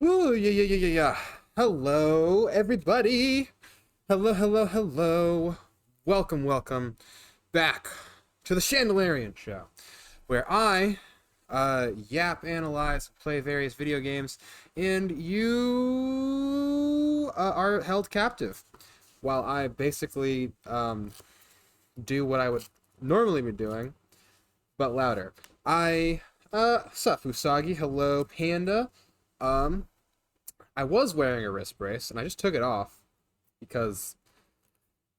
Ooh, yeah, yeah, yeah, yeah, yeah. Hello, everybody. Hello, hello, hello. Welcome, welcome back to the Chandelarian Show, where I yap, analyze, play various video games, and you are held captive while I basically do what I would normally be doing, but louder. Sup, Usagi. Hello, Panda. Um, I was wearing a wrist brace and I just took it off because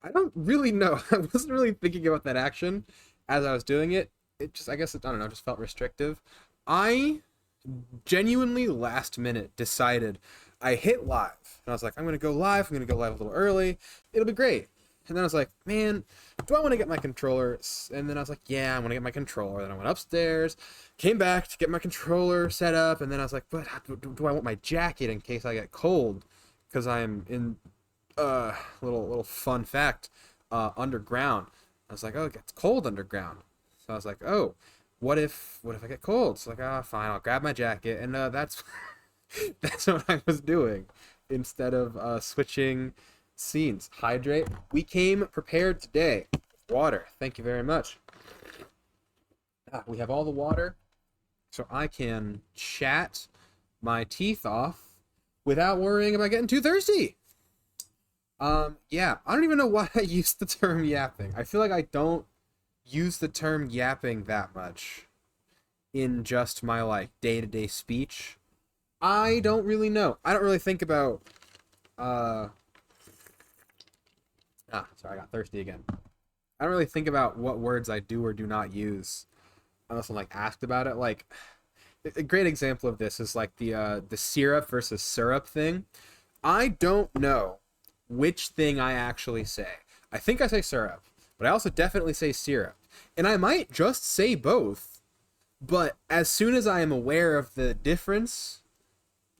I don't really know. I wasn't really thinking about that action as I was doing it. I guess, I don't know, just felt restrictive. I genuinely last minute decided I hit live. And I was like, I'm going to go live. I'm going to go live a little early. It'll be great. And then I was like, man, do I want to get my controller? And then I was like, yeah, I want to get my controller. Then I went upstairs, came back to get my controller set up. And then I was like, but do I want my jacket in case I get cold? Because I'm in, little fun fact, underground. I was like, oh, it gets cold underground. So I was like, oh, what if I get cold? So like, ah, fine, I'll grab my jacket. And that's that's what I was doing instead of switching scenes. Hydrate. We came prepared today. Water. Thank you very much. We have all the water, so I can chat my teeth off without worrying about getting too thirsty. Yeah, I don't even know why I use the term yapping. I feel like I don't use the term yapping that much in just my like day-to-day speech. I don't really know. I don't really think about uh sorry, I got thirsty again. I don't really think about what words I do or do not use unless I'm like asked about it. Like a great example of this is like the syrup versus syrup thing. I don't know which thing I actually say. I think I say syrup, but I also definitely say syrup. And I might just say both, but as soon as I am aware of the difference,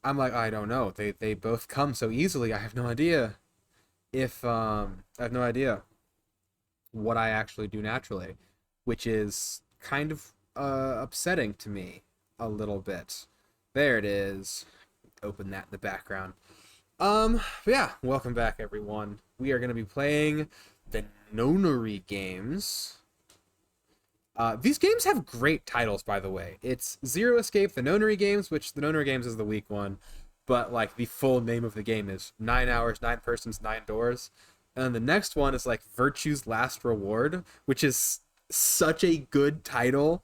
I'm like, I don't know. They both come so easily. I have no idea if I have no idea what I actually do naturally, which is kind of upsetting to me a little bit. There it is. Open that in the background. Yeah, welcome back everyone. We are going to be playing the Nonary games. These games have great titles, by the way. It's Zero Escape, the Nonary games, which the Nonary games is the weak one, but like the full name of the game is 9 Hours, 9 Persons, 9 Doors. And the next one is like Virtue's Last Reward, which is such a good title.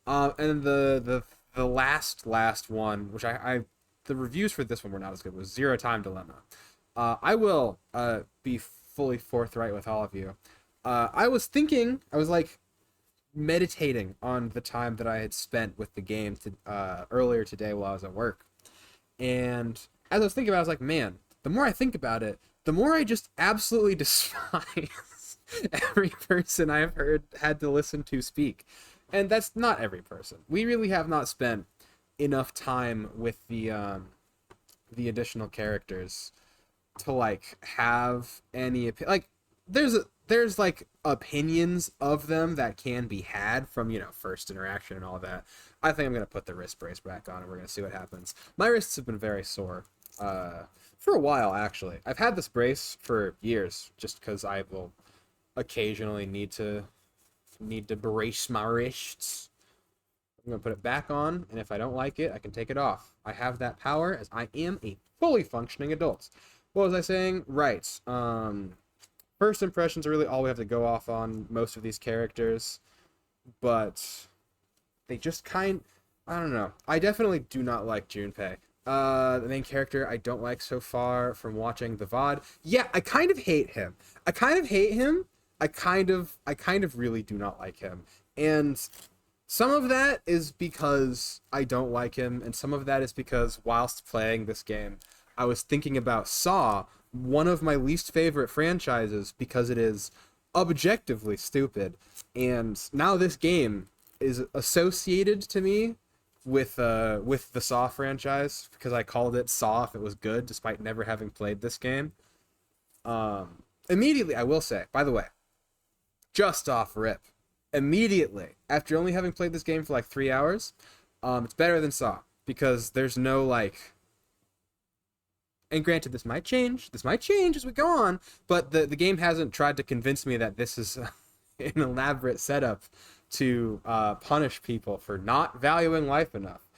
And the last one, which I the reviews for this one were not as good, was Zero Time Dilemma. I will be fully forthright with all of you. I was like meditating on the time that I had spent with the game earlier today while I was at work. And as I was thinking about it, I was like, man, the more I think about it, the more I just absolutely despise every person I've had to listen to speak. And that's not every person. We really have not spent enough time with the additional characters to like have any like there's like opinions of them that can be had from first interaction and all that. I think I'm gonna put the wrist brace back on and we're gonna see what happens. My wrists have been very sore for a while actually. I've had this brace for years just because I will occasionally need to brace my wrists. I'm gonna put it back on, and if I don't like it, I can take it off. I have that power as I am a fully functioning adult. What was I saying? Right. First impressions are really all we have to go off on most of these characters, but they just I don't know. I definitely do not like Junpei. The main character I don't like so far from watching the VOD. Yeah, I kind of hate him. I kind of hate him. I kind of really do not like him. And some of that is because I don't like him, and some of that is because whilst playing this game, I was thinking about Saw, one of my least favorite franchises, because it is objectively stupid. And now this game is associated to me with the Saw franchise because I called it Saw if it was good, despite never having played this game. Immediately, I will say, by the way, just off rip, immediately after only having played this game for like 3 hours, it's better than Saw because there's no like And granted, this might change. This might change as we go on, but the game hasn't tried to convince me that this is an elaborate setup to punish people for not valuing life enough.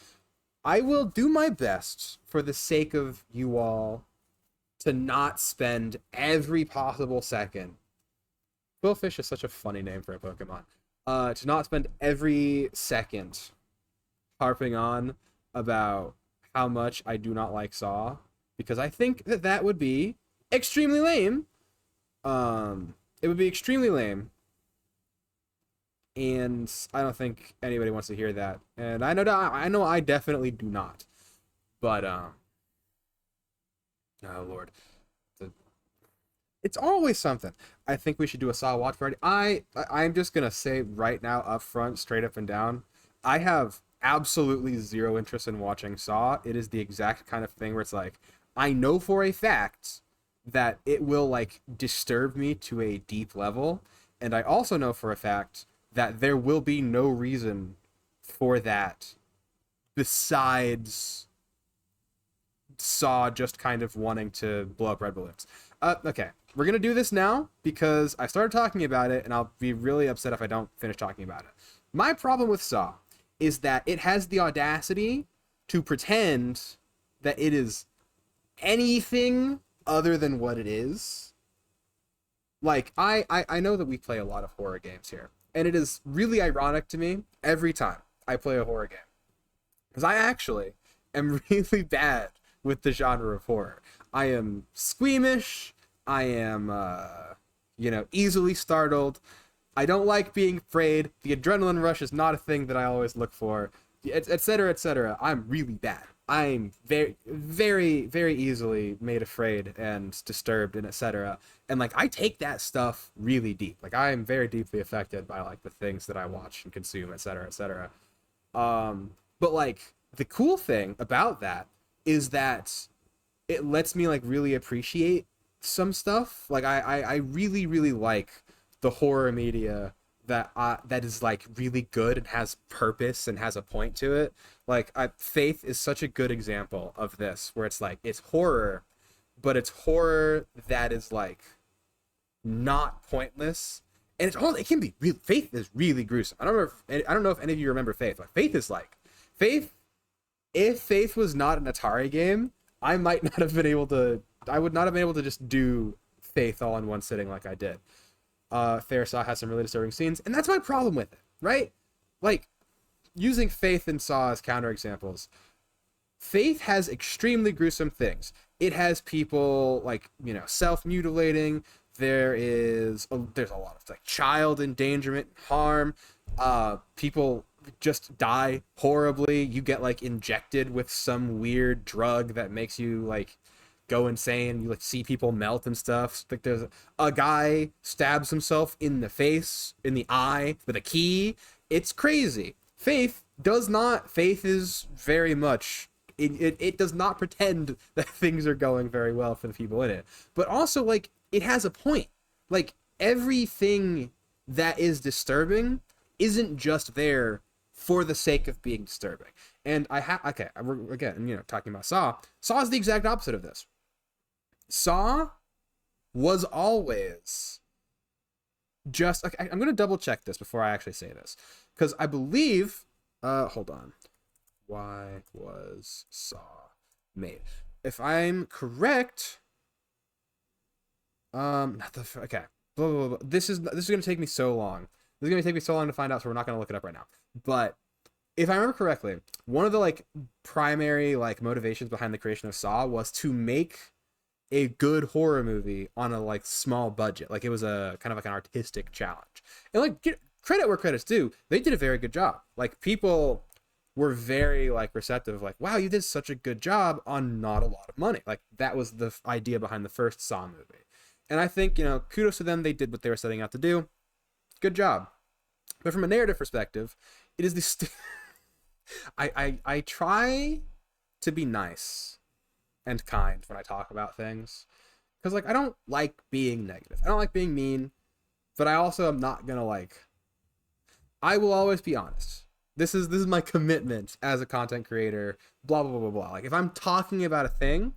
I will do my best for the sake of you all to not spend every possible second. Quillfish is such a funny name for a Pokemon. To not spend every second harping on about how much I do not like Saw, because I think that that would be extremely lame. It would be extremely lame, and I don't think anybody wants to hear that. And I know I definitely do not. But oh Lord, the, it's always something. I think we should do a Saw watch party. I'm just gonna say right now, up front, straight up and down, I have absolutely zero interest in watching Saw. It is the exact kind of thing where it's like I know for a fact that it will like disturb me to a deep level, and I also know for a fact that there will be no reason for that besides Saw just kind of wanting to blow up red balloons. Okay, we're gonna do this now because I started talking about it, and I'll be really upset if I don't finish talking about it. My problem with Saw is that it has the audacity to pretend that it is anything other than what it is. Like I know that we play a lot of horror games here, and it is really ironic to me every time I play a horror game because I actually am really bad with the genre of horror. I am squeamish. I am, easily startled. I don't like being afraid. The adrenaline rush is not a thing that I always look for, etc., etc. I'm really bad. I'm very, very, very easily made afraid and disturbed and etc. And like I take that stuff really deep. Like I am very deeply affected by like the things that I watch and consume, etc., etc. But like the cool thing about that is that it lets me like really appreciate some stuff. Like I really really like the horror media that is like really good and has purpose and has a point to it. Like Faith is such a good example of this, where it's like it's horror, but it's horror that is like not pointless, and it can be real. Faith is really gruesome. I don't know if any of you remember Faith, but Faith is like Faith. If Faith was not an Atari game, I might not have been able to. I would not have been able to just do Faith all in one sitting like I did. Fair Saw has some really disturbing scenes, and that's my problem with it, right? Like using Faith and Saw as counterexamples. Faith has extremely gruesome things. It has people like self-mutilating. There's a lot of like child endangerment, harm. People just die horribly. You get like injected with some weird drug that makes you like go insane. You like see people melt and stuff. Like there's a guy stabs himself in the face, in the eye with a key. It's crazy. Faith is very much it does not pretend that things are going very well for the people in it. But also like it has a point. Like everything that is disturbing isn't just there for the sake of being disturbing. And we're again, talking about Saw. Saw is the exact opposite of this. Saw was always just okay, I'm gonna double check this before I actually say this, because I believe hold on, why was Saw made? If I'm correct, not the okay, blah, blah, blah. This is gonna take me so long. This is gonna take me so long to find out, so we're not gonna look it up right now. But if I remember correctly, one of the like primary like motivations behind the creation of Saw was to make a good horror movie on a like small budget. Like it was a kind of like an artistic challenge. And like get credit where credit's due, they did a very good job. Like people were very like receptive, like, wow, you did such a good job on not a lot of money. Like that was the idea behind the first Saw movie. And I think, kudos to them, they did what they were setting out to do. Good job. But from a narrative perspective, it is this I try to be nice and kind when I talk about things, because like I don't like being negative, I don't like being mean, but I also am not gonna like, I will always be honest. This is my commitment as a content creator, blah blah blah blah blah. Like if I'm talking about a thing,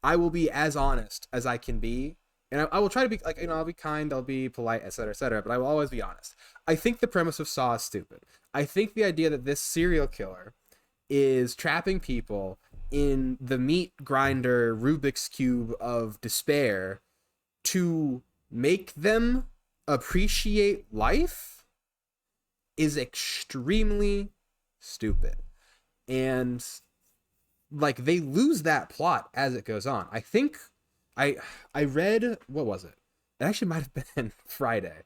I will be as honest as I can be, and I will try to be like, I'll be kind, I'll be polite, etc., but I will always be honest. I think the premise of Saw is stupid. I think the idea that this serial killer is trapping people in the meat grinder Rubik's cube of despair to make them appreciate life is extremely stupid. And like they lose that plot as it goes on. I think I read, what was it? It actually might have been Friday.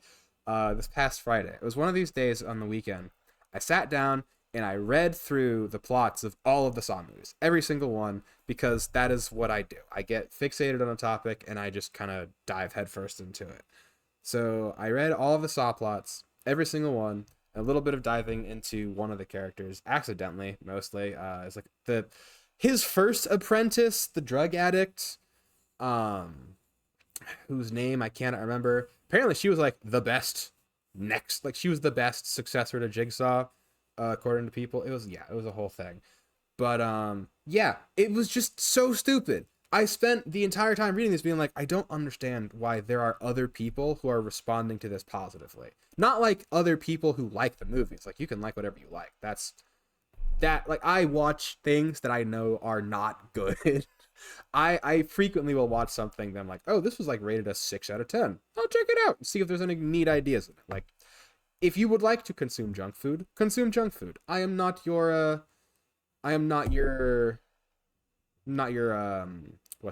This past Friday. It was one of these days on the weekend. I sat down and I read through the plots of all of the Saw movies, every single one, because that is what I do. I get fixated on a topic and I just kind of dive headfirst into it. So I read all of the Saw plots, every single one, a little bit of diving into one of the characters, accidentally mostly. It's like his first apprentice, the drug addict, um, whose name I cannot remember. Apparently, she was like the best like she was the best successor to Jigsaw, according to people. It was a whole thing. But yeah, it was just so stupid. I spent the entire time reading this being like, I don't understand why there are other people who are responding to this positively. Not like other people who like the movies. Like, you can like whatever you like. Like, I watch things that I know are not good. I frequently will watch something that I'm like, oh, this was like rated a 6 out of 10. I'll check it out and see if there's any neat ideas in it. Like, if you would like to consume junk food, consume junk food. I am not your what's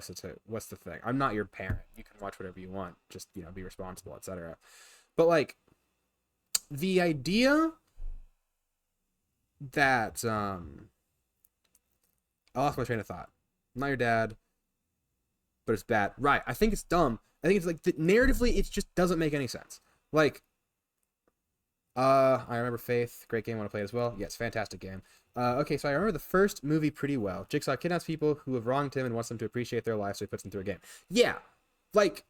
the thing? I'm not your parent. You can watch whatever you want. Just, be responsible, etc. But like the idea that I lost my train of thought. I'm not your dad, but it's bad. Right. I think it's dumb. I think it's like narratively it just doesn't make any sense. Like I remember Faith, great game, want to play it as well. Yes, fantastic game. Okay, so I remember the first movie pretty well. Jigsaw kidnaps people who have wronged him and wants them to appreciate their life, so he puts them through a game. Yeah, like,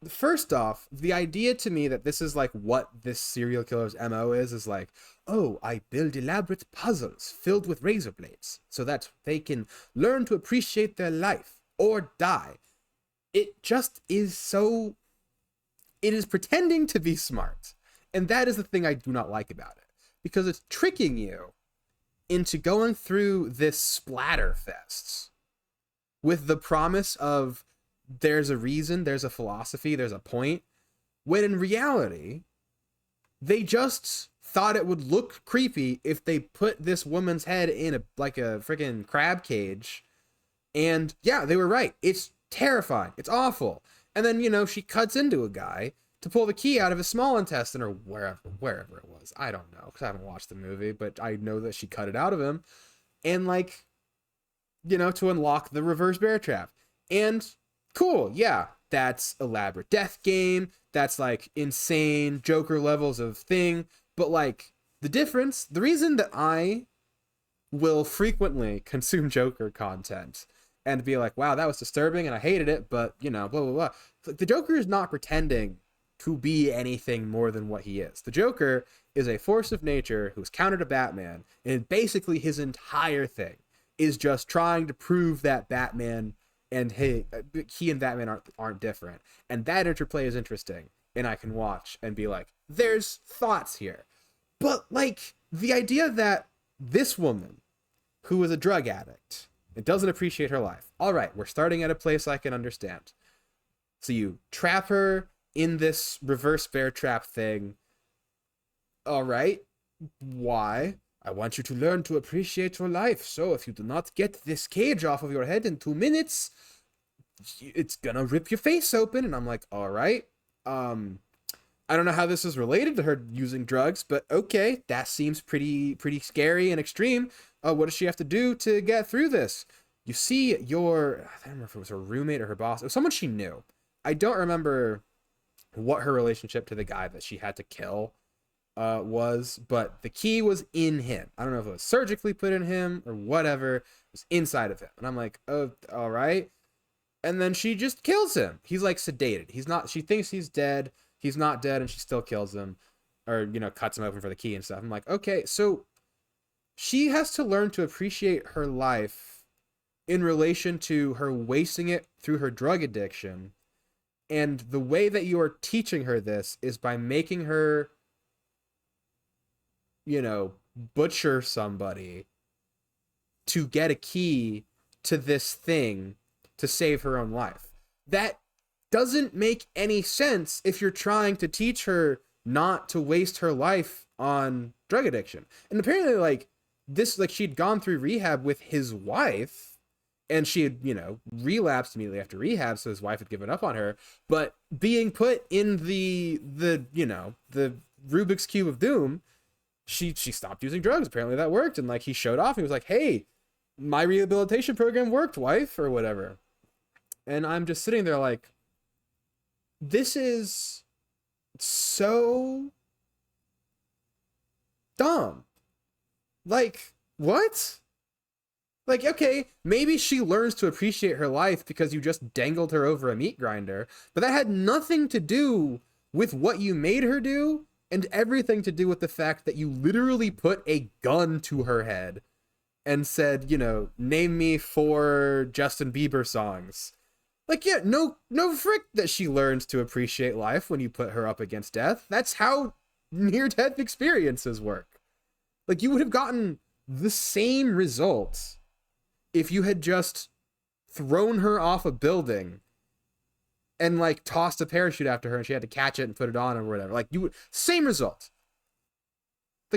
first off, the idea to me that this is like what this serial killer's MO is like, oh, I build elaborate puzzles filled with razor blades so that they can learn to appreciate their life or die. It just is so... It is pretending to be smart. And that is the thing I do not like about it. Because it's tricking you into going through this splatter fest with the promise of there's a reason, there's a philosophy, there's a point, when in reality, they just thought it would look creepy if they put this woman's head in a freaking crab cage. And yeah, they were right. It's terrifying. It's awful. And then, she cuts into a guy to pull the key out of his small intestine or wherever it was. I don't know because I haven't watched the movie, but I know that she cut it out of him. And to unlock the reverse bear trap. And cool, yeah, that's elaborate death game. That's like insane Joker levels of thing. But like the reason that I will frequently consume Joker content and be like, wow, that was disturbing and I hated it, but blah, blah, blah. The Joker is not pretending to be anything more than what he is. The Joker is a force of nature who's counter to Batman, and basically his entire thing is just trying to prove that Batman and he and Batman aren't different. And that interplay is interesting, and I can watch and be like, there's thoughts here. But like the idea that this woman, who is a drug addict and doesn't appreciate her life, all right, we're starting at a place I can understand. So you trap her in this reverse bear trap thing. All right, why? I want you to learn to appreciate your life. So if you do not get this cage off of your head in 2 minutes, it's gonna rip your face open. And I'm like, all right. I don't know how this is related to her using drugs, but okay, that seems pretty scary and extreme. What does she have to do to get through this? You see I don't remember if it was her roommate or her boss. It was someone she knew. I don't remember what her relationship to the guy that she had to kill was, but the key was in him. I don't know if it was surgically put in him or whatever. It was inside of him. And I'm like, oh, all right. And then she just kills him. He's like sedated. She thinks he's dead. He's not dead, and she still kills him, or cuts him open for the key and stuff. I'm like, okay, so she has to learn to appreciate her life in relation to her wasting it through her drug addiction. And the way that you are teaching her this is by making her, butcher somebody to get a key to this thing to save her own life. That doesn't make any sense if you're trying to teach her not to waste her life on drug addiction. And apparently, she'd gone through rehab with his wife, and she had, relapsed immediately after rehab, so his wife had given up on her. But being put in the Rubik's Cube of Doom, she stopped using drugs. Apparently that worked, and he showed off. He was like, "Hey, my rehabilitation program worked, wife," or whatever. And I'm just sitting there like, this is so dumb. What? Okay, maybe she learns to appreciate her life because you just dangled her over a meat grinder, but that had nothing to do with what you made her do, and everything to do with the fact that you literally put a gun to her head and said, name me 4 Justin Bieber songs. No frick that she learns to appreciate life when you put her up against death. That's how near-death experiences work. You would have gotten the same results if you had just thrown her off a building and tossed a parachute after her and she had to catch it and put it on or whatever. Same result.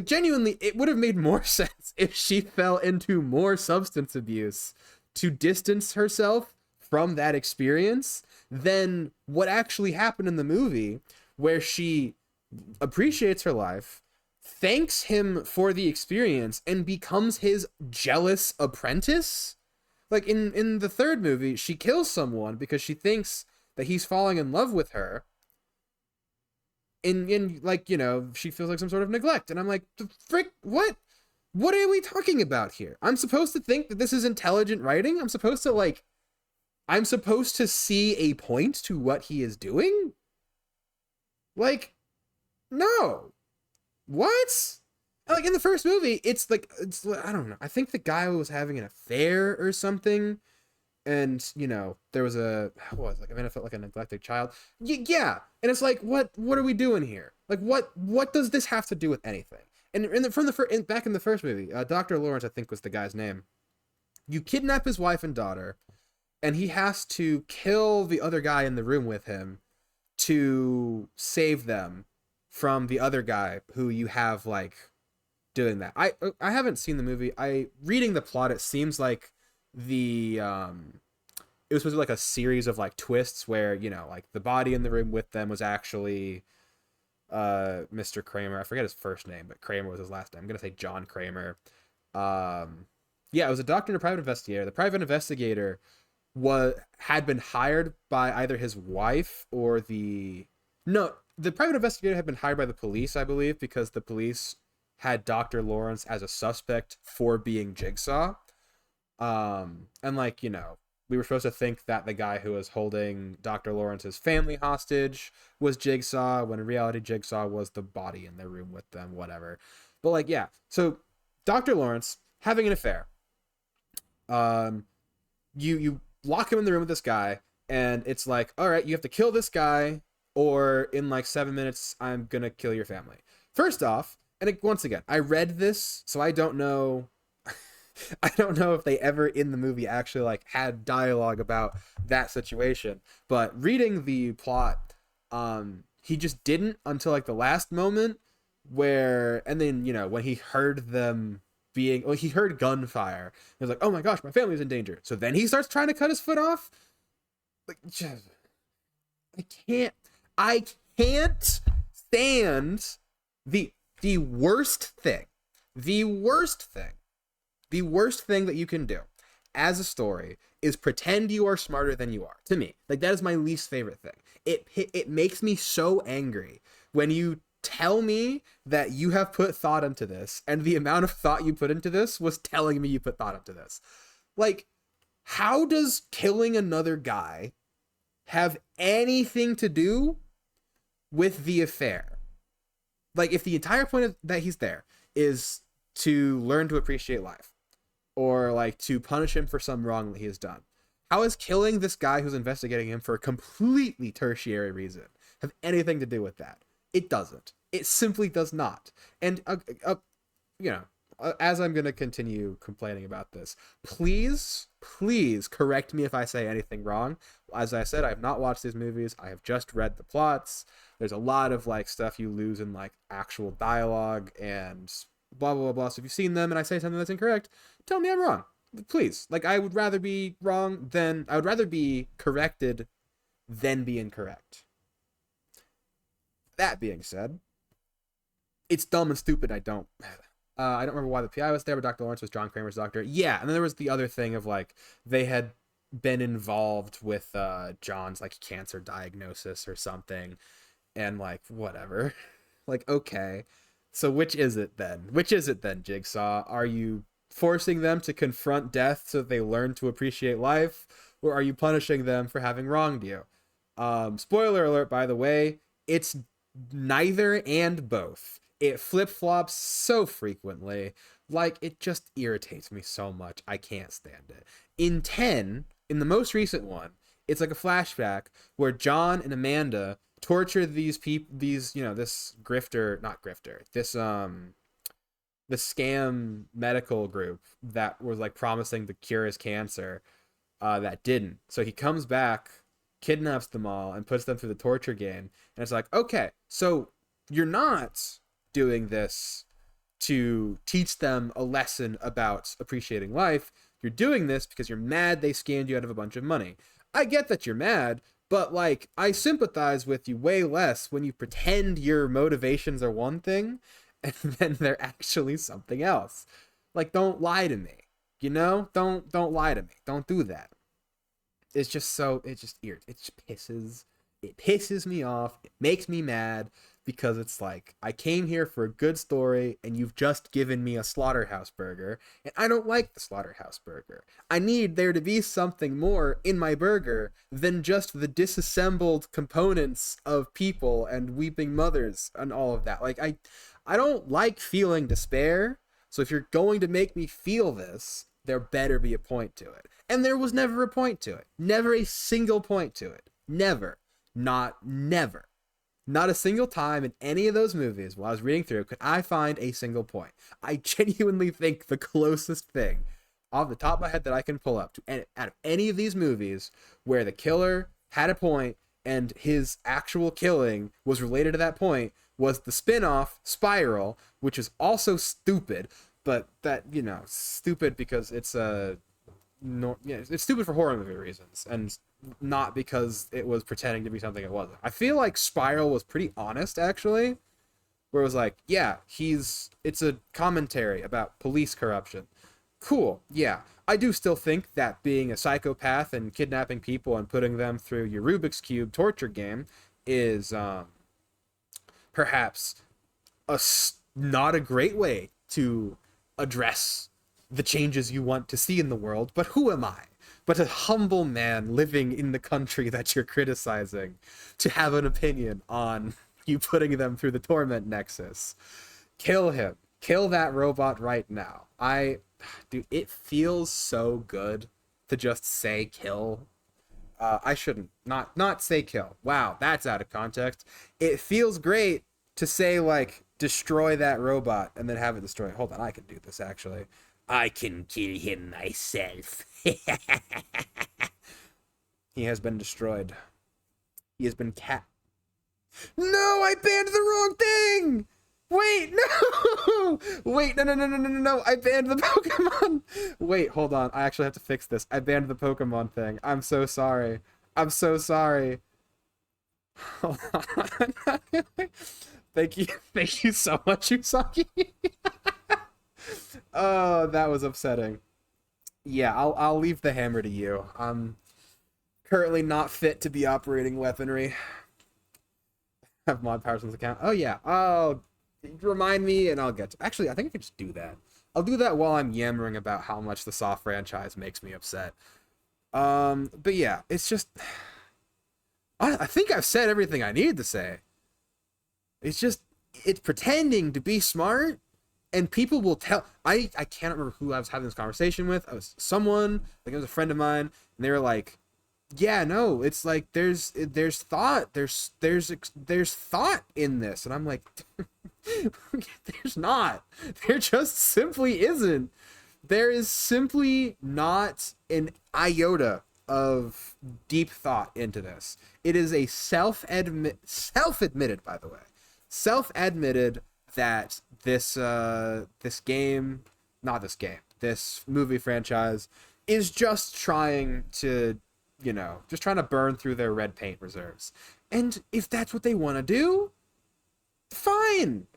Genuinely, it would have made more sense if she fell into more substance abuse to distance herself from that experience than what actually happened in the movie, where she appreciates her life, thanks him for the experience, and becomes his jealous apprentice. In the third movie, she kills someone because she thinks that he's falling in love with her. She feels like some sort of neglect. And I'm like, the frick, what? What are we talking about here? I'm supposed to think that this is intelligent writing? I'm supposed to see a point to what he is doing? No. What? In the first movie, it's I don't know. I think the guy was having an affair or something. And, there was it felt like a neglected child. Yeah. And it's what are we doing here? What does this have to do with anything? And back in the first movie, Dr. Lawrence, I think was the guy's name. You kidnap his wife and daughter, and he has to kill the other guy in the room with him to save them from the other guy who you have doing that. I haven't seen the movie. Reading the plot, it seems like it was supposed to be a series of twists where the body in the room with them was actually Mr. Kramer. I forget his first name, but Kramer was his last name. I'm gonna say John Kramer. It was a doctor and a private investigator. The private investigator had been hired by either his wife or the private investigator had been hired by the police, I believe, because the police had Dr. Lawrence as a suspect for being Jigsaw. We were supposed to think that the guy who was holding Dr. Lawrence's family hostage was Jigsaw, when in reality Jigsaw was the body in their room with them, whatever. But so Dr. Lawrence having an affair. You lock him in the room with this guy, and it's all right, you have to kill this guy, or in 7 minutes, I'm gonna kill your family. First off, once again, I read this, so I don't know. I don't know if they ever in the movie actually had dialogue about that situation, but reading the plot, he just didn't until the last moment and then when he heard them he heard gunfire, he was like, oh my gosh, my family's in danger. So then he starts trying to cut his foot off. I can't stand the worst thing that you can do as a story is pretend you are smarter than you are. To me, that is my least favorite thing. It makes me so angry when you tell me that you have put thought into this, and the amount of thought you put into this was telling me you put thought into this. How does killing another guy have anything to do with the affair? If the entire point that he's there is to learn to appreciate life, or like to punish him for some wrong that he has done. How is killing this guy who's investigating him for a completely tertiary reason have anything to do with that? It doesn't. It simply does not. And you know, as I'm going to continue complaining about this, please correct me if I say anything wrong. As I said, I have not watched these movies. I have just read the plots. There's a lot of like stuff you lose in like actual dialogue and blah blah blah blah. So if you've seen them and I say something that's incorrect, tell me I'm wrong. Please. Like I would rather be wrong than I would rather be corrected than be incorrect. That being said, it's dumb and stupid. I don't remember why the PI was there, but Dr. Lawrence was John Kramer's doctor. Yeah, and then there was the other thing of like they had been involved with John's like cancer diagnosis or something, and like whatever. Like okay, so which is it then? Which is it then, Jigsaw? Are you forcing them to confront death so that they learn to appreciate life, or are you punishing them for having wronged you? Spoiler alert, by the way, it's neither and both. It flip-flops so frequently, like it just irritates me so much. I can't stand it. In 10, in the most recent one, it's like a flashback where John and Amanda torture these people, this grifter, not grifter, the scam medical group that was like promising to cure his cancer, that didn't. So he comes back, kidnaps them all, and puts them through the torture game. And it's like, okay, so you're not doing this to teach them a lesson about appreciating life. You're doing this because you're mad they scammed you out of a bunch of money. I get that you're mad, but like I sympathize with you way less when you pretend your motivations are one thing and then they're actually something else. Like don't lie to me. You know? Don't lie to me. Don't do that. It's just so it just pisses me off. It makes me mad because it's like I came here for a good story and you've just given me a slaughterhouse burger and I don't like the slaughterhouse burger. I need there to be something more in my burger than just the disassembled components of people and weeping mothers and all of that. Like I don't like feeling despair. So if you're going to make me feel this, there better be a point to it. And there was never a point to it. Never a single point to it. Never. Never. Not a single time in any of those movies while I was reading through could I find a single point. I genuinely think the closest thing off the top of my head that I can pull up to out of any of these movies where the killer had a point and his actual killing was related to that point was the spin-off Spiral, which is also stupid, but that, stupid because it's it's stupid for horror movie reasons and not because it was pretending to be something it wasn't. I feel like Spiral was pretty honest actually, where it was like, yeah, it's a commentary about police corruption. Cool, yeah. I do still think that being a psychopath and kidnapping people and putting them through your Rubik's Cube torture game is perhaps not a great way to address the changes you want to see in the world, but who am I? But a humble man living in the country that you're criticizing to have an opinion on you putting them through the torment nexus. Kill him. Kill that robot right now. Dude, it feels so good to just say kill. I shouldn't. Not say kill. Wow, that's out of context. It feels great to say, like, destroy that robot and then have it destroyed. Hold on, I can do this, actually. I can kill him myself. He has been destroyed. He has been No, I banned the wrong thing! Wait, no! Wait, no. I banned the Pokemon. Wait, hold on. I actually have to fix this. I banned the Pokemon thing. I'm so sorry. I'm so sorry. Hold on. Thank you so much, Usagi. Oh, that was upsetting. Yeah, I'll leave the hammer to you. I'm currently not fit to be operating weaponry. Have mod Powerson's account. Oh yeah. Oh, remind me and I'll get to. Actually, I think I can just do that. I'll do that while I'm yammering about how much the Saw franchise makes me upset. But yeah, it's just I think I've said everything I needed to say. It's pretending to be smart And people will tell. I can't remember who I was having this conversation with. I was someone, like it was a friend of mine, and they were like, yeah, no, it's like there's thought, there's thought in this. And I'm like, there's not. There just simply isn't. There is simply not an iota of deep thought into this. It is a self-admitted, by the way, self-admitted that this movie franchise is just trying to, just trying to burn through their red paint reserves. And if that's what they want to do, fine.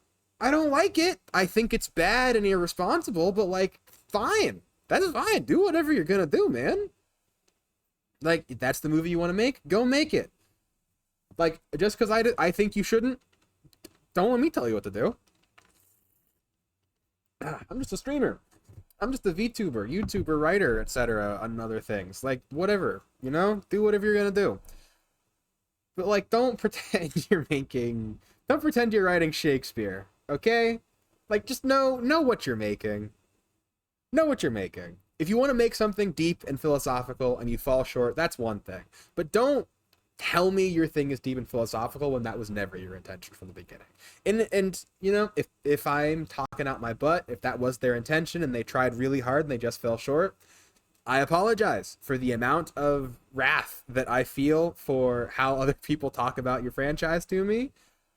I don't like it. I think it's bad and irresponsible, but like, fine. That is fine. Do whatever you're gonna do, man. Like, if that's the movie you want to make, go make it. Like, just because I think you shouldn't, don't let me tell you what to do. I'm just a streamer. I'm just a VTuber, YouTuber, writer, etc. and other things. Like, whatever, do whatever you're gonna do. But like, don't pretend you're writing Shakespeare, okay? Like, just know what you're making. Know what you're making. If you want to make something deep and philosophical and you fall short, that's one thing. But don't tell me your thing is deep and philosophical when that was never your intention from the beginning. And if I'm talking out my butt, if that was their intention and they tried really hard and they just fell short, I apologize for the amount of wrath that I feel for how other people talk about your franchise to me.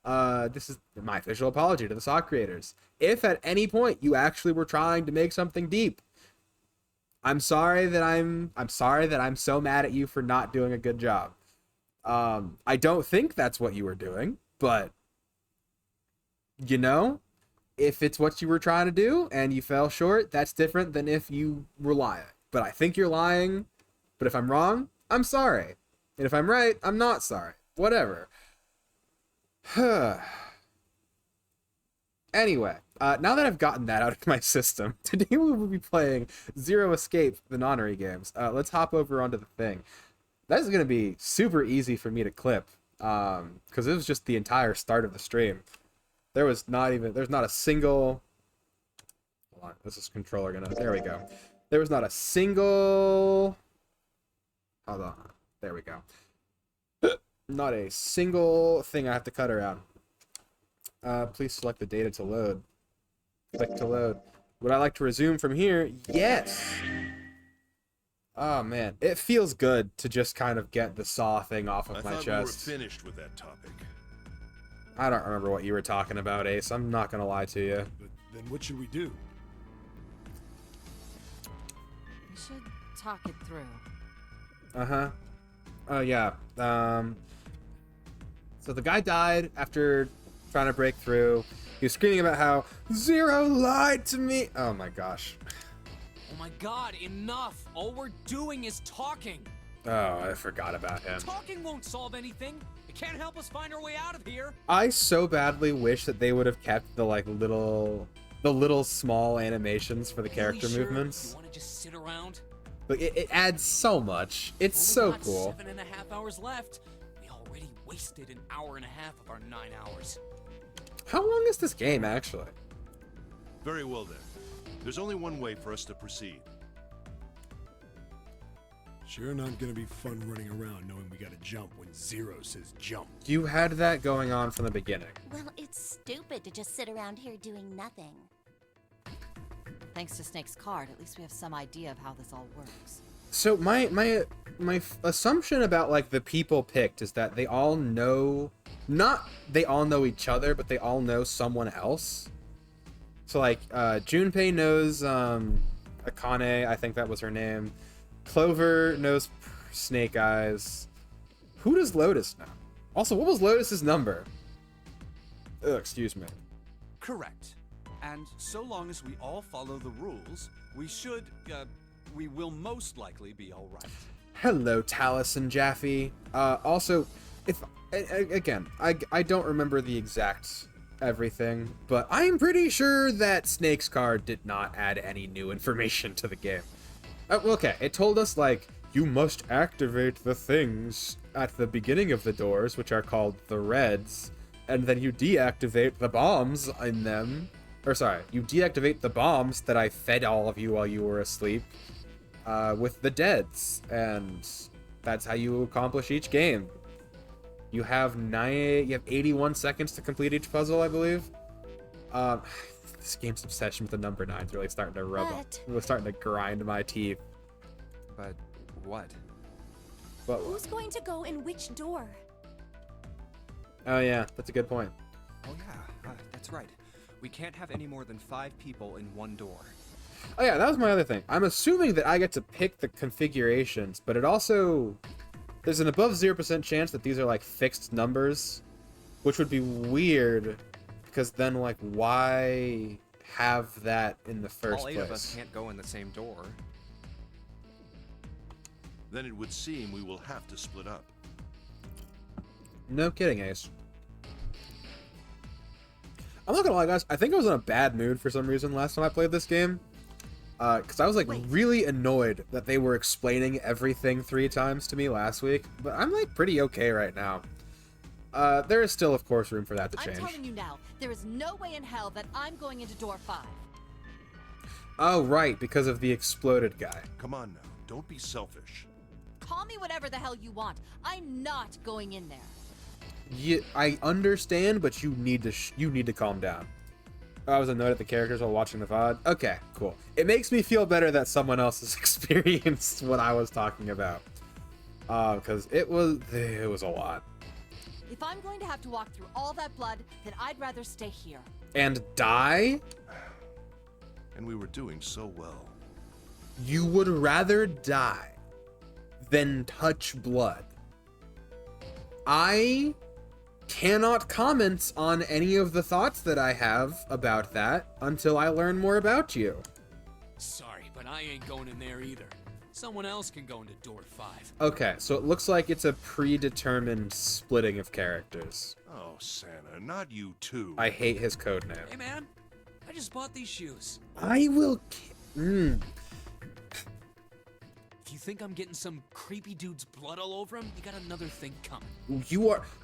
This is my official apology to the Saw creators. If at any point you actually were trying to make something deep, I'm sorry that I'm so mad at you for not doing a good job. I don't think that's what you were doing, but if it's what you were trying to do and you fell short, that's different than if you were lying. But I think you're lying. But if I'm wrong, I'm sorry. And if I'm right, I'm not sorry. Whatever. Anyway, now that I've gotten that out of my system, today we will be playing Zero Escape, the Nonary games. Let's hop over onto the thing. That is going to be super easy for me to clip, because it was just the entire start of the stream. There's not a single... Hold on, this is controller gonna... There we go. There was not a single... Hold on. There we go. Not a single thing I have to cut around. Please select the data to load. Click to load. Would I like to resume from here? Yes! Oh man, it feels good to just kind of get the Saw thing off of my chest. I thought we were finished with that topic. I don't remember what you were talking about, Ace. I'm not gonna lie to you. But then what should we do? We should talk it through. Uh-huh. Oh yeah. So the guy died after trying to break through. He was screaming about how Zero lied to me. Oh my gosh. Oh my god, enough! All we're doing is talking! Oh, I forgot about him. Talking won't solve anything! It can't help us find our way out of here! I so badly wish that they would have kept the little small animations for the character Really sure movements. you want to just sit around? But it adds so much. It's Only so got cool. 7.5 hours left. We already wasted an hour and a half of our 9 hours. How long is this game, actually? Very well then. There's only one way for us to proceed. Sure not gonna be fun running around knowing we gotta jump when Zero says jump. You had that going on from the beginning. Well, it's stupid to just sit around here doing nothing. Thanks to Snake's card, at least we have some idea of how this all works. So my assumption about like the people picked is that they all know, not they all know each other, but they all know someone else. So like Junpei knows Akane, I think that was her name. Clover knows Snake Eyes. Who does Lotus know? Also, what was Lotus's number? Ugh, excuse me. Correct. And so long as we all follow the rules, we will most likely be all right. Hello, Talus and Jaffe. Also, if again, I don't remember the exact everything, but I'm pretty sure that Snake's card did not add any new information to the game. Okay, it told us like you must activate the things at the beginning of the doors, which are called the Reds, and then you deactivate the bombs in them. or sorry, you deactivate the bombs that I fed all of you while you were asleep with the deads, and that's how you accomplish each game. You have 81 seconds to complete each puzzle, I believe. This game's obsession with the number 9 is really starting to rub up. But- It's starting to grind my teeth. But what? But Who's going to go in which door? oh yeah, that's a good point. Oh yeah, that's right. We can't have any more than 5 people in one door. Oh yeah, that was my other thing. I'm assuming that I get to pick the configurations, but it also there's an above 0% chance that these are like fixed numbers, which would be weird because then like why have that in the first All 8 place? of us can't go in the same door. Then it would seem we will have to split up. No kidding, Ace. I'm not gonna lie, guys. I think I was in a bad mood for some reason last time I played this game. Because I was like Wait. really annoyed that they were explaining everything 3 times to me last week. But I'm like pretty okay right now. There is still, of course, room for that to I'm change. telling you now, there is no way in hell that I'm going into door 5. Oh, right, because of the exploded guy. Come on now, don't be selfish. Call me whatever the hell you want. I'm not going in there. I understand, but you need to calm down. I was annoyed at the characters while watching the VOD. Okay, cool. It makes me feel better that someone else has experienced what I was talking about. Because it was a lot. If I'm going to have to walk through all that blood, then I'd rather stay here. And die? And we were doing so well. You would rather die than touch blood. I cannot comment on any of the thoughts that I have about that until I learn more about you. Sorry, but I ain't going in there either. Someone else can go into door 5. Okay, so it looks like it's a predetermined splitting of characters. Oh, Santa, not you too. I hate his code name. Hey man, I just bought these shoes. I will. If you think I'm getting some creepy dude's blood all over him, you got another thing coming.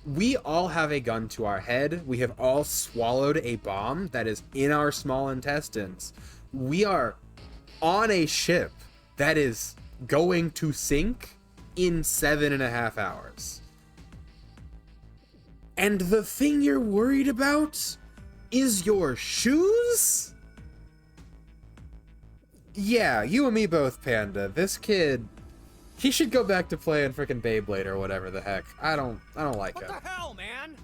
We all have a gun to our head. We have all swallowed a bomb that is in our small intestines. We are on a ship that is going to sink in 7.5 hours. And the thing you're worried about is your shoes? Yeah, you and me both, Panda. This kid, he should go back to playing frickin' Beyblade or whatever the heck. I don't like What him. the hell, man?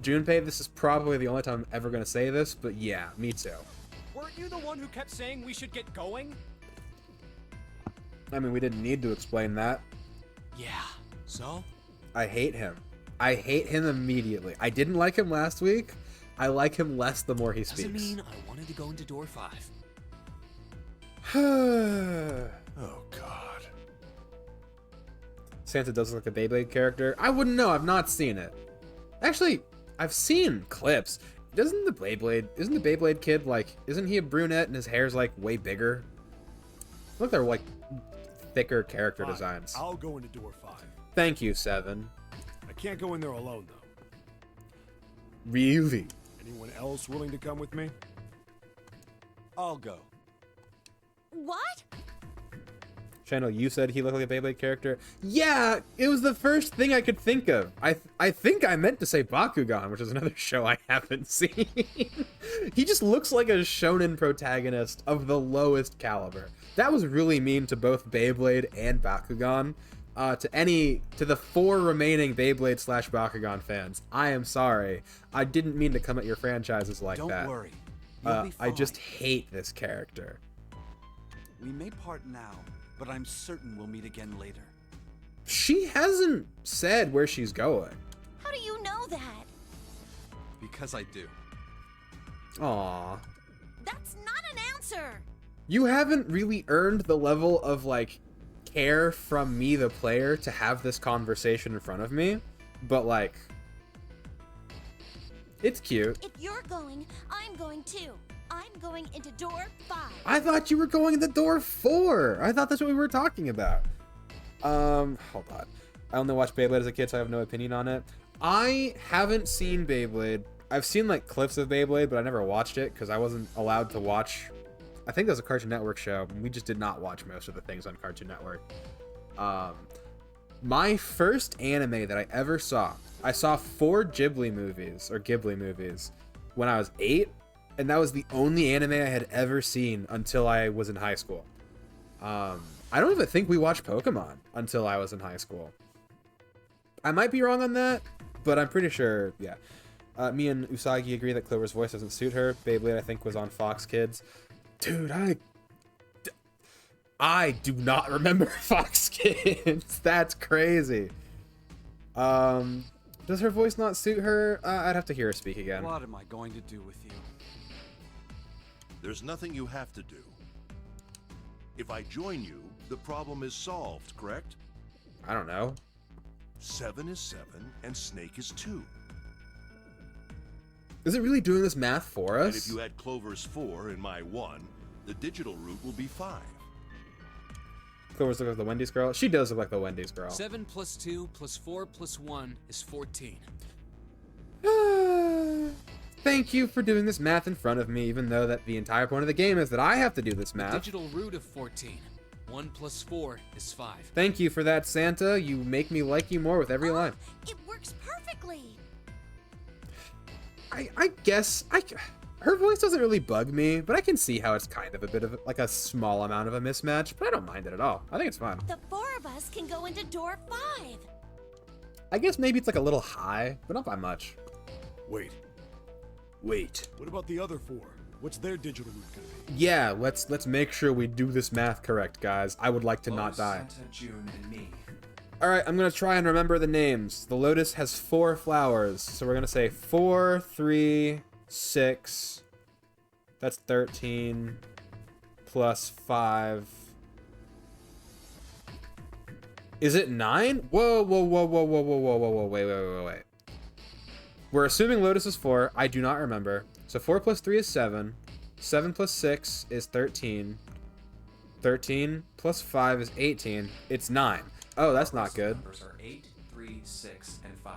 Junpei, this is probably the only time I'm ever gonna say this, but yeah, me too. Weren't you the one who kept saying we should get going? I mean, we didn't need to explain that. Yeah, so? I hate him. I hate him immediately. I didn't like him last week. I like him less the more he Doesn't speaks. mean I wanted to go into door 5. Oh, God. Santa does look like a Beyblade character. I wouldn't know. I've not seen it. Actually, I've seen clips. Isn't the Beyblade kid like, isn't he a brunette and his hair's like way bigger? Look, they're like thicker character Fine. designs. I'll go into door 5. Thank you, Seven. I can't go in there alone, though. Really? Anyone else willing to come with me? I'll go. What? Channel, you said he looked like a Beyblade character. Yeah, it was the first thing I could think of. I think I meant to say Bakugan, which is another show I haven't seen. He just looks like a shonen protagonist of the lowest caliber. That was really mean to both Beyblade and Bakugan. To the 4 remaining Beyblade / Bakugan fans, I am sorry. I didn't mean to come at your franchises like Don't that. worry. You'll be fine. I just hate this character. We may part now, but I'm certain we'll meet again later. She hasn't said where she's going. How do you know that? Because I do. Aww. That's not an answer. You haven't really earned the level of, like, care from me, the player, to have this conversation in front of me. But, like, it's cute. If you're going, I'm going too. I'm going into door 5. I thought you were going in the door 4. I thought that's what we were talking about. Hold on. I only watched Beyblade as a kid, so I have no opinion on it. I haven't seen Beyblade I've seen like clips of Beyblade, but I never watched it because I wasn't allowed to watch. I think there's a Cartoon Network show. And we just did not watch most of the things on Cartoon Network. My first anime that I ever saw, I saw 4 Ghibli movies when I was 8, and that was the only anime I had ever seen until I was in high school. I don't even think we watched Pokemon until I was in high school. I might be wrong on that, but I'm pretty sure, yeah. Me and Usagi agree that Clover's voice doesn't suit her. Beyblade, I think, was on Fox Kids. Dude, I do not remember Fox Kids. That's crazy. Does her voice not suit her? I'd have to hear her speak again. What am I going to do with you? There's nothing you have to do. If I join you, the problem is solved, correct? I don't know. 7 is 7, and Snake is 2. Is it really doing this math for us? And if you add Clover's 4 and my 1, the digital root will be 5. Clover's look like the Wendy's girl. She does look like the Wendy's girl. 7 plus 2 plus 4 plus 1 is 14. Thank you for doing this math in front of me, even though that the entire point of the game is that I have to do this The math. digital root of 14. 1 plus 4 is 5. Thank you for that, Santa. You make me like you more with every line. It works perfectly. I guess her voice doesn't really bug me, but I can see how it's kind of a bit of like a small amount of a mismatch, but I don't mind it at all. I think it's fun. The 4 of us can go into door 5. I guess maybe it's like a little high, but not by much. Wait, what about the other 4? What's their digital root gonna be? Yeah, let's make sure we do this math correct, guys. I would like to not die. Santa, June, and me. Alright, I'm gonna try and remember the names. The lotus has 4 flowers, so we're gonna say 4, 3, 6. That's 13 plus 5. Is it 9? Whoa, wait. We're assuming lotus is 4. I do not remember. So 4 plus 3 is 7. 7 plus 6 is 13. 13 plus 5 is 18. It's 9. Oh, that's not good. Numbers are 8, 3, 6, and 5.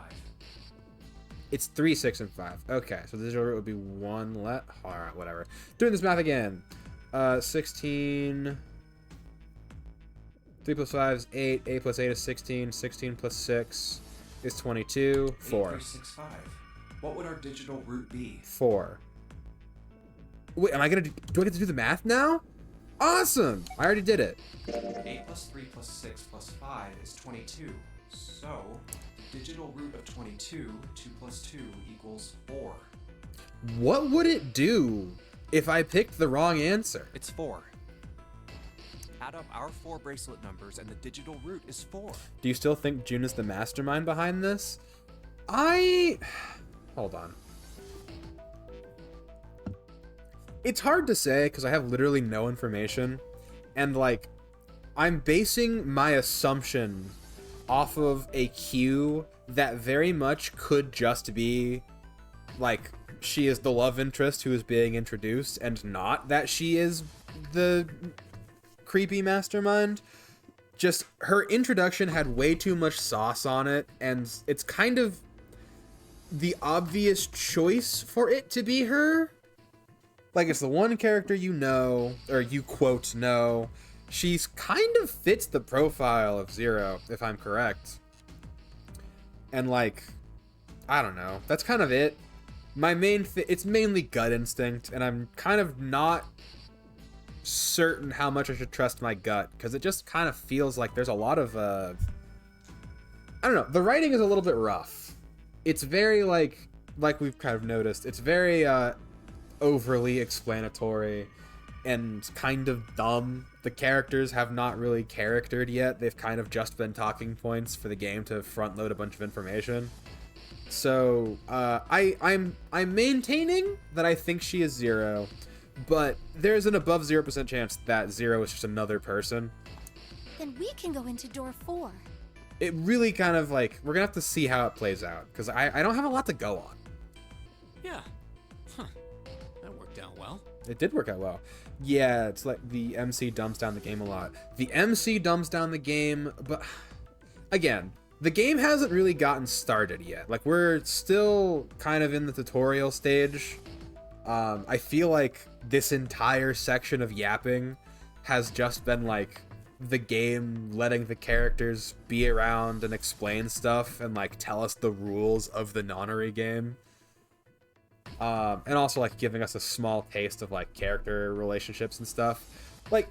It's 3, 6, and 5. Okay, so the digital root would be 1 let. Alright, whatever. Doing this math again. 16. 3 plus 5 is 8. 8 plus 8 is 16. 16 plus 6 is 22. 4. 8, 3, 6, 5. What would our digital root be? 4. Wait, do I get to do the math now? Awesome! I already did it. 8 plus 3 plus 6 plus 5 is 22. So, the digital root of 22, 2 plus 2 equals 4. What would it do if I picked the wrong answer? It's 4. Add up our 4 bracelet numbers and the digital root is 4. Do you still think June is the mastermind behind this? Hold on. It's hard to say because I have literally no information. And, like, I'm basing my assumption off of a cue that very much could just be, like, she is the love interest who is being introduced and not that she is the creepy mastermind. Just her introduction had way too much sauce on it, and it's kind of the obvious choice for it to be her. Like, it's the one character you know, or you quote know. She's kind of fits the profile of Zero, if I'm correct. And, like, I don't know. That's kind of it. My main it's mainly gut instinct, and I'm kind of not certain how much I should trust my gut, because it just kind of feels like there's a lot of, I don't know. The writing is a little bit rough. It's very, like we've kind of noticed, it's very, overly explanatory and kind of dumb. The characters have not really charactered yet. They've kind of just been talking points for the game to front load a bunch of information. So I'm maintaining that I think she is Zero, but there's an above 0% chance that Zero is just another person. Then we can go into door 4. It really kind of, like, we're gonna have to see how it plays out, because I don't have a lot to go on. Yeah. Huh. That worked out well. It did work out well. Yeah, it's like the MC dumbs down the game a lot. The MC dumbs down the game, but again, the game hasn't really gotten started yet. Like, we're still kind of in the tutorial stage. I feel like this entire section of yapping has just been like the game letting the characters be around and explain stuff and like tell us the rules of the nonary game. And also like giving us a small taste of like character relationships and stuff. Like,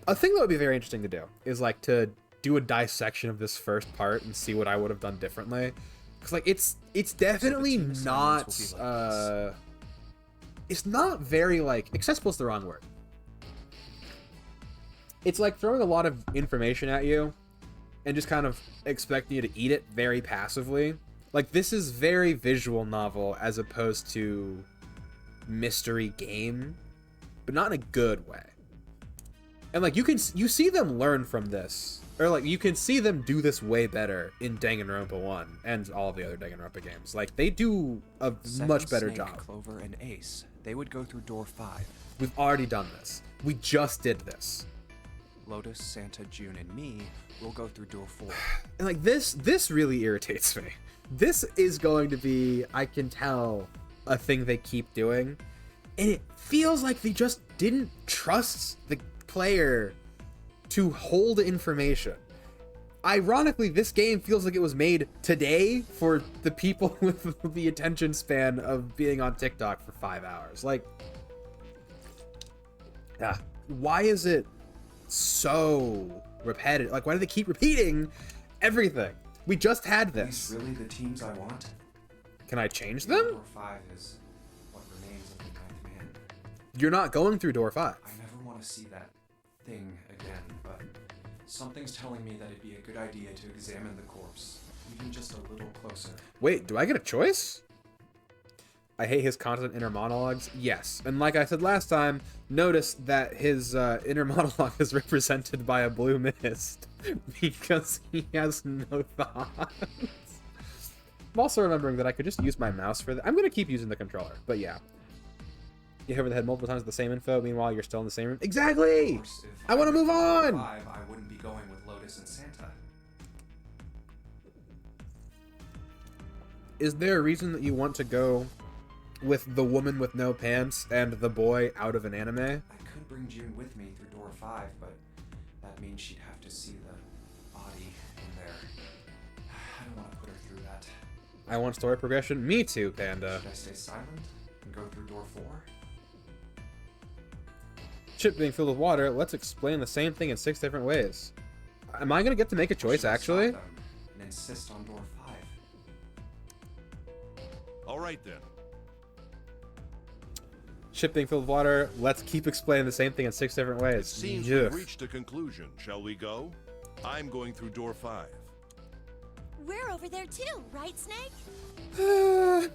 a thing that would be very interesting to do is like to do a dissection of this first part and see what I would have done differently. Because like it's definitely not it's not very like accessible is the wrong word. It's like throwing a lot of information at you and just kind of expecting you to eat it very passively. Like, this is very visual novel as opposed to mystery game, but not in a good way. And like you see them learn from this, or like you can see them do this way better in Danganronpa 1 and all of the other Danganronpa games. Like, they do a much better job. Clover, and Ace. They would go through door 5. We've already done this. We just did this. Lotus, Santa, June, and me will go through door 4. And like this really irritates me. This is going to be, I can tell, a thing they keep doing. And it feels like they just didn't trust the player to hold information. Ironically, this game feels like it was made today for the people with the attention span of being on TikTok for 5 hours. Like, why is it so repetitive? Like, why do they keep repeating everything? We just had this. These really the teams I want? Can I change them? Door 5 is what remains of the 9th man. You're not going through door 5. I never want to see that thing again, but something's telling me that it'd be a good idea to examine the corpse, even just a little closer. Wait, do I get a choice? I hate his constant inner monologues. Yes, and like I said last time, notice that his inner monologue is represented by a blue mist because he has no thoughts. I'm also remembering that I could just use my mouse for that. I'm gonna keep using the controller, but yeah. You hit over the head multiple times with the same info. Meanwhile, you're still in the same room. Exactly. Of course, if I want to move on. 5, I wouldn't be going with Lotus and Santa. Is there a reason that you want to go with the woman with no pants and the boy out of an anime? I could bring June with me through door 5, but that means she'd have to see the body in there. I don't want to put her through that. I want story progression. Me too, Panda. Should I stay silent and go through door 4? Ship being filled with water. Let's explain the same thing in 6 different ways. Am I gonna get to make a choice, Should I actually? stop them and insist on door 5? All right then. Ship being filled with water. Let's keep explaining the same thing in 6 different ways. Seems Yuck. we've reached a conclusion. Shall we go? I'm going through door 5. We're over there too, right, Snake? The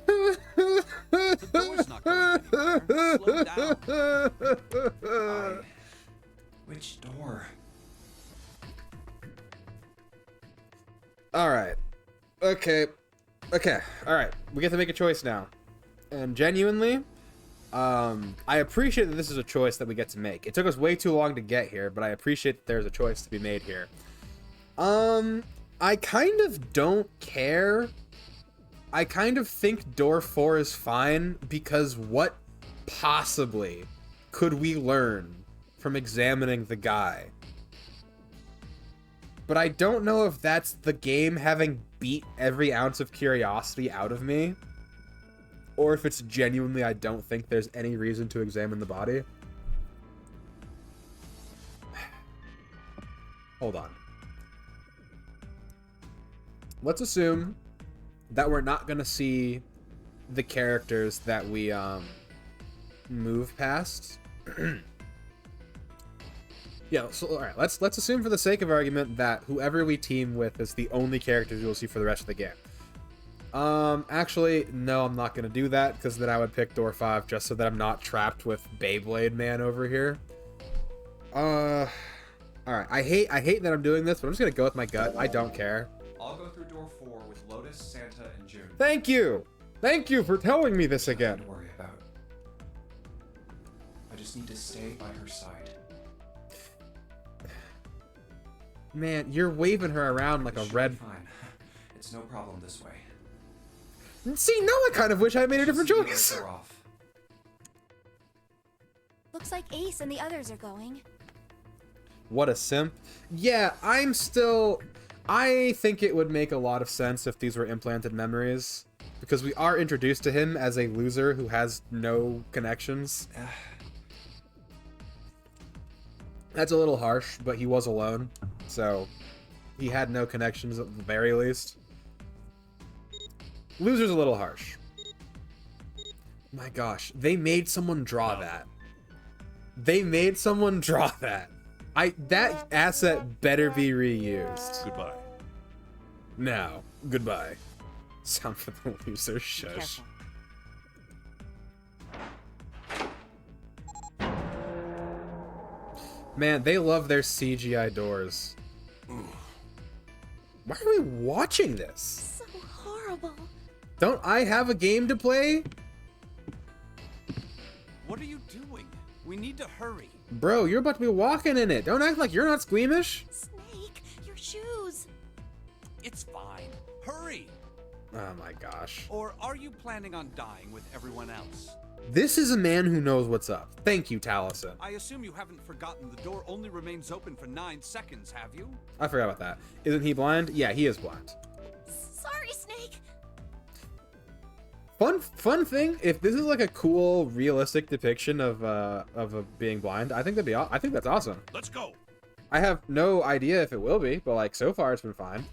door's not going anywhere. Slow down. Which door? Alright. Okay. Alright. We get to make a choice now. And genuinely, I appreciate that this is a choice that we get to make. It took us way too long to get here, but I appreciate that there's a choice to be made here. I kind of don't care. I kind of think door 4 is fine, because what possibly could we learn from examining the guy? But I don't know if that's the game having beat every ounce of curiosity out of me, or if it's genuinely I don't think there's any reason to examine the body. Hold on. Let's assume that we're not gonna see the characters that we move past. Yeah, so alright, let's assume for the sake of argument that whoever we team with is the only characters you'll see for the rest of the game. Actually, no, I'm not gonna do that, because then I would pick door 5 just so that I'm not trapped with Beyblade Man over here. Alright, I hate that I'm doing this, but I'm just gonna go with my gut. I don't care. I'll go through door 4 with Lotus, Santa, and June. Thank you! Thank you for telling me this again. Nothing to worry about. I just need to stay by her side. Man, you're waving her around like a It should red... be fine. It's no problem this way. See, now I kind of wish I had made a different See you when choice. we're off. Looks like Ace and the others are going. What a simp. Yeah, I think it would make a lot of sense if these were implanted memories, because we are introduced to him as a loser who has no connections. That's a little harsh, but he was alone, so he had no connections at the very least. Loser's a little harsh. My gosh, they made someone draw that. They made someone draw that. That asset better be reused. Goodbye. Now, goodbye. Sound for the loser, shush. Careful. Man, they love their CGI doors. Why are we watching this? So horrible. Don't I have a game to play? What are you doing? We need to hurry. Bro, you're about to be walking in it. Don't act like you're not squeamish. Snake, your shoes. It's fine. Hurry! Oh my gosh. Or are you planning on dying with everyone else? This is a man who knows what's up. Thank you, Taliesin. I assume you haven't forgotten the door only remains open for 9 seconds, have you? I forgot about that. Isn't he blind? Yeah, he is blind. Sorry, Snake. Fun thing, if this is like a cool, realistic depiction of being blind, I think I think that's awesome. Let's go. I have no idea if it will be, but like so far it's been fine.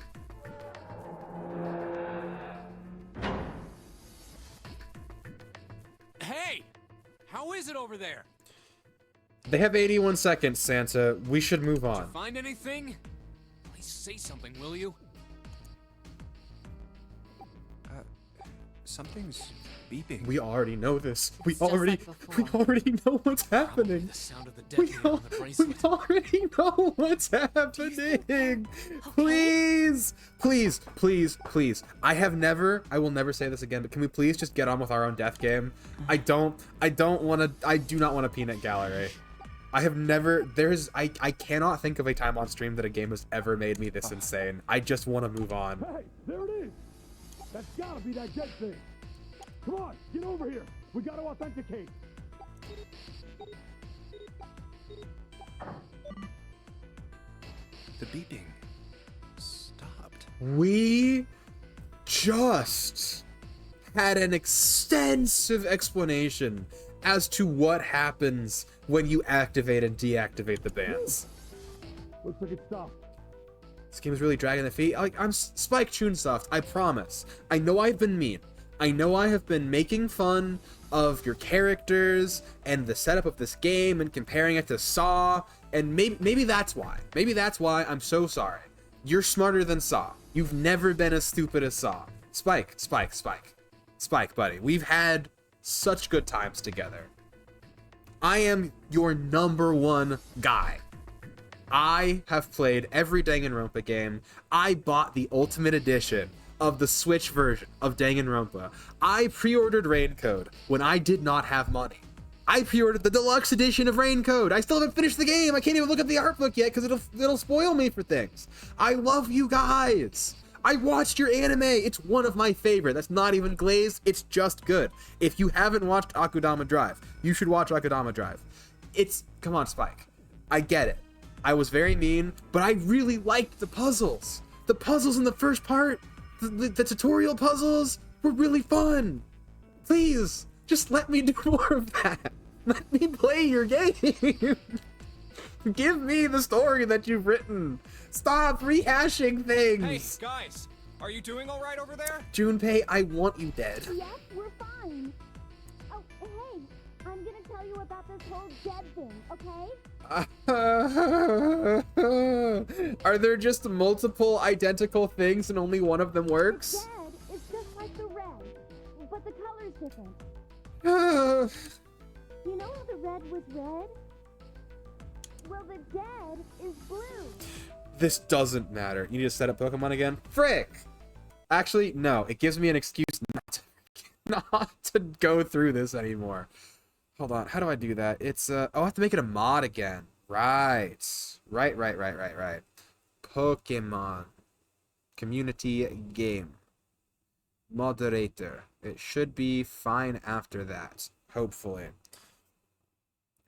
Hey! How is it over there? They have 81 seconds, Santa. We should move Did you on. find anything? Please say something, will you? Something's beeping. We already know this. We It's just already like we before. already know what's Probably happening. the sound of the We, detonator on the we bracelet. already know what's happening. Please, please, please, please. I will never say this again, but can we please just get on with our own death game? I do not want a peanut gallery. I cannot think of a time on stream that a game has ever made me this insane. I just want to move on. Hey, there it is. That's gotta be that jet thing. Come on, get over here. We gotta authenticate. The beeping stopped. We just had an extensive explanation as to what happens when you activate and deactivate the bands. Looks like it stopped. This game is really dragging the feet. I'm Spike Chunsoft, I promise. I know I've been mean. I know I have been making fun of your characters and the setup of this game and comparing it to Saw, and maybe that's why. Maybe that's why I'm so sorry. You're smarter than Saw. You've never been as stupid as Saw. Spike, buddy. We've had such good times together. I am your #1 guy. I have played every Danganronpa game. I bought the Ultimate Edition of the Switch version of Danganronpa. I pre-ordered Raincode when I did not have money. I pre-ordered the deluxe edition of Raincode. I still haven't finished the game. I can't even look at the art book yet because it'll spoil me for things. I love you guys. I watched your anime. It's one of my favorite. That's not even glazed. It's just good. If you haven't watched Akudama Drive, you should watch Akudama Drive. Come on, Spike. I get it. I was very mean, but I really liked the puzzles. The puzzles in the first part, the tutorial puzzles were really fun. Please, just let me do more of that. Let me play your game. Give me the story that you've written. Stop rehashing Hey, things. guys, are you doing all right over there? Junpei, I want you dead. Yes, we're fine. Oh, hey, I'm gonna tell you about this whole dead thing, okay? Are there just multiple identical things and only one of them works? Dead is just like the red, but the color's different. You know how the red was red? Well, the dead is blue. This doesn't matter. You need to set up Pokemon again? Frick! Actually, no. It gives me an excuse not to go through this anymore. Hold on. How do I do that? It's, oh, I have to make it a mod again. Right. Right. Pokemon. community game. Moderator. It should be fine after that. Hopefully.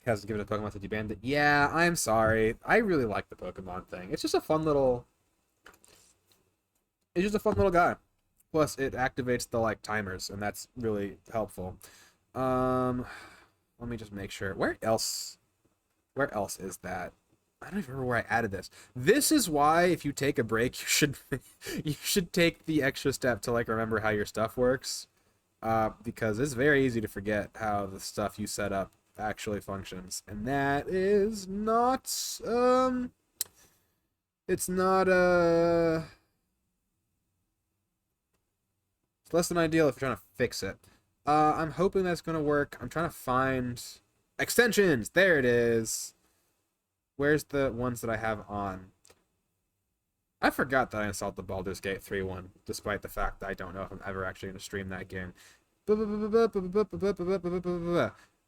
He hasn't given a Pokemon since you banned it. Yeah, I'm sorry. I really like the Pokemon thing. It's just a fun little... It's just a fun little guy. Plus, it activates the, like, timers, and that's really helpful. Let me just make sure. Where else is that? I don't even remember where I added this. This is why, if you take a break, you should take the extra step to, like, remember how your stuff works. Because it's very easy to forget how the stuff you set up actually functions. And that is not, it's not, it's less than ideal if you're trying to fix it. I'm hoping that's going to work. I'm trying to find extensions. There it is. Where's the ones that I have on? I forgot that I installed the Baldur's Gate 3 one, despite the fact that I don't know if I'm ever actually going to stream that game.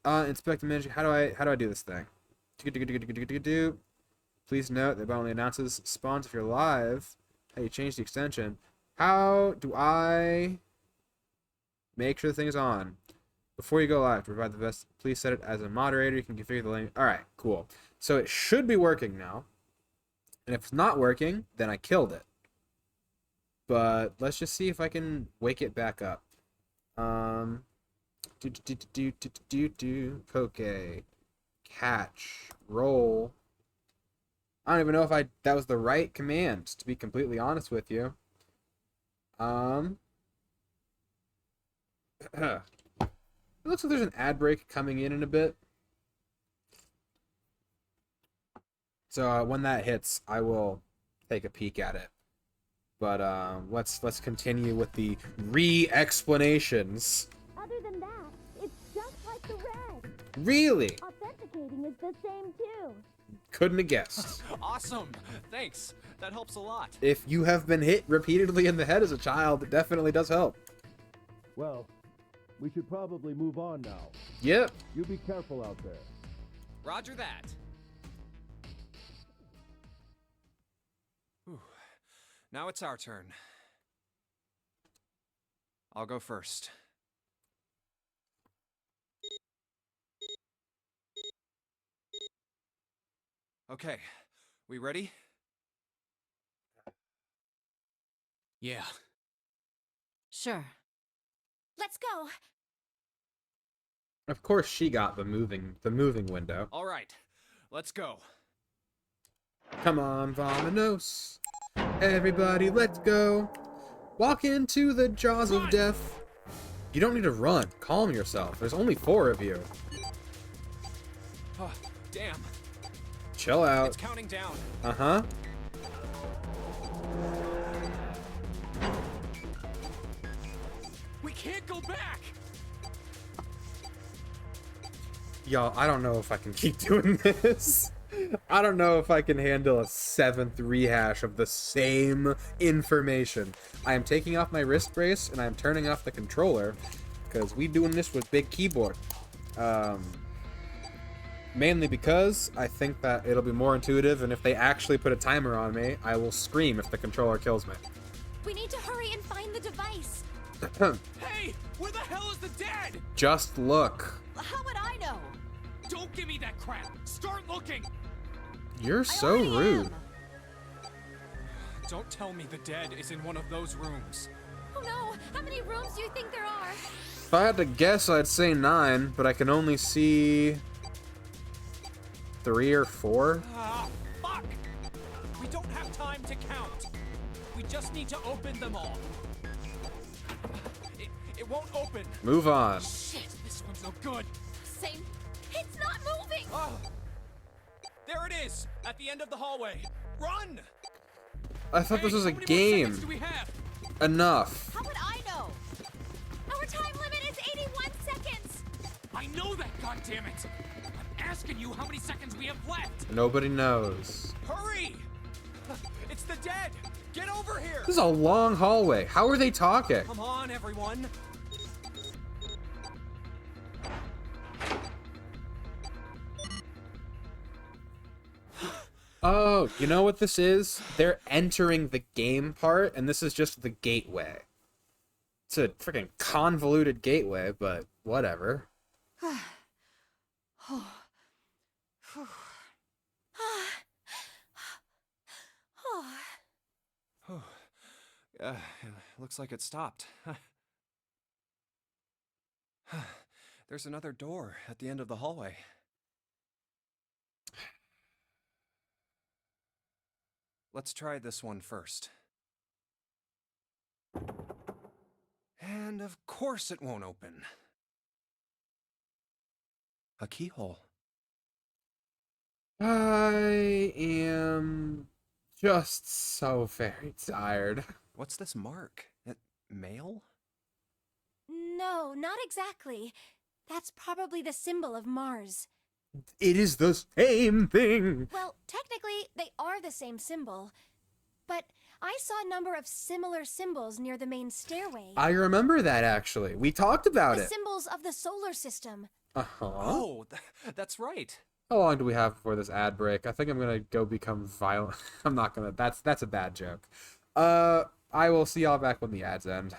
Inspect and manage. How do I do this thing? Please note that it only announces spawns if you're live. How you change the extension? How do I make sure the thing is on? Before you go live, to provide the best, please set it as a moderator. You can configure the link. All right, cool. So it should be working now. And if it's not working, then I killed it. But let's just see if I can wake it back up. Poke. Catch. Roll. I don't even know if that was the right command, to be completely honest with you. It looks like there's an ad break coming in a bit. So when that hits, I will take a peek at it. But let's continue with the re-explanations. Other than that, it's just like the red. Really? Authenticating is the same too. Couldn't have guessed. Awesome. Thanks. That helps a lot. If you have been hit repeatedly in the head as a child, it definitely does help. Well, we should probably move on now. Yep. You be careful out there. Roger that. Whew. Now it's our turn. I'll go first. Okay, we ready? Yeah. Sure. Let's go. Of course she got the moving window. All right, let's go. Come on, Vominos. Everybody, let's go. Walk into the jaws of death. You don't need to run. Calm yourself. There's only 4 of you. Oh, damn. Chill out. It's counting down. Uh-huh. We can't go back. Y'all, I don't know if I can keep doing this. I don't know if I can handle a 7th rehash of the same information. I am taking off my wrist brace and I'm turning off the controller because we doing this with big keyboard. Mainly because I think that it'll be more intuitive, and if they actually put a timer on me, I will scream if the controller kills me. We need to hurry and find the device. Hey, where the hell is the dead? Just look. How would I know? Don't give me that crap. Start looking. You're so I already rude. am. Don't tell me the dead is in one of those rooms. Oh no! How many rooms do you think there are? If I had to guess, I'd say 9, but I can only see 3 or 4. Ah, fuck! We don't have time to count. We just need to open them all. It won't open. Move on. Shit, this one's no good. Same. It's not moving! Oh. There it is, at the end of the hallway. Run! I thought this was a how many more game. seconds do we have? Enough. How would I know? Our time limit is 81 seconds! I know that, goddammit! I'm asking you how many seconds we have left! Nobody knows. Hurry! It's the dead! Get over here! This is a long hallway. How are they talking? Come on, everyone! Oh, you know what this is? They're entering the game part, and this is just the gateway. It's a freaking convoluted gateway, but whatever. Looks like it stopped. There's another door at the end of the hallway. Let's try this one first. And of course it won't open. A keyhole. I am just so very tired. What's this mark? Mail? No, not exactly. That's probably the symbol of Mars. It is the same thing. Well, technically, they are the same symbol. But I saw a number of similar symbols near the main stairway. I remember that, actually. We talked about The it. symbols of the solar system. Uh-huh. Oh, that's right. How long do we have before this ad break? I think I'm gonna go become violent. I'm not gonna. That's a bad joke. I will see y'all back when the ads end.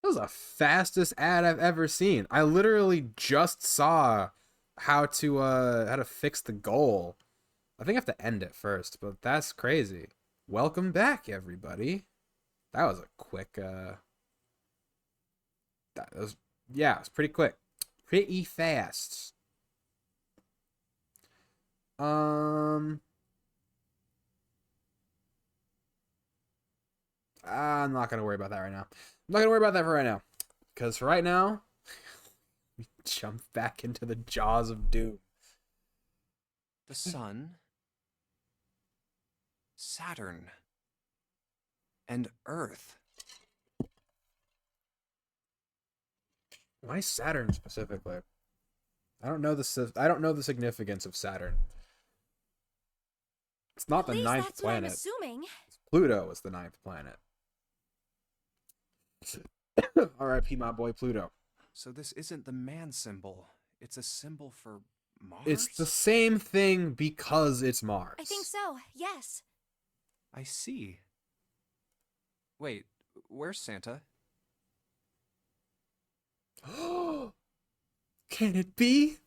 That was the fastest ad I've ever seen. I literally just saw how to fix the goal. I think I have to end it first, but that's crazy. Welcome back, everybody. That was a quick yeah, it was pretty quick. Pretty fast. I'm not gonna worry about that right now. I'm not gonna worry about that for right now, because for right now, we jump back into the jaws of doom. The sun, Saturn, and Earth. Why Saturn specifically? I don't know the significance of Saturn. It's not the At least ninth that's what I'm planet. assuming. Pluto is the ninth planet. R.I.P. my boy Pluto. So this isn't the man symbol. It's a symbol for Mars? It's the same thing because it's Mars. I think so, yes. I see. Wait, where's Santa? Can it be?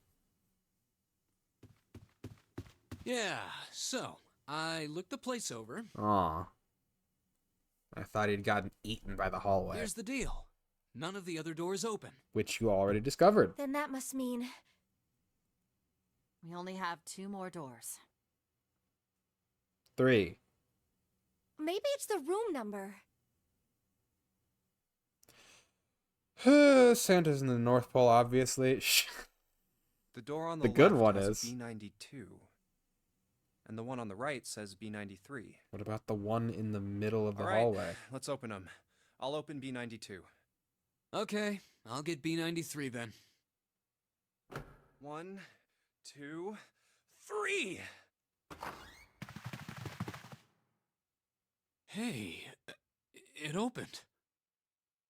Yeah, so, I looked the place over. Aw. I thought he'd gotten eaten by the hallway, Here's the deal. None of the other doors open. which you already discovered. Then that must mean... We only have 2 more doors. 3. Maybe it's the room number. Santa's in the North Pole, obviously. The door on The the good left one has is. B92. And the one on the right says B93. What about the one in the middle of the All right, hallway? let's open them. I'll open B92. Okay, I'll get B93 then. 1, 2, 3! Hey, it opened.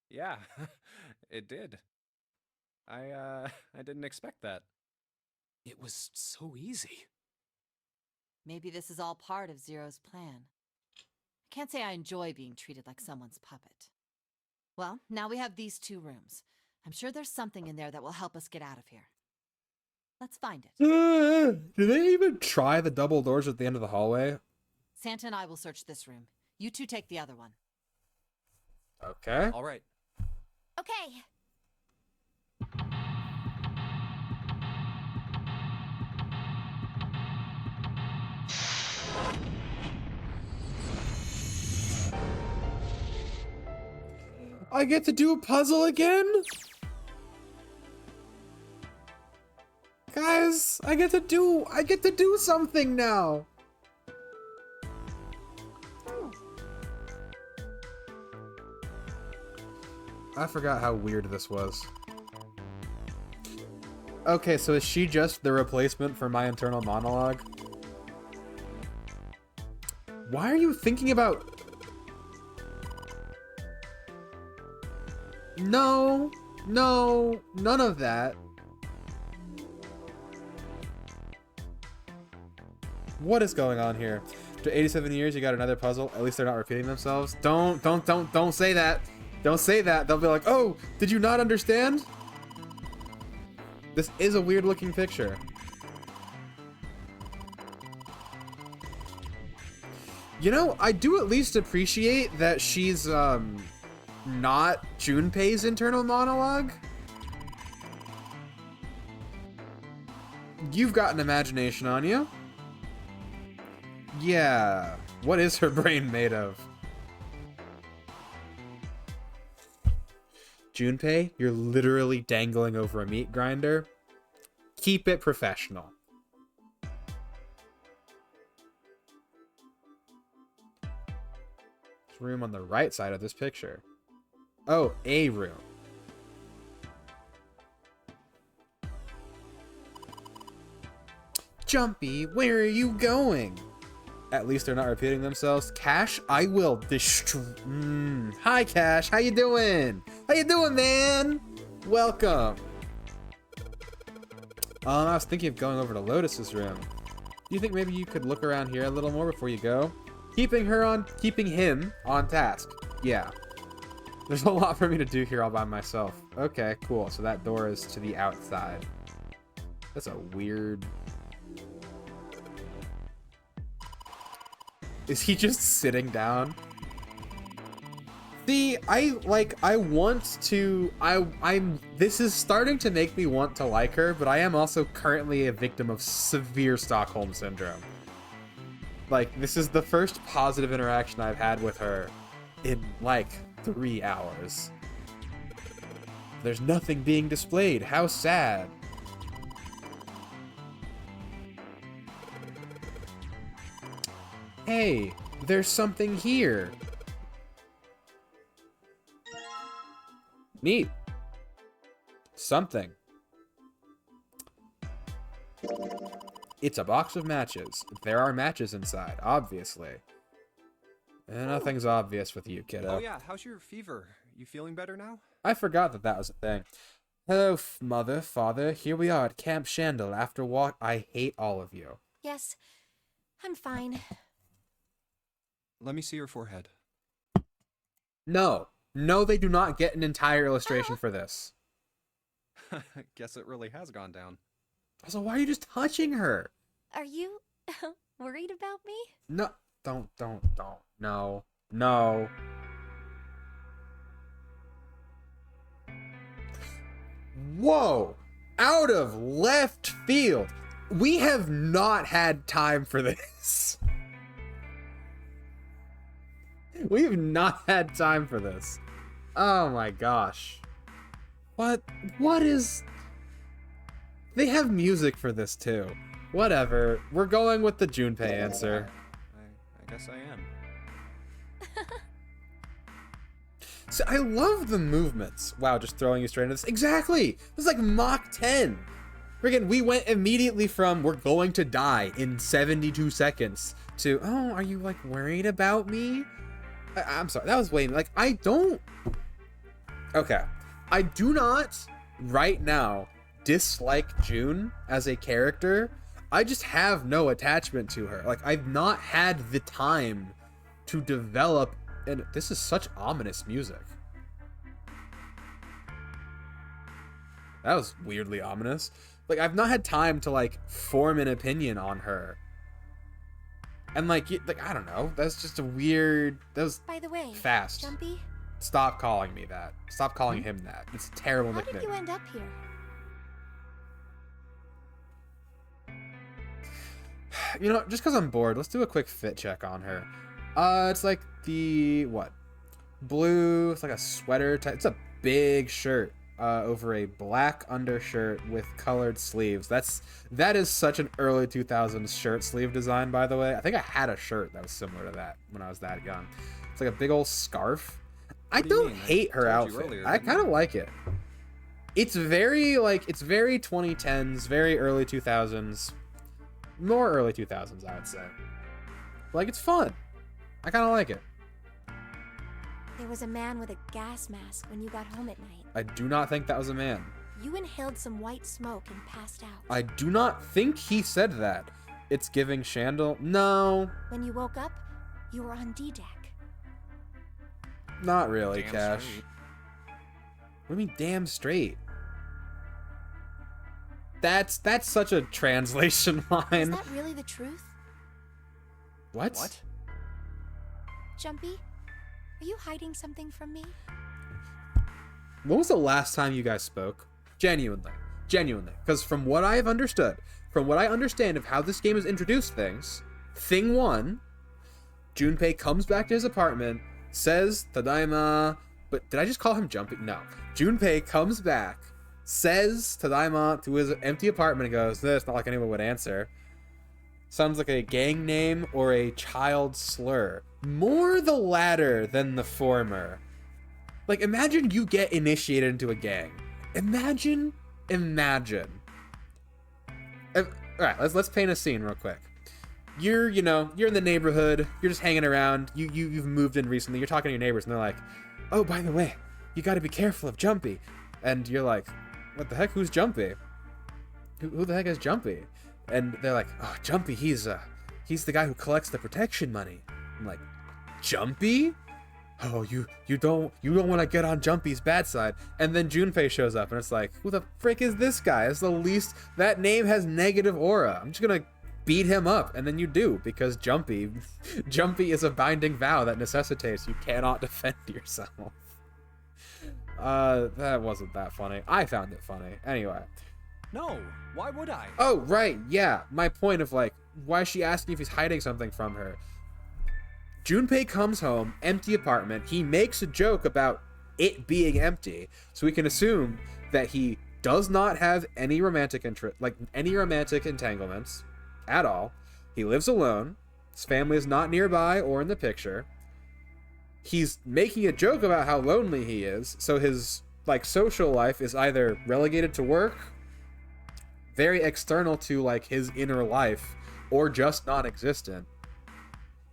Yeah, it did. I didn't expect that. It was so easy. Maybe this is all part of Zero's plan. I can't say I enjoy being treated like someone's puppet. Well, now we have these 2 rooms. I'm sure there's something in there that will help us get out of here. Let's find it. Do they even try the double doors at the end of the hallway? Santa and I will search this room. You 2 take the other one. Okay. All right. Okay. I get to do a puzzle again? Guys, I get to do something now. I forgot how weird this was. Okay, so is she just the replacement for my internal monologue? Why are you thinking about... No, none of that. What is going on here? After 87 years, you got another puzzle. At least they're not repeating themselves. Don't say that. Don't say that. They'll be like, oh, did you not understand? This is a weird looking picture. You know, I do at least appreciate that she's, not Junpei's internal monologue. You've got an imagination on you. Yeah. What is her brain made of? Junpei, you're literally dangling over a meat grinder. Keep it professional. There's room on the right side of this picture. Oh, a room. Jumpy, where are you going? At least they're not repeating themselves. Cash, I will destroy... Hi, Cash. How you doing? How you doing, man? Welcome. I was thinking of going over to Lotus's room. Do you think maybe you could look around here a little more before you go? Keeping him on task. Yeah. There's a lot for me to do here all by myself. Okay, cool. So that door is to the outside. That's a weird... Is he just sitting down? See, this is starting to make me want to like her, but I am also currently a victim of severe Stockholm Syndrome. Like, this is the first positive interaction I've had with her in, like, 3 hours. There's nothing being displayed. How sad. Hey, there's something here. Neat. Something. It's a box of matches. There are matches inside, obviously. And nothing's obvious with you, kiddo. Oh yeah, how's your fever? You feeling better now? I forgot that was a thing. Hello, mother, father. Here we are at Camp Shandel after what? I hate all of you. Yes, I'm fine. Let me see your forehead. No. No, they do not get an entire illustration for this. Guess it really has gone down. Also, why are you just touching her? Are you worried about me? No. Don't. No. No. Whoa! Out of left field. We have not had time for this. We have not had time for this. Oh my gosh. What is... They have music for this too. Whatever. We're going with the Junpei answer. I guess I am. So I love the movements. Wow, just throwing you straight into this. Exactly! This is like Mach 10. Friggin', we went immediately from we're going to die in 72 seconds to, oh, are you like worried about me? I'm sorry, that was way, like, I don't... Okay. I do not, right now, dislike June as a character. I just have no attachment to her. Like, I've not had the time to develop, and this is such ominous music. That was weirdly ominous. Like, I've not had time to, like, form an opinion on her. And like I don't know. That's just a weird. That was By the way, fast. Jumpy, Stop calling me that. Stop calling him that. It's a terrible how nickname. did you end up here? You know, just because I'm bored, let's do a quick fit check on her. It's like the what? blue. It's like a sweater type. It's a big shirt over a black undershirt with colored sleeves. That is such an early 2000s shirt sleeve design, by the way. I think I had a shirt that was similar to that when I was that young. It's like a big old scarf. I What do you don't mean? I hate her told you outfit. earlier, I didn't kind of I? like it. It's very 2010s, very early 2000s. More early 2000s, I would say. Like, it's fun. I kind of like it. There was a man with a gas mask when you got home at night. I do not think that was a man. You inhaled some white smoke and passed out. I do not think he said that. It's giving Shandel. No, When you woke up, you were on D-Deck. not really, Damn Cash. straight. What do you mean, damn straight? That's such a translation Is line. that really the truth? What? What? Jumpy, are you hiding something from me? When was the last time you guys spoke? Genuinely. Because from what I have understood, from what I understand of how this game has introduced things, thing one, Junpei comes back to his apartment, says, Tadaima, but did I just call him Jumpy? No. Junpei comes back, says Tadaima to his empty apartment and goes, it's not like anyone would answer. Sounds like a gang name or a child slur. More the latter than the former. Like, imagine you get initiated into a gang. Imagine. Alright, let's paint a scene real quick. You're in the neighborhood, you're just hanging around, you've moved in recently, you're talking to your neighbors, and they're like, oh, by the way, you gotta be careful of Jumpy. And you're like, what the heck, who's Jumpy? Who the heck is Jumpy? And they're like, oh, Jumpy, he's the guy who collects the protection money. I'm like, Jumpy? Oh, you don't want to get on Jumpy's bad side. And then Junpei shows up and it's like, who the frick is this guy? It's the least, that name has negative aura. I'm just gonna beat him up. And then you do, because Jumpy is a binding vow that necessitates you cannot defend yourself. That wasn't that funny. I found it funny. Anyway. No, why would I? Oh, right, yeah. My point of, like, why is she asking if he's hiding something from her? Junpei comes home, empty apartment. He makes a joke about it being empty, so we can assume that he does not have any romantic entanglements at all. He lives alone. His family is not nearby or in the picture. He's making a joke about how lonely he is, so his, like, social life is either relegated to work, very external to, like, his inner life, or just non-existent.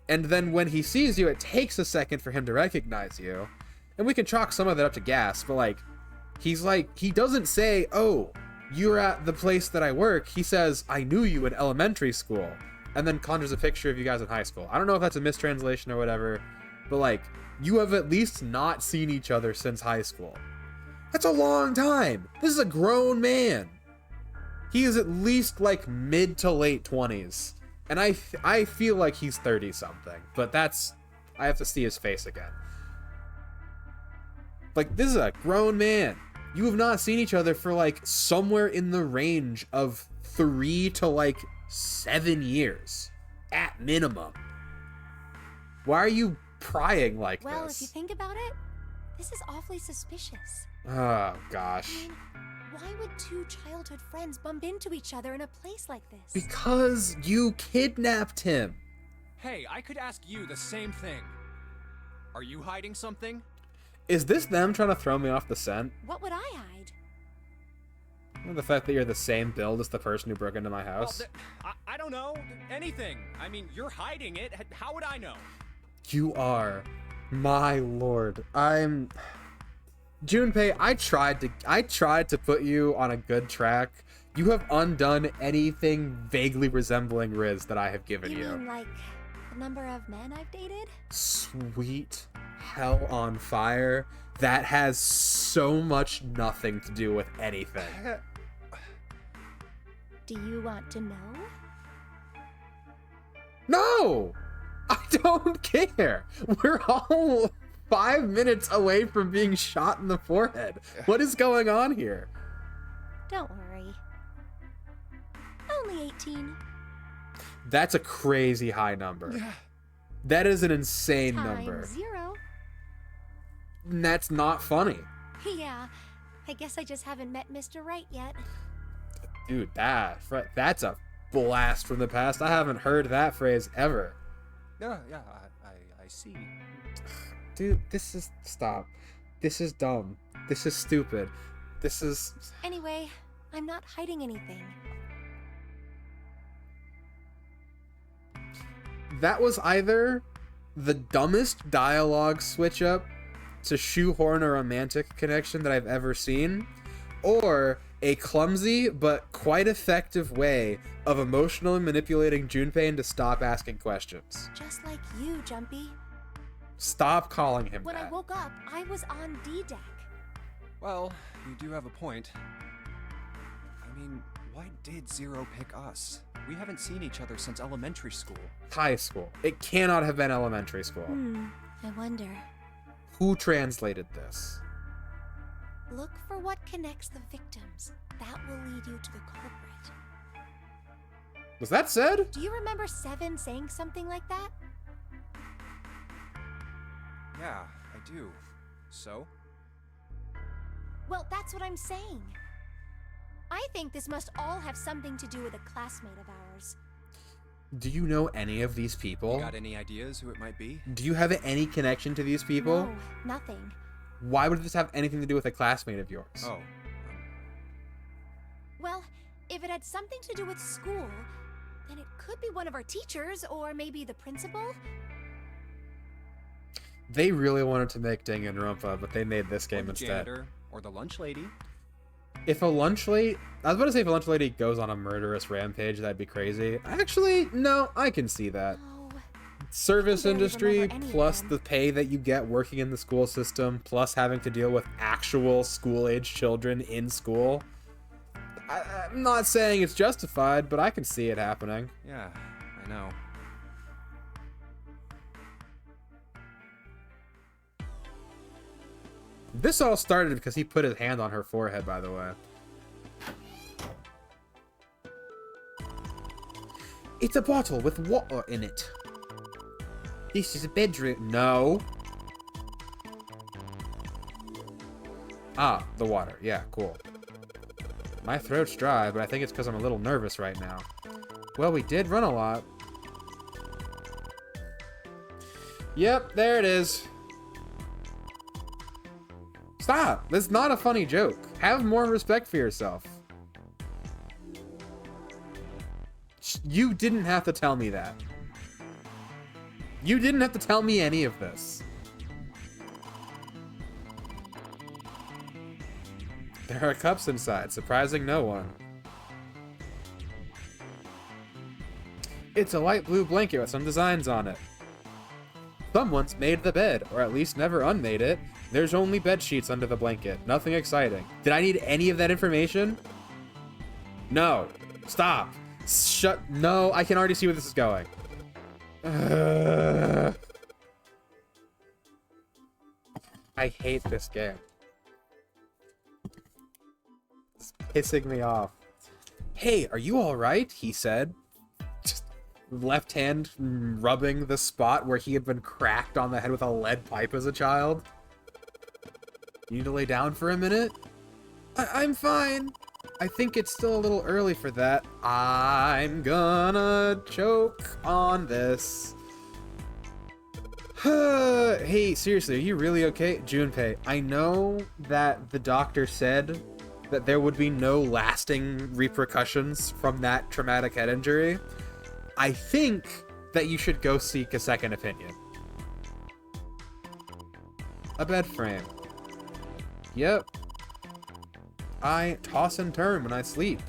And then when he sees you, it takes a second for him to recognize you. And we can chalk some of that up to gas, but, like, he doesn't say, oh, you're at the place that I work. He says, I knew you in elementary school. And then conjures a picture of you guys in high school. I don't know if that's a mistranslation or whatever, but, like, you have at least not seen each other since high school. That's a long time. This is a grown man. He is at least, like, mid to late 20s. And I feel like he's 30-something. But that's... I have to see his face again. Like, this is a grown man. You have not seen each other for, like, somewhere in the range of 3 to, like, 7 years. At minimum. Why are you prying like Well, this? if you think about it, this is awfully suspicious. Oh, gosh. I mean, why would two childhood friends bump into each other in a place like this? Because you kidnapped him. Hey, I could ask you the same thing. Are you hiding something? Is this them trying to throw me off the scent? What would I hide? Or the fact that you're the same build as the person who broke into my Well, house? I don't know. Anything. I mean, you're hiding it. How would I know? You are. My lord. I'm... Junpei, I tried to put you on a good track. You have undone anything vaguely resembling Riz that I have given You you. mean like the number of men I've dated? Sweet hell on fire. That has so much nothing to do with anything. Do you want to know? No! I don't care. We're all 5 minutes away from being shot in the forehead. What is going on here? Don't worry. Only 18. That's a crazy high number. That is an insane Times number. 0. that's not funny. Yeah, I guess I just haven't met Mr. Right yet. Dude, that's a blast from the past. I haven't heard that phrase ever. Yeah, I see. Dude, stop. This is dumb. This is stupid. This is... Anyway, I'm not hiding anything. That was either the dumbest dialogue switch up to shoehorn a romantic connection that I've ever seen, or a clumsy but quite effective way of emotionally manipulating Junpei into stop asking questions. Just like you, Jumpy. Stop calling him When that. I woke up, I was on D deck. Well, you do have a point. I mean, why did Zero pick us? We haven't seen each other since elementary school. High school. It cannot have been elementary school. I wonder. Who translated this? Look for what connects the victims. That will lead you to the culprit. Was that said? Do you remember Seven saying something like that? Yeah, I do. So? Well, that's what I'm saying. I think this must all have something to do with a classmate of ours. Do you know any of these people? Got any ideas who it might be? Do you have any connection to these people? No, nothing. Why would this have anything to do with a classmate of yours? Oh. Well, if it had something to do with school, then it could be one of our teachers, or maybe the principal. They really wanted to make Danganronpa, but they made this Or game the instead. janitor, or the lunch lady. If a lunch lady... I was about to say if a lunch lady goes on a murderous rampage, that'd be crazy. Actually, no, I can see that. Oh, Service barely industry, remember any of plus them. the pay that you get working in the school system, plus having to deal with actual school-age children in school. I'm not saying it's justified, but I can see it happening. Yeah, I know. This all started because he put his hand on her forehead, by the way. It's a bottle with water in it. This is a bedroom. No. Ah, the water. Yeah, cool. My throat's dry, but I think it's because I'm a little nervous right now. Well, we did run a lot. Yep, there it is. Stop! That's not a funny joke. Have more respect for yourself. You didn't have to tell me that. You didn't have to tell me any of this. There are cups inside, surprising no one. It's a light blue blanket with some designs on it. Someone's made the bed, or at least never unmade it. There's only bed sheets under the blanket. Nothing exciting. Did I need any of that information? No. Stop. Shut. No, I can already see where this is going. I hate this game. It's pissing me off. Hey, are you alright? He said. Just left hand rubbing the spot where he had been cracked on the head with a lead pipe as a child. You need to lay down for a minute? I'm fine. I think it's still a little early for that. I'm gonna choke on this. Hey, seriously, are you really okay? Junpei, I know that the doctor said that there would be no lasting repercussions from that traumatic head injury. I think that you should go seek a second opinion. A bed frame. Yep. I toss and turn when I sleep.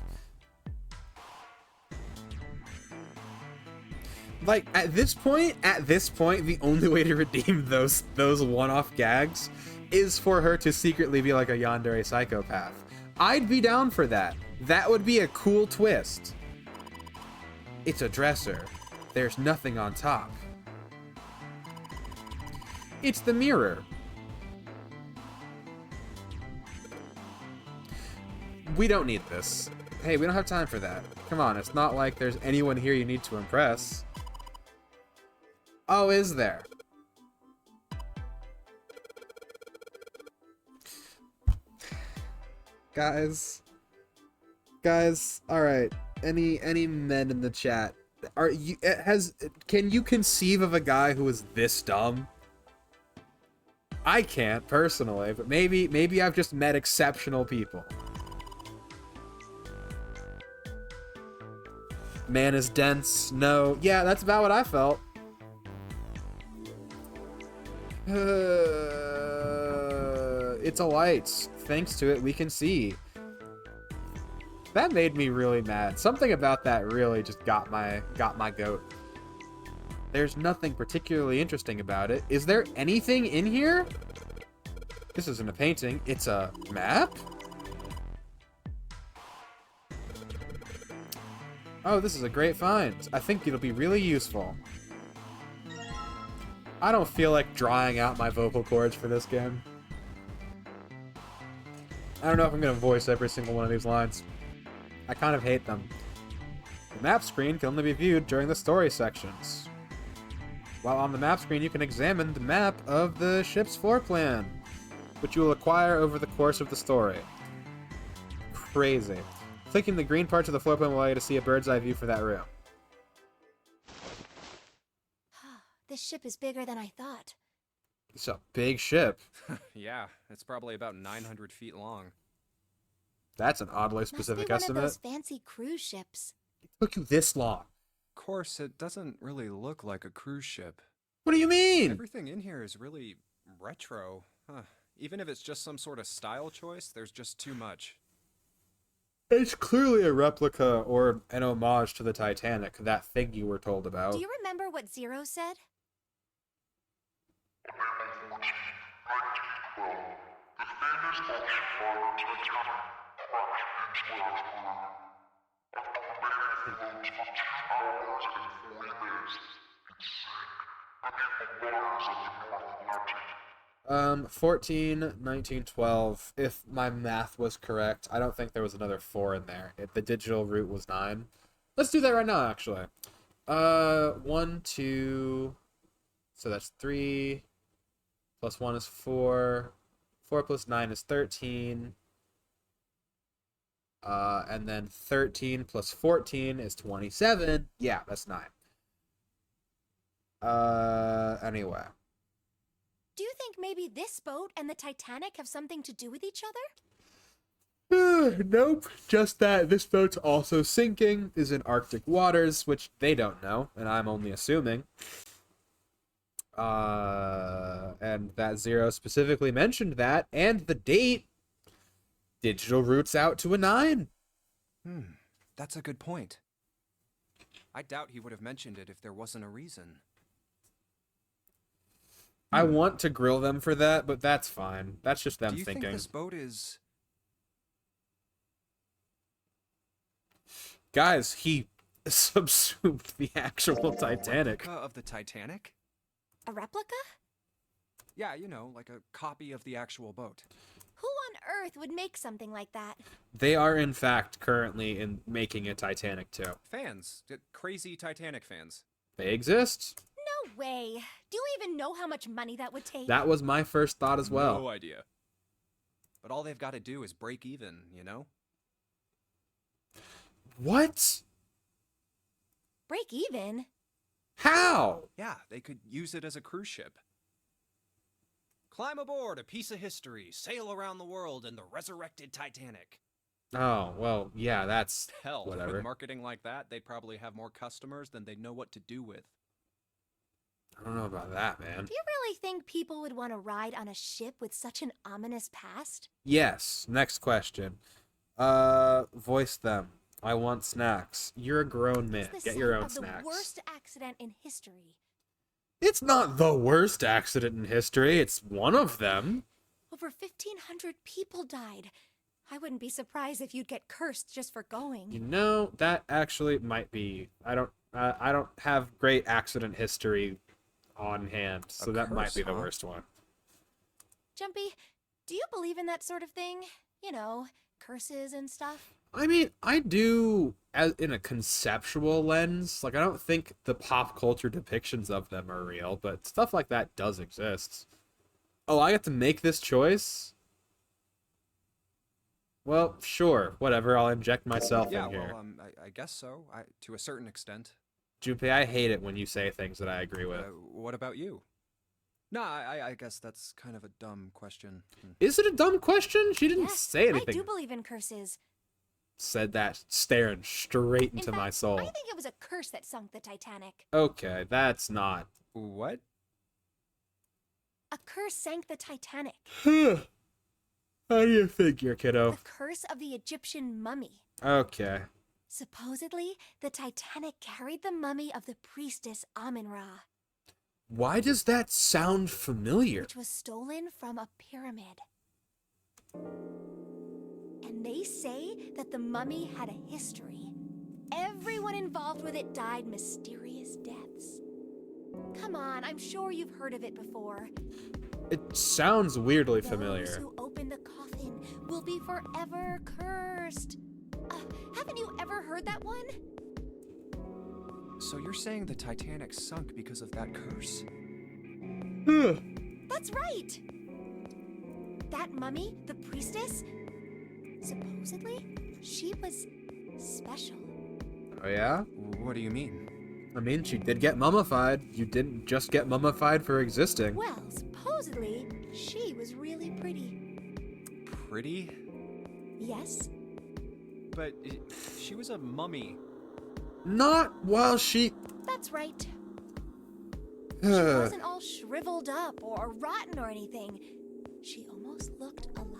Like, at this point, the only way to redeem those one-off gags is for her to secretly be like a yandere psychopath. I'd be down for that. That would be a cool twist. It's a dresser. There's nothing on top. It's the mirror. We don't need this. Hey, we don't have time for that. Come on, it's not like there's anyone here you need to impress. Oh, is there? Guys, all right. Any men in the chat? Can you conceive of a guy who is this dumb? I can't personally, but maybe I've just met exceptional people. Man is dense. No. Yeah, that's about what I felt. It's a light. Thanks to it, we can see. That made me really mad. Something about that really just got my goat. There's nothing particularly interesting about it. Is there anything in here? This isn't a painting. It's a map? Oh, this is a great find. I think it'll be really useful. I don't feel like drawing out my vocal cords for this game. I don't know if I'm going to voice every single one of these lines. I kind of hate them. The map screen can only be viewed during the story sections. While on the map screen, you can examine the map of the ship's floor plan, which you will acquire over the course of the story. Crazy. Clicking the green parts of the floor plan will allow you to see a bird's eye view for that room. This ship is bigger than I thought. It's a big ship. Yeah, it's probably about 900 feet long. That's an oddly specific Must be estimate. one of those fancy cruise ships. It took you this long. Of course, it doesn't really look like a cruise ship. What do you mean? Everything in here is really retro. Even if it's just some sort of style choice, there's just too much. It's clearly a replica or an homage to the Titanic, that thing you were told about. Do you remember what Zero said? Um, 14, 19, 12. If my math was correct, I don't think there was another 4 in there. The digital route was 9. Let's do that right now, actually. 1, 2. So that's 3. Plus 1 is 4. 4 plus 9 is 13. And then 13 plus 14 is 27. Yeah, that's 9. Anyway. Do you think maybe this boat and the Titanic have something to do with each other? Nope. Just that this boat's also sinking, is in Arctic waters, which they don't know, and I'm only assuming. And that Zero specifically mentioned that, and the date. Digital routes out to a 9. That's a good point. I doubt he would have mentioned it if there wasn't a reason. I want to grill them for that, but that's fine. That's just them Do you thinking. think this boat is... Guys, he subsumed the actual Titanic. A replica of the Titanic? A replica? Yeah, you know, like a copy of the actual boat. Who on earth would make something like that? They are, in fact, currently in making a Titanic too. Fans. Crazy Titanic fans. They exist. No way. Do you even know how much money that would take? That was my first thought as well. No idea. But all they've got to do is break even, you know? What? Break even? How? Yeah, they could use it as a cruise ship. Climb aboard a piece of history, sail around the world in the resurrected Titanic. Oh, well, yeah, that's Hell, whatever. with marketing like that, they'd probably have more customers than they'd know what to do with. I don't know about that, man. Do you really think people would want to ride on a ship with such an ominous past? Yes, next question. Voice them. I want snacks. You're a grown man. It's the Get your site own of snacks. the worst accident in history. It's not the worst accident in history. It's one of them. Over 1,500 people died. I wouldn't be surprised if you'd get cursed just for going. You know, that actually might be. I don't have great accident history on hand, so that might curse, be the huh? worst one. Jumpy, do you believe in that sort of thing? You know, curses and stuff? I mean, I do as in a conceptual lens. Like, I don't think the pop culture depictions of them are real, but stuff like that does exist. Oh, I get to make this choice? Well, sure, whatever. I'll inject myself Yeah, in here. well, I guess so. To a certain extent. Junpei, I hate it when you say things that I agree with. What about you? No, I guess that's kind of a dumb question. Is it a dumb question? She didn't Yes, say I anything. do believe in curses. Said that staring straight In into fact, my soul. I think it was a curse that sunk the Titanic. Okay, that's not. What? A curse sank the Titanic. How do you figure, kiddo? The curse of the Egyptian mummy. Okay. Supposedly, the Titanic carried the mummy of the priestess Amun-Ra, Why does that sound familiar? which was stolen from a pyramid. And they say that the mummy had a history. Everyone involved with it died mysterious deaths. Come on, I'm sure you've heard of it before. It sounds weirdly Those familiar. who open the coffin will be forever cursed. Haven't you ever heard that one? So you're saying the Titanic sunk because of that curse? That's right. That mummy, the priestess, supposedly, she was special. Oh yeah? What do you mean? I mean, she did get mummified. You didn't just get mummified for existing. Well, supposedly, she was really pretty. Pretty? Yes? But she was a mummy. Not while she... That's right. She wasn't all shriveled up or rotten or anything. She almost looked alive.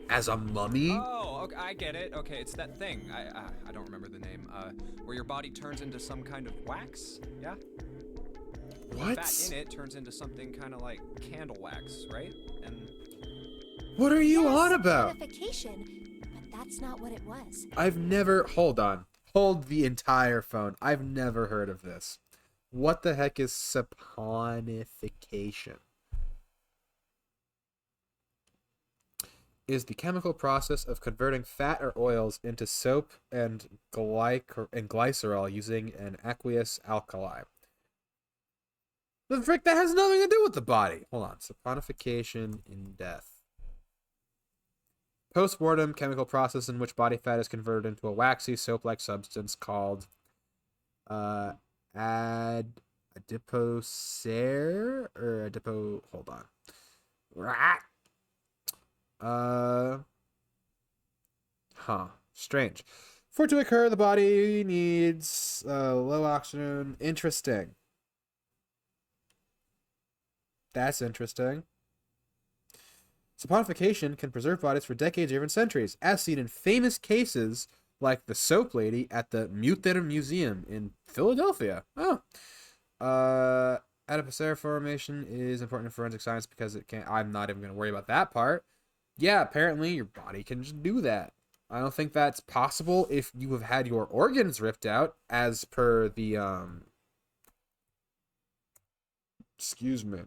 As a mummy? Oh, okay, I get it. Okay, it's that thing. I don't remember the name. Where your body turns into some kind of wax? Yeah? What? Fat in it turns into something kind of like candle wax, right? And What are you Yes, on about? Saponification, but that's not what it was. I've never... Hold on. Hold the entire phone. I've never heard of this. What the heck is saponification? Is the chemical process of converting fat or oils into soap and glycerol using an aqueous alkali. The frick, that has nothing to do with the body. Hold on. Saponification in death. Post-mortem chemical process in which body fat is converted into a waxy soap-like substance called adipocere or adipo. Hold on. Strange. For it to occur, the body needs low oxygen. Interesting. That's interesting. Saponification can preserve bodies for decades or even centuries, as seen in famous cases like the soap lady at the Mutter Museum in Philadelphia. Adipocere formation is important in forensic science because it can... I'm not even going to worry about that part. Yeah, apparently your body can just do that. I don't think that's possible if you have had your organs ripped out, as per the, excuse me.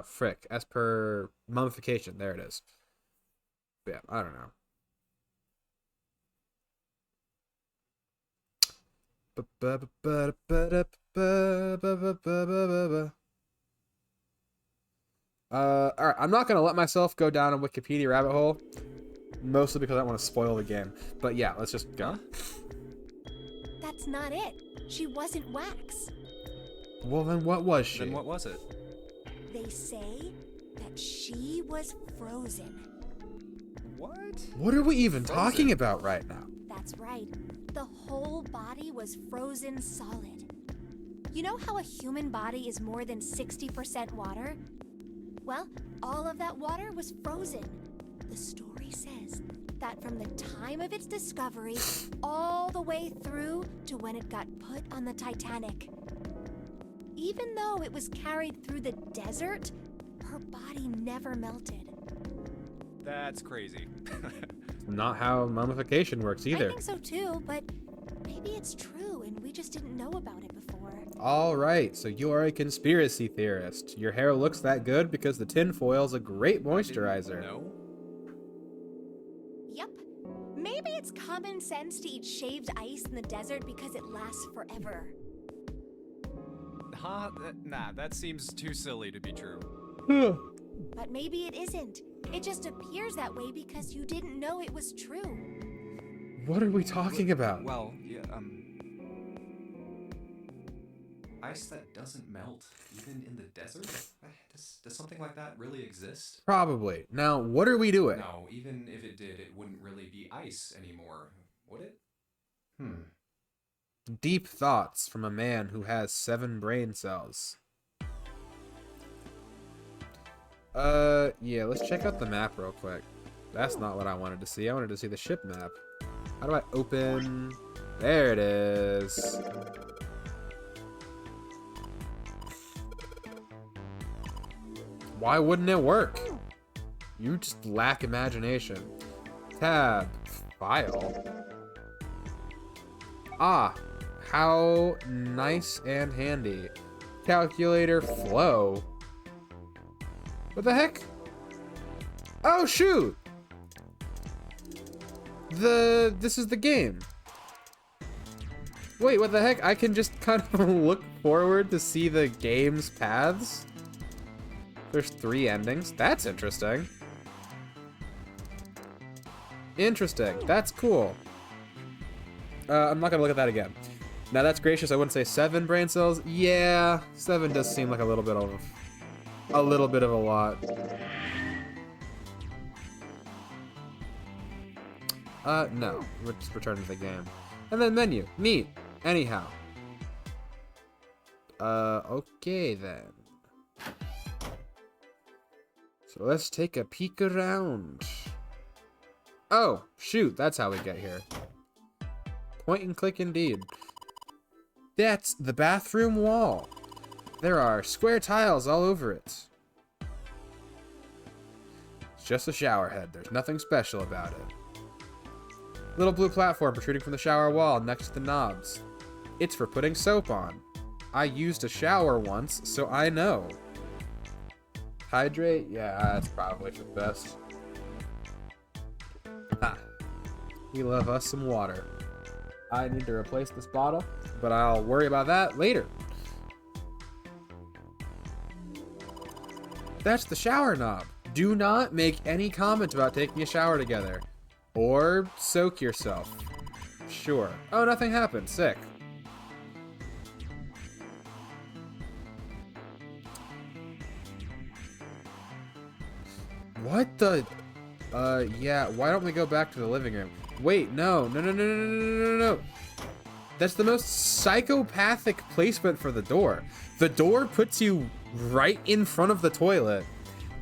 Frick. As per mummification. There it is. Yeah, I don't know. Alright, I'm not gonna let myself go down a Wikipedia rabbit hole, mostly because I don't want to spoil the game. But yeah, let's just go. That's not it. She wasn't wax. Well, then what was she? then what was it? They say that she was frozen. What? What are we even talking about right now? That's right. The whole body was frozen solid. You know how a human body is more than 60% water? Well, all of that water was frozen. The story says that from the time of its discovery all the way through to when it got put on the Titanic. Even though it was carried through the desert, her body never melted. That's crazy. Not how mummification works either. I think so too, but maybe it's true and we just didn't know about it before. Alright, so you are a conspiracy theorist. Your hair looks that good because the tinfoil's a great moisturizer. No. Yep. Maybe it's common sense to eat shaved ice in the desert because it lasts forever. Huh? Nah, that seems too silly to be true. But maybe it isn't. It just appears that way because you didn't know it was true. What are we talking about? Well, yeah, ice that doesn't melt, even in the desert? Does something like that really exist? Probably. Now, what are we doing? No, even if it did, it wouldn't really be ice anymore, would it? Deep thoughts from a man who has 7 brain cells. Yeah, let's check out the map real quick. That's not what I wanted to see. I wanted to see the ship map. How do I open? There it is. Why wouldn't it work? You just lack imagination. Tab. File. Ah, how nice and handy. Calculator flow. What the heck? Oh shoot! This is the game. Wait, what the heck? I can just kind of look forward to see the game's paths? There's 3 endings. That's interesting. Interesting. That's cool. I'm not gonna look at that again. Now that's gracious. I wouldn't say 7 brain cells. Yeah, 7 does seem like a little bit of a lot. No. We'll just return to the game. And then menu. Neat. Anyhow. Okay then. So let's take a peek around. Oh, shoot. That's how we get here. Point and click indeed. That's the bathroom wall. There are square tiles all over it. It's just a shower head. There's nothing special about it. Little blue platform protruding from the shower wall next to the knobs. It's for putting soap on. I used a shower once, so I know. Hydrate? Yeah, that's probably for the best. Ha. We love us some water. I need to replace this bottle, but I'll worry about that later. That's the shower knob. Do not make any comment about taking a shower together. Or soak yourself. Sure. Oh, nothing happened. Sick. What the... yeah, why don't we go back to the living room? Wait, no. That's the most psychopathic placement for the door. The door puts you right in front of the toilet.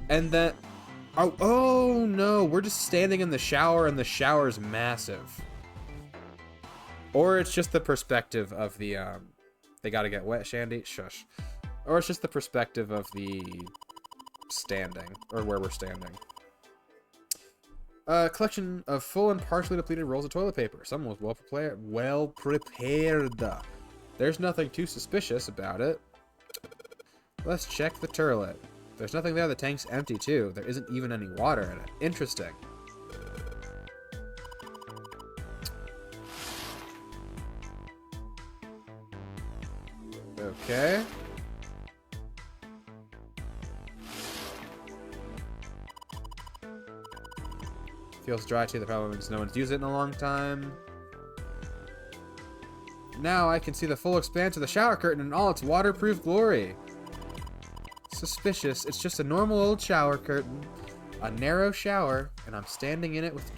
And then... Oh no, we're just standing in the shower and the shower's massive. Or it's just the perspective of the, they gotta get wet, Shandy? Shush. Or it's just the perspective of the standing, or where we're standing. Collection of full and partially depleted rolls of toilet paper. Someone was well prepared. There's nothing too suspicious about it. Let's check the turlet. There's nothing there. The tank's empty too. There isn't even any water in it. Interesting. Okay. Feels dry too. The problem is no one's used it in a long time. Now I can see the full expanse of the shower curtain in all its waterproof glory. Suspicious. It's just a normal old shower curtain. A narrow shower, and I'm standing in it with...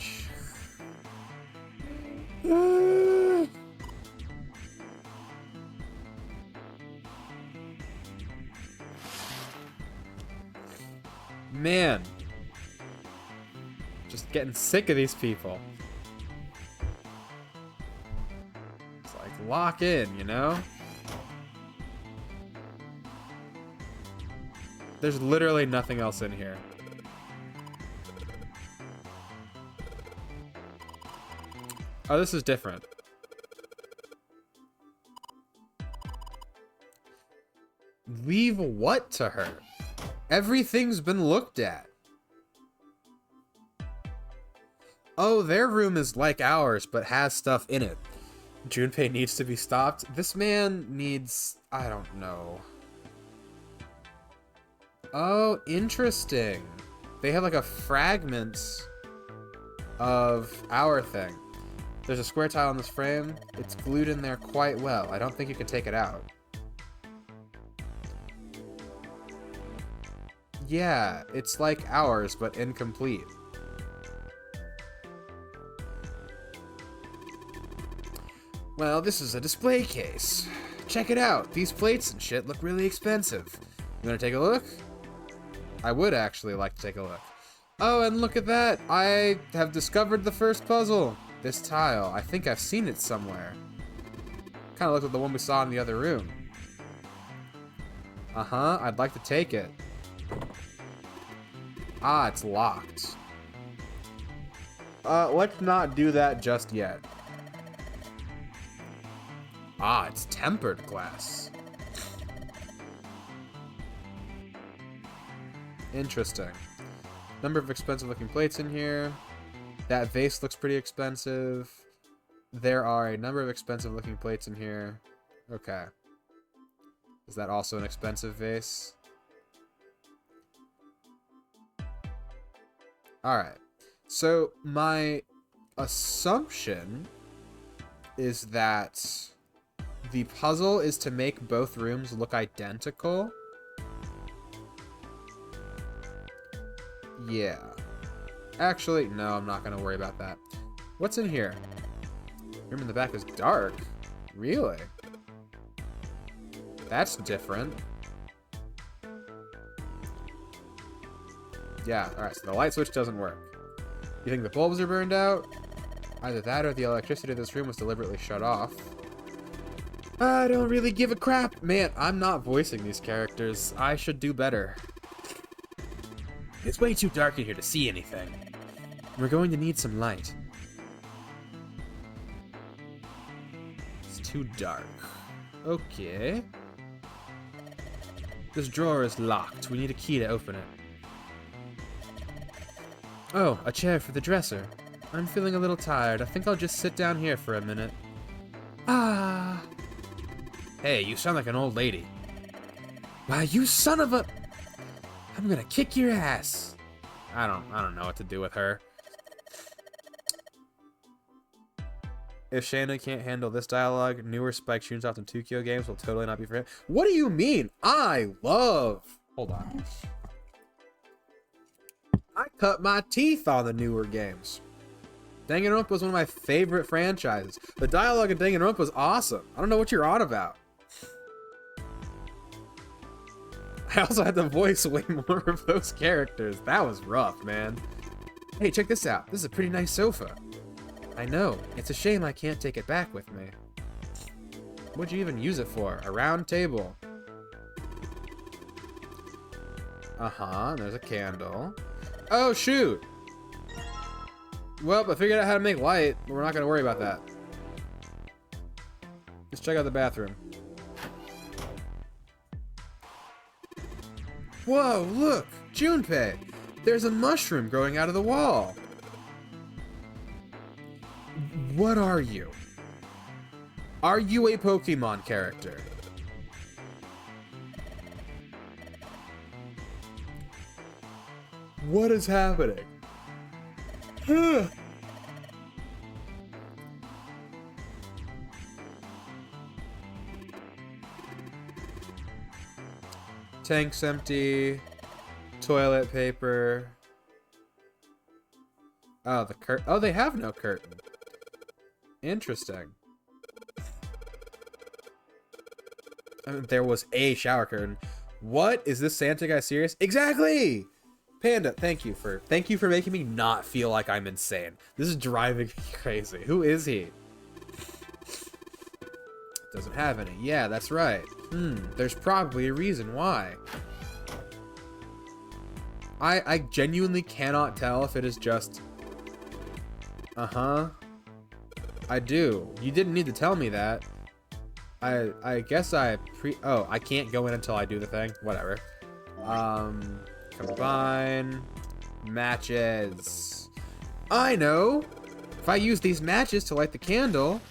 Man. Just getting sick of these people. It's like, lock in, you know? There's literally nothing else in here. Oh, this is different. Leave what to her? Everything's been looked at. Oh, their room is like ours, but has stuff in it. Junpei needs to be stopped. This man needs... I don't know. Oh, interesting. they have like a fragment of our thing. There's a square tile on this frame. It's glued in there quite well. I don't think you can take it out. Yeah, it's like ours, but incomplete. Well, this is a display case. Check it out. These plates and shit look really expensive. You wanna take a look? I would actually like to take a look. Oh, and look at that! I have discovered the first puzzle. This tile. I think I've seen it somewhere. Kinda looks like the one we saw in the other room. Uh-huh, I'd like to take it. Ah, it's locked. Let's not do that just yet. Ah, it's tempered glass. Interesting. Number of expensive looking plates in here. That vase looks pretty expensive. There are a number of expensive looking plates in here. Okay. Is that also an expensive vase? Alright. So my assumption is that the puzzle is to make both rooms look identical. Yeah. Actually, no, I'm not going to worry about that. What's in here? Room in the back is dark. Really? That's different. Yeah, alright, so the light switch doesn't work. You think the bulbs are burned out? Either that or the electricity in this room was deliberately shut off. I don't really give a crap. Man, I'm not voicing these characters. I should do better. It's way too dark in here to see anything. We're going to need some light. It's too dark. Okay. This drawer is locked. We need a key to open it. Oh, a chair for the dresser. I'm feeling a little tired. I think I'll just sit down here for a minute. Ah. Hey, you sound like an old lady. Why, you son of a... I'm gonna kick your ass. I don't know what to do with her. If Shana can't handle this dialogue, newer Spike Chunsoft and 2Kyo games will totally not be for him. What do you mean? I love... Hold on. I cut my teeth on the newer games. Danganronpa was one of my favorite franchises. The dialogue in Danganronpa was awesome. I don't know what you're on about. I also had to voice way more of those characters. That was rough, man. Hey, check this out. This is a pretty nice sofa. I know. It's a shame I can't take it back with me. What'd you even use it for? A round table. Uh-huh. There's a candle. Oh, shoot! Well, I figured out how to make light. But we're not going to worry about that. Let's check out the bathroom. Whoa, look! Junpei! There's a mushroom growing out of the wall! What are you? Are you a Pokemon character? What is happening? Tank's empty. Toilet paper. Oh, the curtain. Oh, they have no curtain. Interesting. I mean, there was a shower curtain. What? Is this Santa guy serious? Exactly! Panda, thank you for making me not feel like I'm insane. This is driving me crazy. Who is he? Doesn't have any. Yeah, that's right. There's probably a reason why. I genuinely cannot tell if it is just... Uh-huh. I do. You didn't need to tell me that. I guess I Oh, I can't go in until I do the thing. Whatever. Combine. Matches. I know! If I use these matches to light the candle,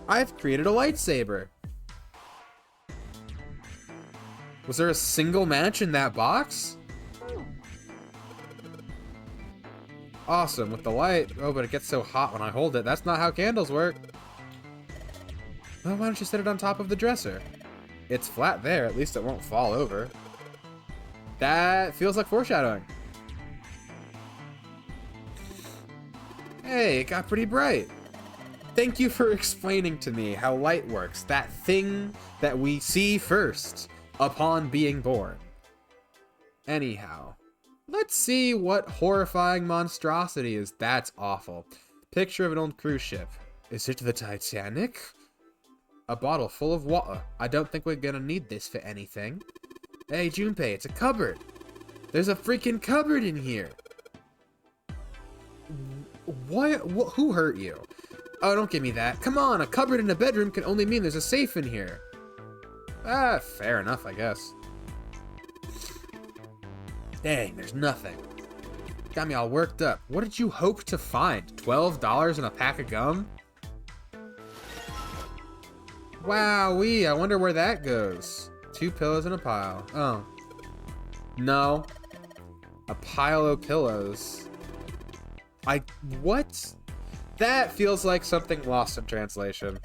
I've created a lightsaber. Was there a single match in that box? awesome with the light. Oh, but it gets so hot when I hold it. That's not how candles work. Oh, why don't you set it on top of the dresser? It's flat there. At least it won't fall over. That feels like foreshadowing. Hey, it got pretty bright. Thank you for explaining to me how light works. That thing that we see first upon being born. Anyhow, let's see what horrifying monstrosity is. That's awful. Picture of an old cruise ship. Is it the Titanic? A bottle full of water. I don't think we're gonna need this for anything. Hey, Junpei, it's a cupboard. There's a freaking cupboard in here. What? Who hurt you? Oh, don't give me that. Come on, a cupboard in a bedroom can only mean there's a safe in here. Ah, fair enough, I guess. Dang, there's nothing. Got me all worked up. What did you hope to find? $12 in a pack of gum? Wowee, I wonder where that goes. 2 pillows in a pile. Oh. No. A pile of pillows. What? That feels like something lost in translation.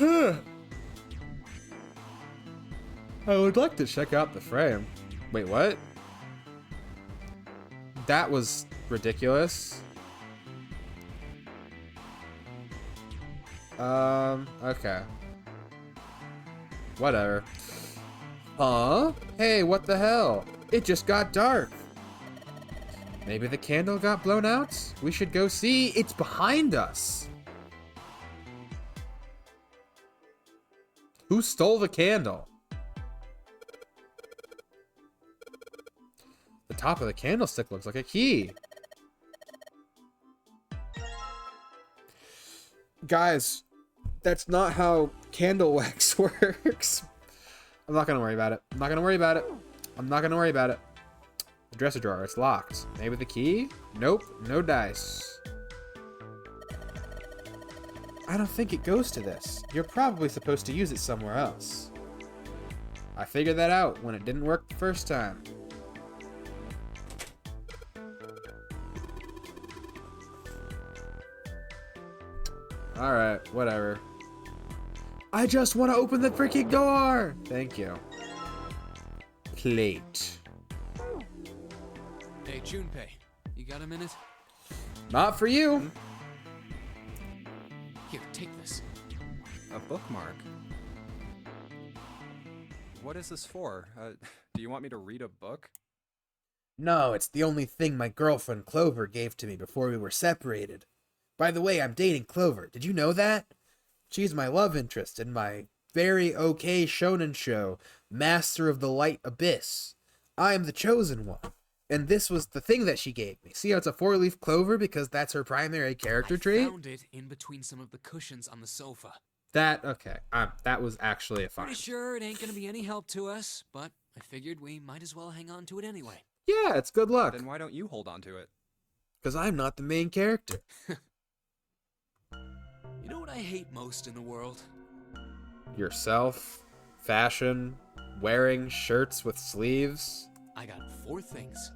I would like to check out the frame. Wait, what? That was ridiculous. Okay. Whatever. Huh? Hey, what the hell? It just got dark. Maybe the candle got blown out? We should go see. It's behind us. Who stole the candle? The top of the candlestick looks like a key. Guys, that's not how candle wax works. I'm not gonna worry about it. I'm not gonna worry about it. I'm not gonna worry about it. The dresser drawer, it's locked. Maybe the key? Nope, no dice. I don't think it goes to this. You're probably supposed to use it somewhere else. I figured that out when it didn't work the first time. Alright, whatever. I just want to open the freaking door! Thank you. Plate. Hey, Junpei, you got a minute? Not for you. Here, take this. A bookmark? What is this for? Do you want me to read a book? No, it's the only thing my girlfriend Clover gave to me before we were separated. By the way, I'm dating Clover. Did you know that? She's my love interest in my very okay shonen show, Master of the Light Abyss. I am the chosen one. And this was the thing that she gave me. See how it's a 4-leaf clover because that's her primary character trait? I found it in between some of the cushions on the sofa. Okay. That was actually a fine. Pretty sure it ain't gonna be any help to us, but I figured we might as well hang on to it anyway. Yeah, it's good luck. Then why don't you hold on to it? Because I'm not the main character. You know what I hate most in the world? Yourself, fashion, wearing shirts with sleeves. I got 4 things.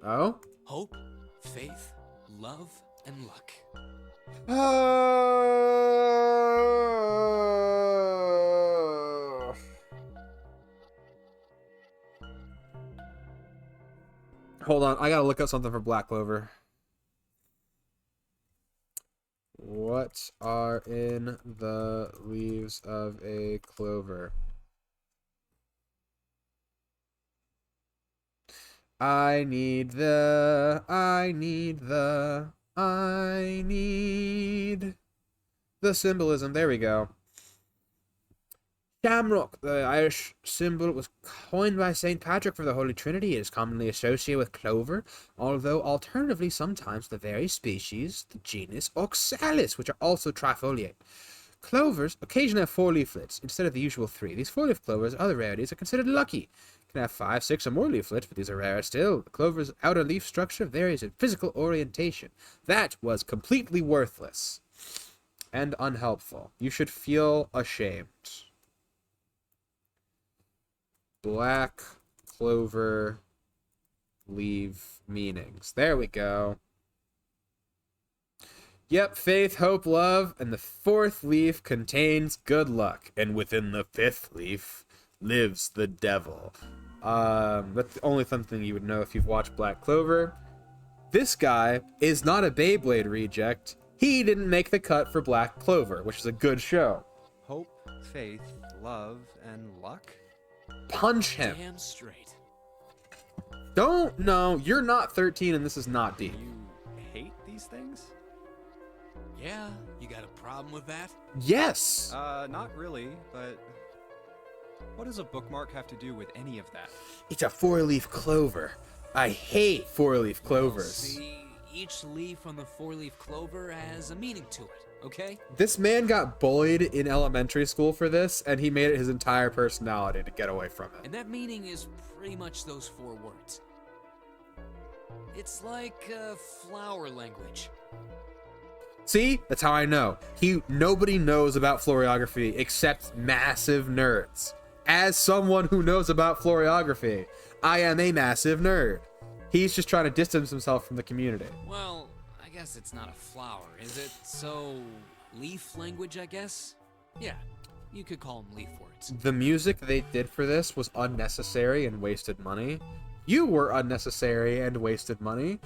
Oh? Hope, faith, love, and luck. Hold on, I gotta look up something for Black Clover. What are in the leaves of a clover? I need the symbolism. There we go. Shamrock, the Irish symbol, was coined by St. Patrick for the Holy Trinity. It is commonly associated with clover, although alternatively sometimes the very species, the genus Oxalis, which are also trifoliate. Clovers occasionally have 4 leaflets instead of the usual 3. These 4-leaf clovers, other rarities, are considered lucky. Can have 5, 6, or more leaflets, but these are rarer still. The clover's outer leaf structure varies in physical orientation. That was completely worthless and unhelpful. You should feel ashamed. Black Clover leaf meanings. There we go. Yep, faith, hope, love, and the fourth leaf contains good luck. And within the fifth leaf lives the devil. That's the only something you would know if you've watched Black Clover. This guy is not a Beyblade reject. He didn't make the cut for Black Clover, which is a good show. Hope, faith, love, and luck? Punch him. Damn straight. Don't, no, you're not 13 and this is not deep. You hate these things? Yeah, you got a problem with that? Yes! Not really, but what does a bookmark have to do with any of that? It's a four-leaf clover. I hate four-leaf clovers. See, each leaf on the four-leaf clover has a meaning to it, okay? This man got bullied in elementary school for this, and he made it his entire personality to get away from it. And that meaning is pretty much those 4 words. It's like flower language. See? That's how I know. Nobody knows about florography except massive nerds. As someone who knows about florography, I am a massive nerd. He's just trying to distance himself from the community. Well, I guess it's not a flower, is it? So, leaf language, I guess? Yeah, you could call them leaf words. The music they did for this was unnecessary and wasted money. You were unnecessary and wasted money.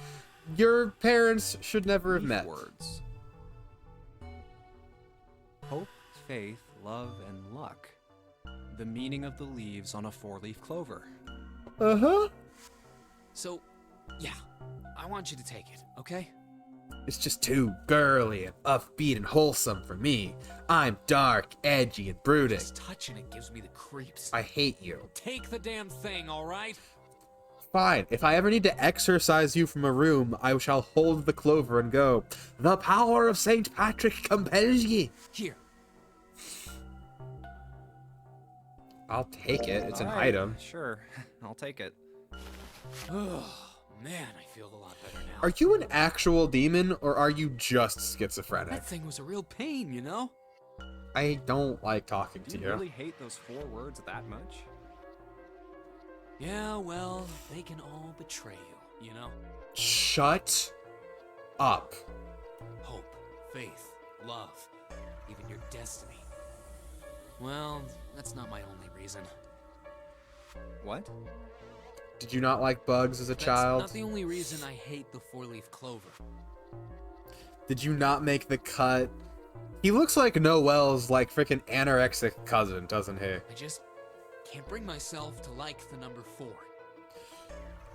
Your parents should never have met. Words. Hope, faith, love, and luck. The meaning of the leaves on a 4-leaf clover. Uh-huh. So, yeah, I want you to take it, okay? It's just too girly and upbeat and wholesome for me. I'm dark, edgy, and brooding. Just touching it gives me the creeps. I hate you. Take the damn thing, alright? Fine. If I ever need to exorcise you from a room, I shall hold the clover and go, "The power of Saint Patrick compels ye." Here. I'll take it. It's an Alright, item. Sure, I'll take it. Oh, man, I feel a lot better now. Are you an actual demon, or are you just schizophrenic? That thing was a real pain, you know? I don't like talking Do to you you. really hate those 4 words that much? Yeah, well, they can all betray you, you know? Shut up. Hope, faith, love, even your destiny. Well, that's not my only reason. What? Did you not like bugs as a child? That's not the only reason I hate the 4-leaf clover. Did you not make the cut? He looks like Noel's like freaking anorexic cousin, doesn't he? I just can't bring myself to like the number 4.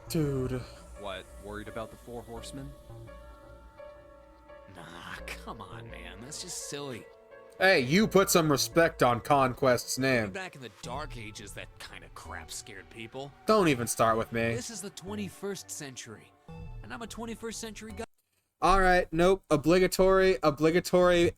Dude. What, worried about the 4 horsemen? Nah, come on, man. That's just silly. Hey, you put some respect on Conquest's name. Back in the Dark Ages, that kind of crap scared people. Don't even start with me. This is the 21st century, and I'm a 21st century guy. Alright, nope. Obligatory,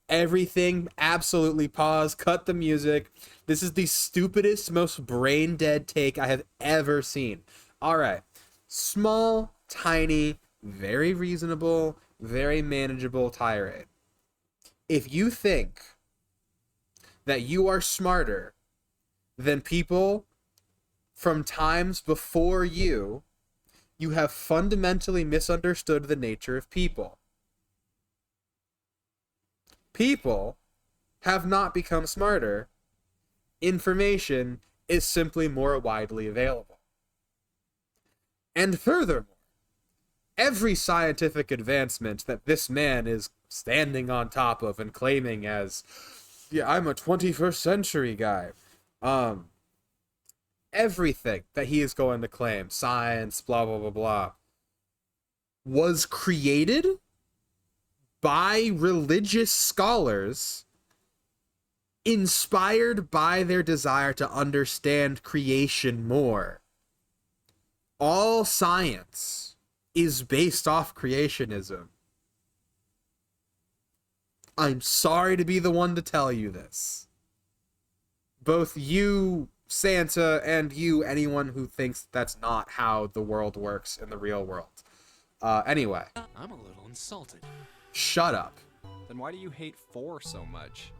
everything, absolutely pause, cut the music. This is the stupidest, most brain-dead take I have ever seen. Alright. Small, tiny, very reasonable, very manageable tirade. If you think that you are smarter than people from times before you, you have fundamentally misunderstood the nature of people. People have not become smarter. Information is simply more widely available. And furthermore, every scientific advancement that this man is standing on top of and claiming as, yeah, I'm a 21st century guy. Everything that he is going to claim, science, blah, blah, blah, blah, was created by religious scholars inspired by their desire to understand creation more. All science is based off creationism. I'm sorry to be the one to tell you this. Both you, Santa, and you, anyone who thinks that's not how the world works in the real world. Anyway. I'm a little insulted. Shut up. Then why do you hate 4 so much?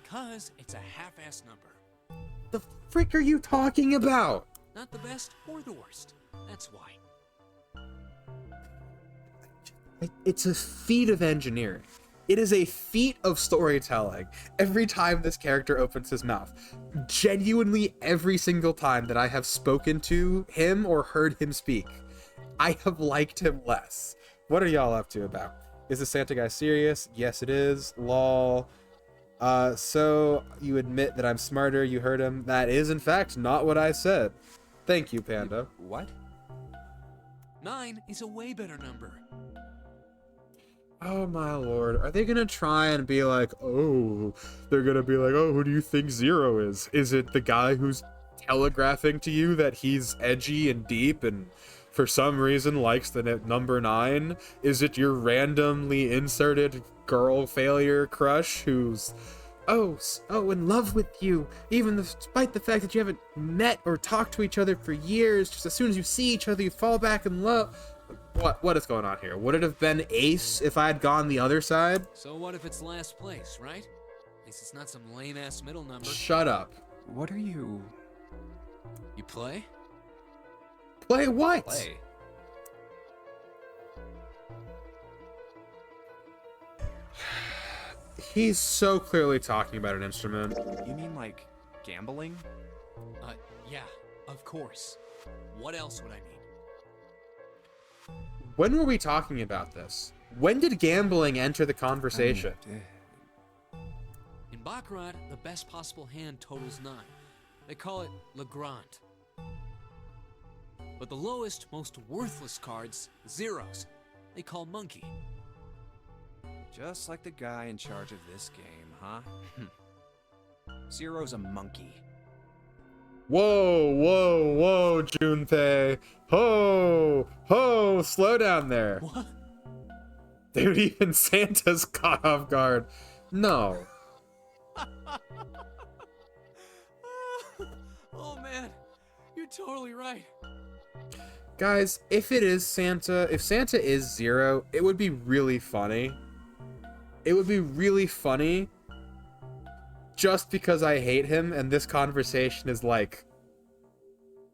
'Cause it's a half-ass number. The frick are you talking about? Not the best or the worst. That's why. It's a feat of engineering. It is a feat of storytelling every time this character opens his mouth. Genuinely, every single time that I have spoken to him or heard him speak, I have liked him less. What are y'all up to about? Is the Santa guy serious? Yes, it is. Lol. So you admit that I'm smarter, you heard him. That is, in fact, not what I said. Thank you, Panda. What? 9 is a way better number. Oh my lord. Are they gonna try and be like, oh, they're gonna be like, oh, who do you think Zero is? Is it the guy who's telegraphing to you that he's edgy and deep and for some reason likes the number 9? Is it your randomly inserted girl failure crush who's in love with you, even despite the fact that you haven't met or talked to each other for years? Just as soon as you see each other, you fall back in love. What is going on here? Would it have been Ace if I had gone the other side? So what if it's last place, right? At least it's not some lame-ass middle number. Shut up. What are you... You play? Play what? Play? He's so clearly talking about an instrument. You mean like gambling? Yeah, of course. What else would I mean? When were we talking about this? When did gambling enter the conversation? In Baccarat, the best possible hand totals 9. They call it Legrand. But the lowest, most worthless cards, zeros, they call Monkey. Just like the guy in charge of this game, huh? Zero's a monkey. Whoa, Junpei. Ho, slow down there. What? Dude, even Santa's caught off guard. No. Oh man, you're totally right. Guys, if Santa is Zero, it would be really funny. It would be really funny just because I hate him and this conversation is like,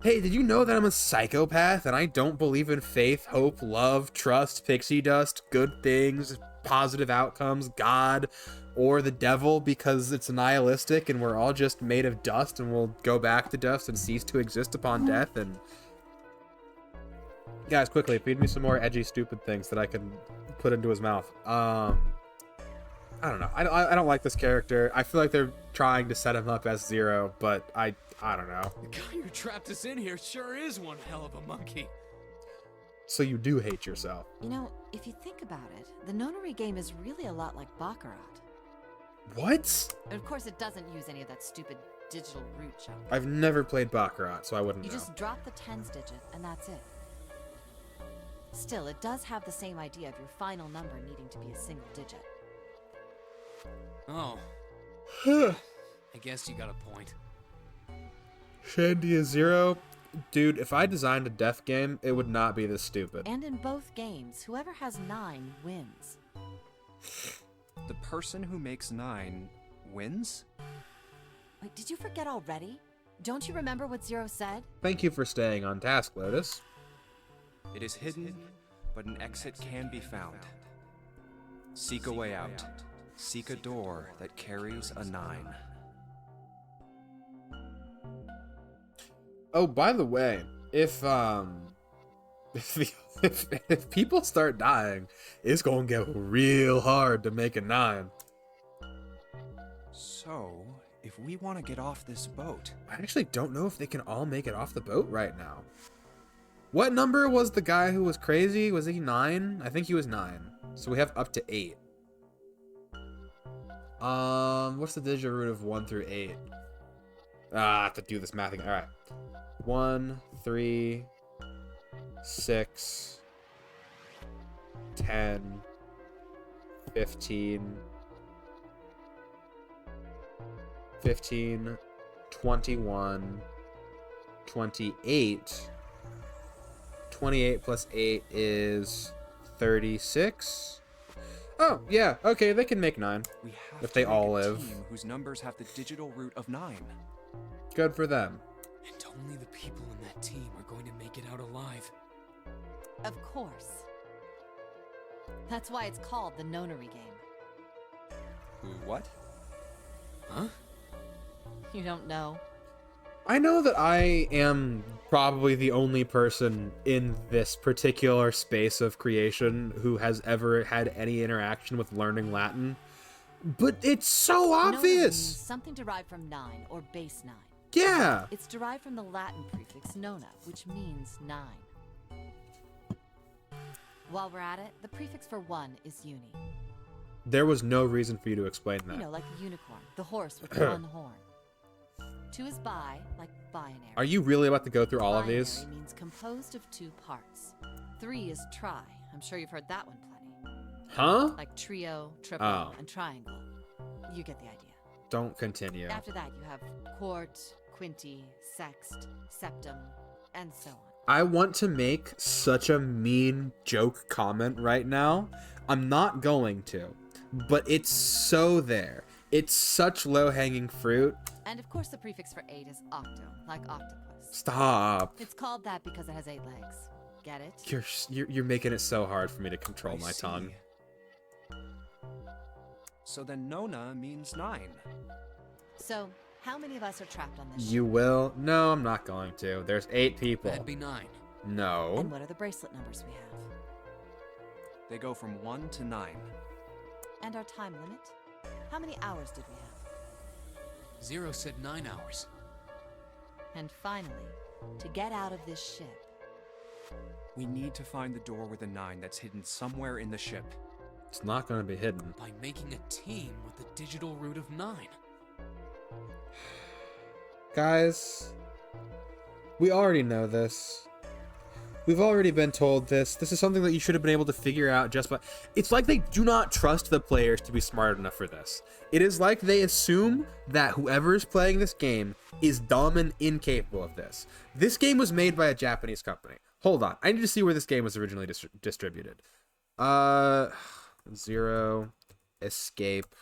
hey, did you know that I'm a psychopath and I don't believe in faith, hope, love, trust, pixie dust, good things, positive outcomes, God, or the devil because it's nihilistic and we're all just made of dust and we'll go back to dust and cease to exist upon death? And guys, quickly, feed me some more edgy, stupid things that I can put into his mouth. I don't know. I don't like this character. I feel like they're trying to set him up as Zero, but I don't know. The guy who trapped us in here sure is one hell of a monkey. So you do hate yourself. You know, if you think about it, the Nonary game is really a lot like Baccarat. What? And of course, it doesn't use any of that stupid digital root junk. I've never played Baccarat, so I wouldn't You know. just drop the tens digit, and that's it. Still, it does have the same idea of your final number needing to be a single digit. Oh. I guess you got a point. Shandy is Zero? Dude, if I designed a death game, it would not be this stupid. And in both games, whoever has 9 wins. The person who makes 9 wins? Wait, did you forget already? Don't you remember what Zero said? Thank you for staying on task, Lotus. It is hidden, but an exit can be found. Seek a way out. Seek a door that carries a 9. Oh, by the way, if people start dying, it's gonna get real hard to make a 9. So, if we want to get off this boat... I actually don't know if they can all make it off the boat right now. What number was the guy who was crazy? Was he 9? I think he was 9. So we have up to 8. What's the digital root of 1 through 8? I have to do this math again. Alright. 1, 3, 6, 10, 15, 21, 28. 28 plus 8 is 36. Oh, yeah. Okay, they can make 9. We have if to they make all a live. team whose numbers have the digital root of 9. Good for them. And don't Only the people in that team are going to make it out alive. Of course. That's why it's called the Nonary game. What? Huh? You don't know? I know that I am probably the only person in this particular space of creation who has ever had any interaction with learning Latin, but it's so Nonary obvious. means something derived from 9 or base 9. Yeah. It's derived from the Latin prefix nona, which means 9. While we're at it, the prefix for 1 is uni. There was no reason for you to explain that. You know, like the unicorn, the horse with one horn. 2 is bi, like binary. Are you really about to go through all of these? Binary means composed of 2 parts. 3 is tri. I'm sure you've heard that one plenty. Huh? Like trio, triple, Oh. and triangle. You get the idea. Don't continue. After that, you have quart, quinti, sext, septum, and so on. I want to make such a mean joke comment right now. I'm not going to, but it's so there. It's such low-hanging fruit. And of course, the prefix for 8 is octo, like octopus. Stop. It's called that because it has 8 legs. Get it? You're making it so hard for me to control I my see. tongue. So then Nona means 9. So, how many of us are trapped on this You ship? will? No, I'm not going to. There's 8 people. That'd be 9. No. And what are the bracelet numbers we have? They go from 1 to 9. And our time limit? How many hours did we have? Zero said 9 hours. And finally, to get out of this ship, We need to find the door with a 9 that's hidden somewhere in the ship. It's not going to be hidden. By making a team with the digital root of 9. Guys, we already know this. We've already been told this. This is something that you should have been able to figure out just by... It's like they do not trust the players to be smart enough for this. It is like they assume that whoever is playing this game is dumb and incapable of this. This game was made by a Japanese company. Hold on. I need to see where this game was originally distributed. Zero Escape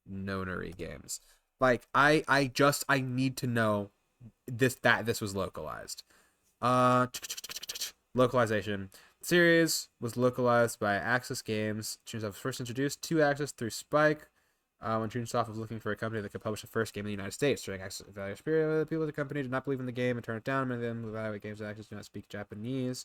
Nonary Games. Like, I need to know that this was localized. Localization. The series was localized by Axis Games. Toonsoft was first introduced to Axis through Spike. When Toonsoft was looking for a company that could publish the first game in the United States. During Axis evaluation period, the people of the company did not believe in the game and turned it down. Many of them who evaluate games that Axis do not speak Japanese.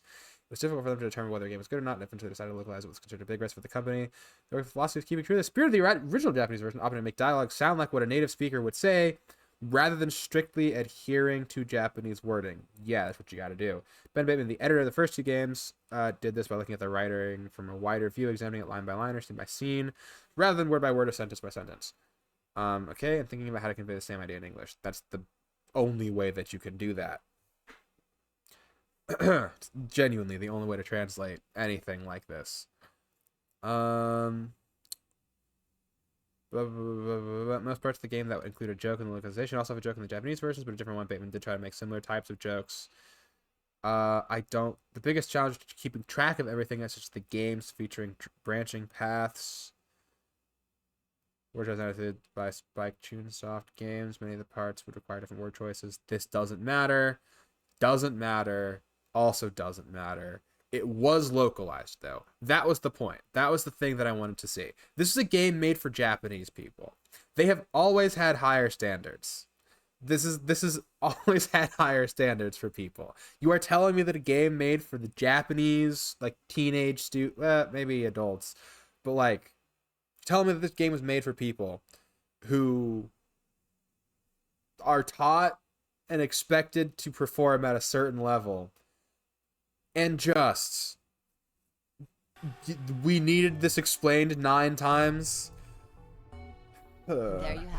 It was difficult for them to determine whether a game was good or not, and eventually decided to localize it was considered a big risk for the company. Their philosophy of keeping true to the spirit of the original Japanese version, opting to make dialogue sound like what a native speaker would say, rather than strictly adhering to Japanese wording. Yeah, that's what you gotta do. Ben Bateman, the editor of the first 2 games, did this by looking at the writing from a wider view, examining it line by line or scene by scene, rather than word by word or sentence by sentence. Okay, and thinking about how to convey the same idea in English. That's the only way that you can do that. It's genuinely the only way to translate anything like this. Most parts of the game that would include a joke in the localization also have a joke in the Japanese versions, but a different one. Bateman did try to make similar types of jokes. The biggest challenge is keeping track of everything is just the games featuring branching paths. Word choice edited by Spike Toonsoft Games. Many of the parts would require different word choices. This doesn't matter. Doesn't matter. Also doesn't matter. It was localized, though. That was the point. That was the thing that I wanted to see. This is a game made for Japanese people. They have always had higher standards. This is always had higher standards for people. You are telling me that a game made for the Japanese, like, teenage maybe adults, but, like, telling me that this game was made for people who are taught and expected to perform at a certain level, and just we needed this explained 9 times. there you have it.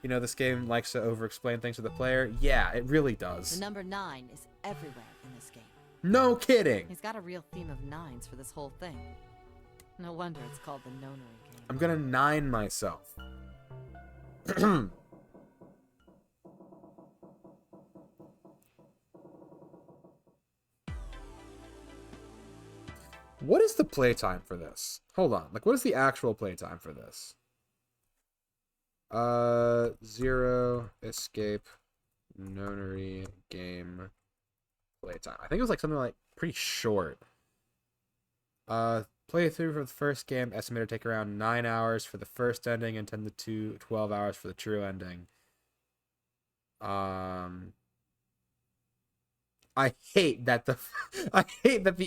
You know, this game likes to over-explain things to the player. Yeah, it really does. The number 9 is everywhere in this game. No kidding. He's got a real theme of 9s for this whole thing. No wonder it's called the Nonary game. I'm gonna 9 myself. What is the playtime for this? Hold on. Like, what is the actual playtime for this? Zero Escape Nonary game playtime. I think it was like something like pretty short. Playthrough for the first game estimated to take around 9 hours for the first ending and 10 to 12 hours for the true ending. I hate that the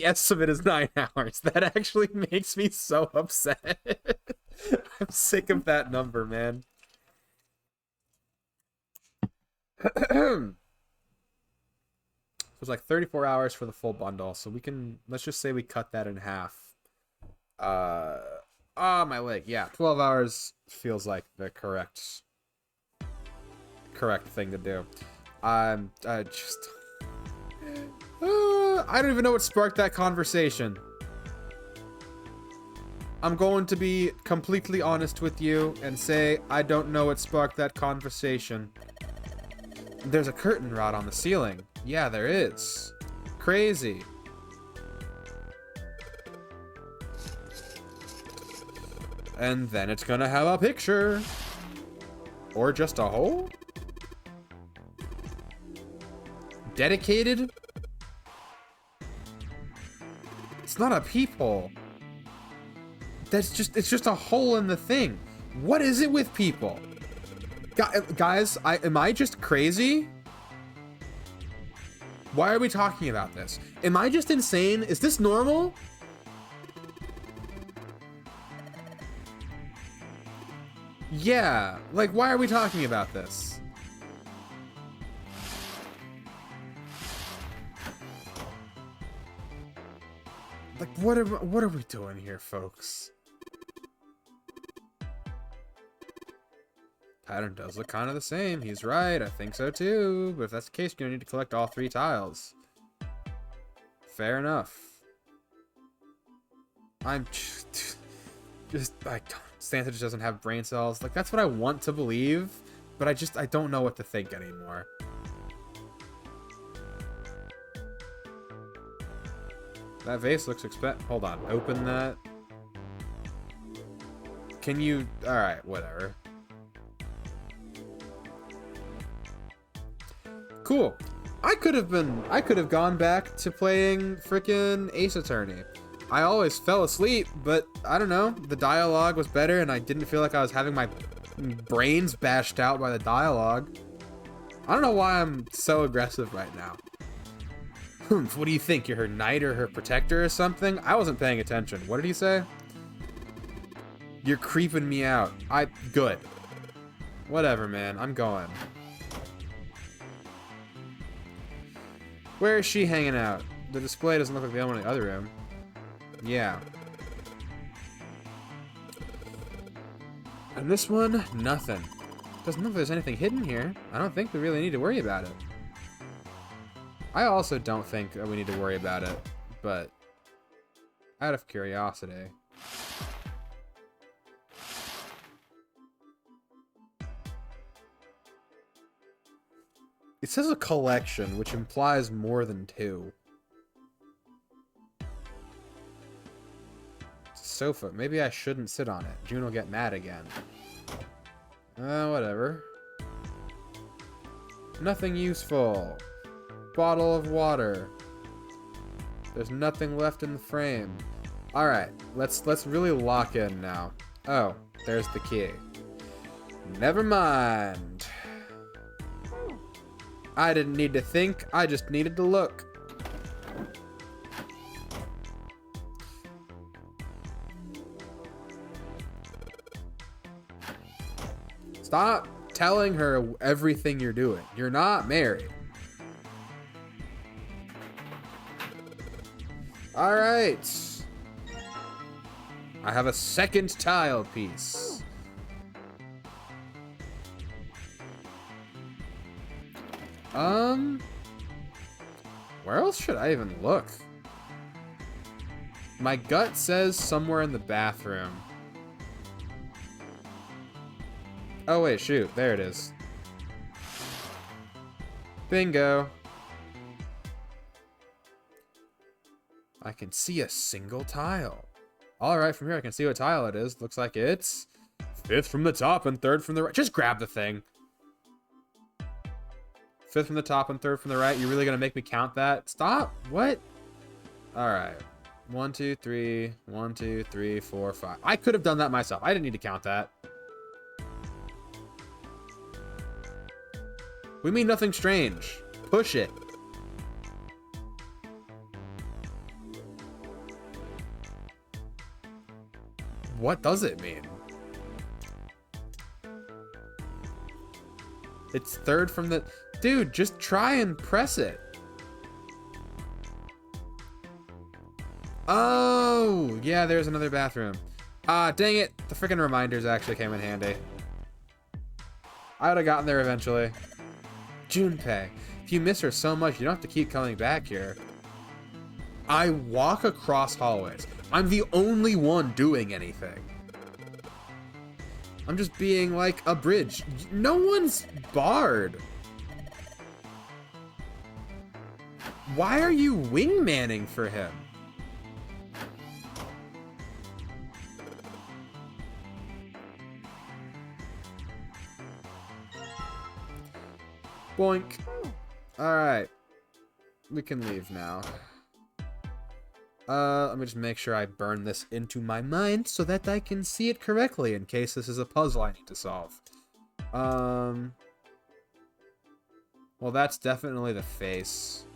estimate is 9 hours. That actually makes me so upset. I'm sick of that number, man. It was like 34 hours for the full bundle, so let's just say we cut that in half. My leg. Yeah, 12 hours feels like the correct thing to do. I don't even know what sparked that conversation. I'm going to be completely honest with you and say I don't know what sparked that conversation. There's a curtain rod on the ceiling. Yeah, there is. Crazy. And then it's gonna have a picture. Or just a hole? Dedicated? It's not a peephole. It's just a hole in the thing. What is it with people? Guys, am I just crazy? Why are we talking about this? Am I just insane? Is this normal? Yeah, like, why are we talking about this? Like, what are we doing here, folks? Pattern does look kind of the same. He's right. I think so too. But if that's the case, you're gonna need to collect all 3 tiles. Fair enough. I'm just Santa just doesn't have brain cells. Like, that's what I want to believe, but I don't know what to think anymore. That vase looks hold on. Open that. Can you? All right, whatever. Cool. I could have gone back to playing frickin' Ace Attorney. I always fell asleep, but I don't know. The dialogue was better, and I didn't feel like I was having my brains bashed out by the dialogue. I don't know why I'm so aggressive right now. What do you think? You're her knight or her protector or something? I wasn't paying attention. What did he say? You're creeping me out. Good. Whatever, man. I'm going. Where is she hanging out? The display doesn't look like the one in the other room. Yeah. And this one, nothing. Doesn't look like there's anything hidden here. I don't think we really need to worry about it. I also don't think that we need to worry about it, but out of curiosity. It says a collection, which implies more than 2. Sofa. Maybe I shouldn't sit on it. June will get mad again. Whatever. Nothing useful. Bottle of water. There's nothing left in the frame. Alright, let's really lock in now. Oh, there's the key. Never mind. I didn't need to think, I just needed to look. Stop telling her everything you're doing. You're not married. Alright. I have a second tile piece. Where else should I even look? My gut says somewhere in the bathroom. Oh wait, shoot. There it is. Bingo. I can see a single tile. Alright, from here I can see what tile it is. Looks like it's 5th from the top and 3rd from the right. Just grab the thing. 5th from the top and 3rd from the right. You're really gonna make me count that? Stop. What? All right. 1, 2, 3. 1, 2, 3, 4, 5. I could have done that myself. I didn't need to count that. We mean nothing strange. Push it. What does it mean? It's 3rd from the... Dude, just try and press it. Oh, yeah, there's another bathroom. Ah, dang it. The freaking reminders actually came in handy. I would have gotten there eventually. Junpei, if you miss her so much, you don't have to keep coming back here. I walk across hallways. I'm the only one doing anything. I'm just being like a bridge. No one's barred. Why are you wingmanning for him? Boink. Alright. We can leave now. Let me just make sure I burn this into my mind so that I can see it correctly in case this is a puzzle I need to solve. Well, that's definitely the face.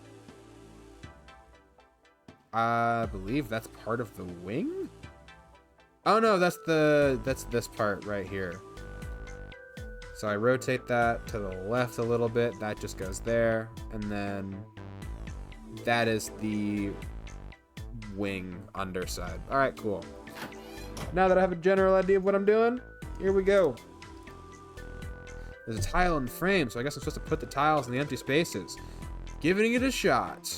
I believe that's part of the wing? Oh no, that's this part right here. So I rotate that to the left a little bit. That just goes there. And then that is the wing underside. All right, cool. Now that I have a general idea of what I'm doing, here we go. There's a tile in the frame, so I guess I'm supposed to put the tiles in the empty spaces. Giving it a shot.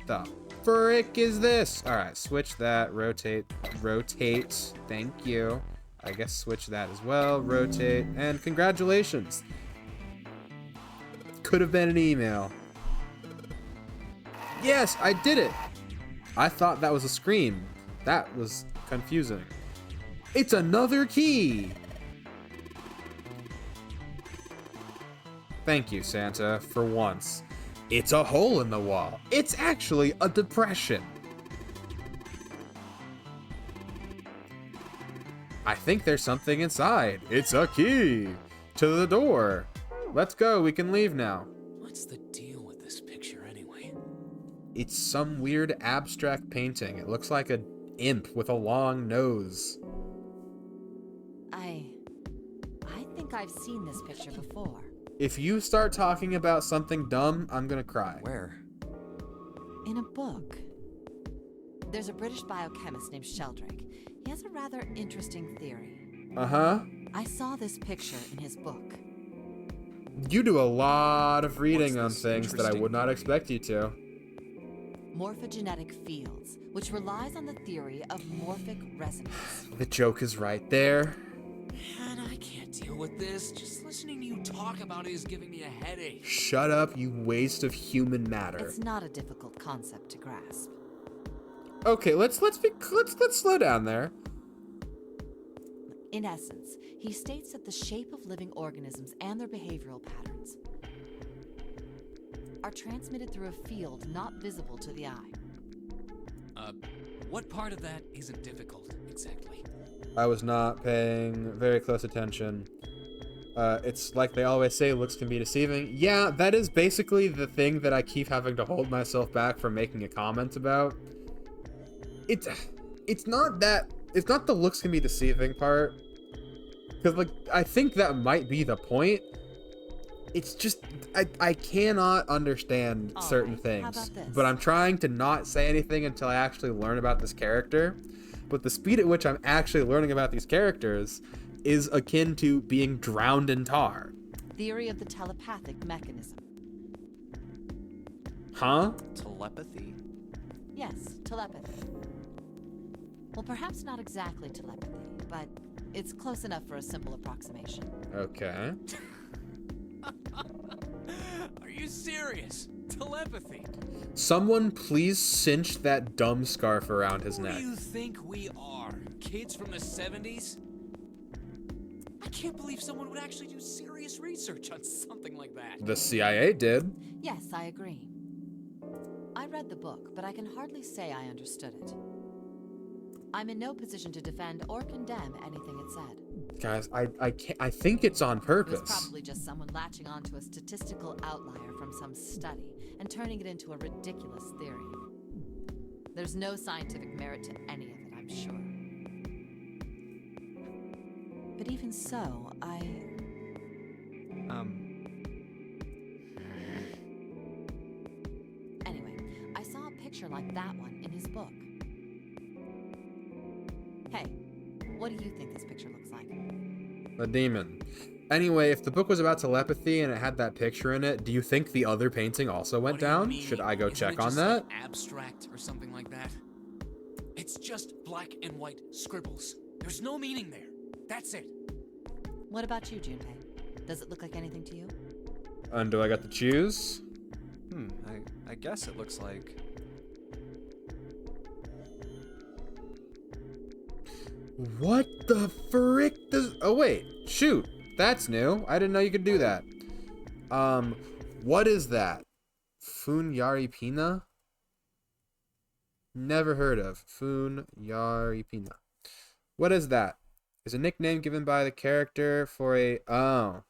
The frick is this? All right, switch that, rotate. Thank you. I guess switch that as well, rotate, and congratulations. Could have been an email. Yes, I did it. I thought that was a scream. That was confusing. It's another key. Thank you, Santa, for once. It's a hole in the wall. It's actually a depression. I think there's something inside. It's a key to the door. Let's go. We can leave now. What's the deal with this picture anyway? It's some weird abstract painting. It looks like an imp with a long nose. I think I've seen this picture before. If you start talking about something dumb, I'm gonna cry. Where? In a book. There's a British biochemist named Sheldrake. He has a rather interesting theory. Uh-huh. I saw this picture in his book. You do a lot of reading on this things that I interesting would not theory? expect you to. Morphogenetic fields, which relies on the theory of morphic resonance. The joke is right there. Man, I can't deal with this. Just listening to you talk about it is giving me a headache. Shut up, you waste of human matter. It's not a difficult concept to grasp. Okay, let's slow down there. In essence, he states that the shape of living organisms and their behavioral patterns are transmitted through a field not visible to the eye. What part of that isn't difficult, exactly? I was not paying very close attention. It's like they always say, looks can be deceiving. Yeah, that is basically the thing that I keep having to hold myself back from making a comment about. It's not the looks can be deceiving part. Because, like, I think that might be the point. It's just, I cannot understand certain Alright, how things. about this? But I'm trying to not say anything until I actually learn about this character. But the speed at which I'm actually learning about these characters is akin to being drowned in tar. Theory of the telepathic mechanism. Huh? Telepathy? Yes, telepathy. Well, perhaps not exactly telepathy, but it's close enough for a simple approximation. Okay. Are you serious? Telepathy? Someone please cinch that dumb scarf around his Who neck. do you think we are? Kids from the 70s? I can't believe someone would actually do serious research on something like that. The CIA did. Yes, I agree. I read the book, but I can hardly say I understood it. I'm in no position to defend or condemn anything it said. Guys, I think it's on It was purpose. probably just someone latching onto a statistical outlier from some study and turning it into a ridiculous theory. There's no scientific merit to any of it, I'm sure. But even so, Anyway, I saw a picture like that one in his book. Hey, what do you think this picture looks like? A demon. Anyway, if the book was about telepathy and it had that picture in it, do you think the other painting also went What do you down? mean? Should I go Isn't check it on just, that? like, abstract or something like that? It's just black and white scribbles. There's no meaning there. That's it. What about you, Junpei? Does it look like anything to you? And do I get to choose? I guess it looks like... What the frick does... Oh, wait. Shoot. That's new. I didn't know you could do that. What is that? Funyaripina? Never heard of. Funyaripina. What is that? Is a nickname given by the character for a... Oh.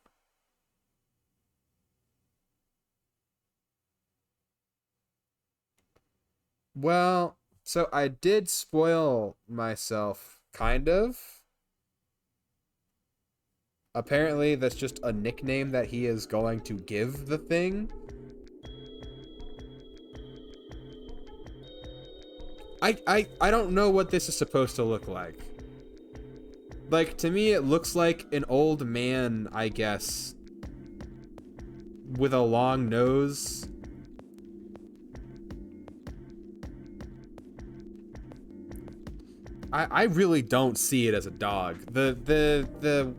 Well, so I did spoil myself, kind of. Apparently, that's just a nickname that he is going to give the thing. I don't know what this is supposed to look like. Like, to me, it looks like an old man, I guess, with a long nose. I really don't see it as a dog. The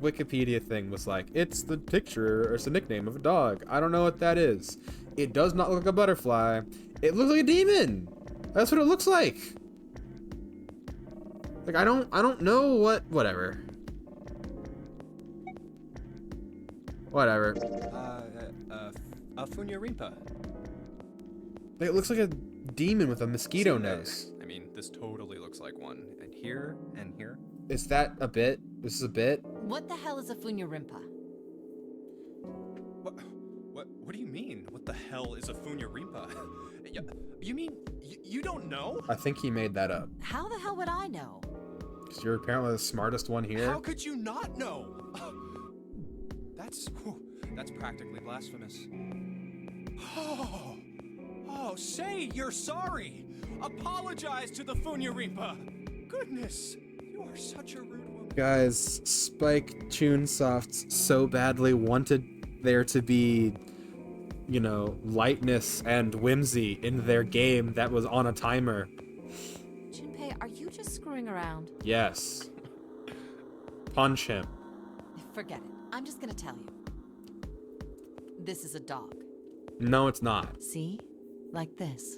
Wikipedia thing was like, it's the picture or it's the nickname of a dog. I don't know what that is. It does not look like a butterfly. It looks like a demon. That's what it looks like. Like I don't know whatever. Whatever. Funyarimpa. It looks like a demon with a mosquito nose. I mean, this totally looks like one. And here, and here. Is that a bit? This is a bit? What the hell is a Funyarimpa? What do you mean? What the hell is a Funyarimpa? You mean, you don't know? I think he made that up. How the hell would I know? Because you're apparently the smartest one here. How could you not know? That's practically blasphemous. Oh, say you're sorry. Apologize to the Funyarimpa. Goodness, you are such a rude woman. Guys, Spike Chunsoft so badly wanted there to be, you know, lightness and whimsy in their game that was on a timer. Junpei, are you just screwing around? Yes. Punch him. Forget it. I'm just gonna tell you. This is a dog. No, it's not. See? Like this.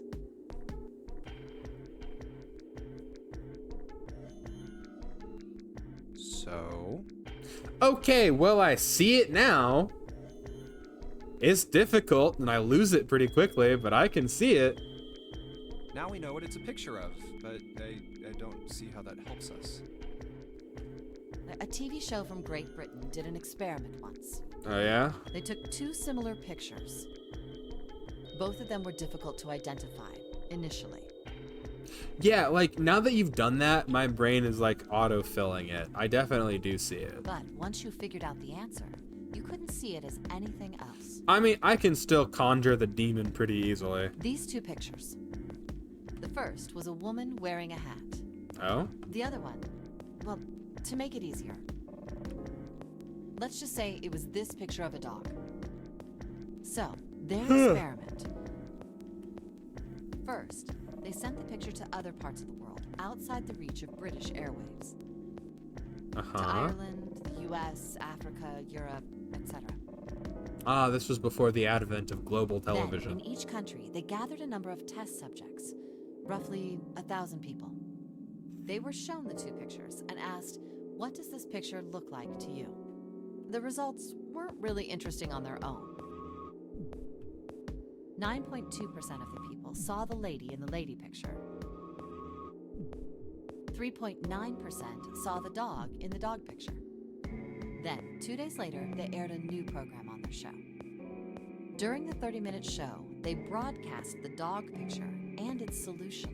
So? Okay, well, I see it now. It's difficult, and I lose it pretty quickly, but I can see it. Now we know what it's a picture of, but I don't see how that helps us. A TV show from Great Britain did an experiment once. Oh, yeah? They took two similar pictures. Both of them were difficult to identify, initially. Yeah, like, now that you've done that, my brain is, like, auto-filling it. I definitely do see it. But once you figured out the answer, you couldn't see it as anything else. I mean, I can still conjure the demon pretty easily. These two pictures. The first was a woman wearing a hat. Oh? The other one, well, to make it easier, let's just say it was this picture of a dog. So, their experiment. First, they sent the picture to other parts of the world, outside the reach of British airwaves. Uh-huh. To Ireland, the US, Africa, Europe, etc. Ah, this was before the advent of global Then, television. in each country, they gathered a number of test subjects, roughly 1,000 people. They were shown the two pictures and asked, what does this picture look like to you? the results weren't really interesting on their own. 9.2% of the people saw the lady in the lady picture. 3.9% saw the dog in the dog picture. Then, 2 days later, they aired a new program on their show. During the 30-minute show, they broadcast the dog picture and its solution.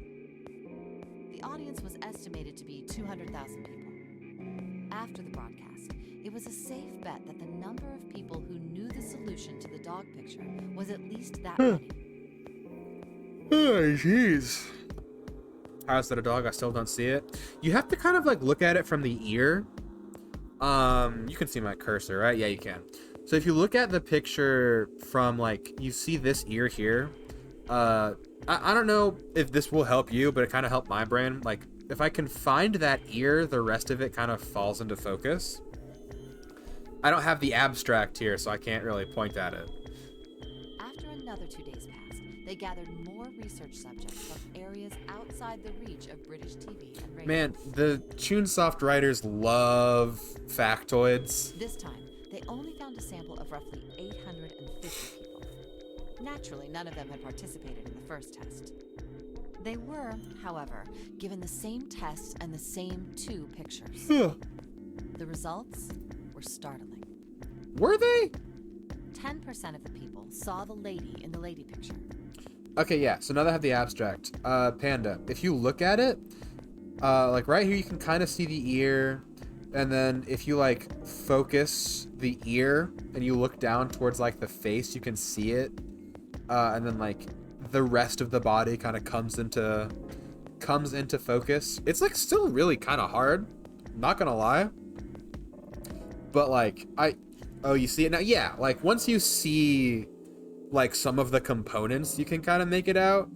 The audience was estimated to be 200,000 people. After the broadcast, it was a safe bet that the number of people who knew the solution to the dog picture was at least that many. Oh, jeez. How is that a dog? I still don't see it. You have to kind of like look at it from the ear. You can see my cursor, right? Yeah, you can. So if you look at the picture from like, you see this ear here. I don't know if this will help you, but it kind of helped my brain. Like, if I can find that ear, the rest of it kind of falls into focus. I don't have the abstract here, so I can't really point at it. After another 2 days passed, they gathered more research subjects from areas outside the reach of British TV and radio. Man, the Chunsoft writers love factoids. This time, they only found a sample of roughly 850 people. Naturally, none of them had participated in the first test. They were, however, given the same test and the same 2 pictures. The results were startling. Were they? 10% of the people saw the lady in the lady picture. Okay, yeah, so now that I have the abstract, Panda, if you look at it, like right here you can kind of see the ear, and then if you like focus the ear and you look down towards like the face, you can see it, and then like the rest of the body kind of comes into focus. It's like still really kind of hard, not gonna lie, but like oh, you see it now? Yeah, like once you see like some of the components, you can kind of make it out,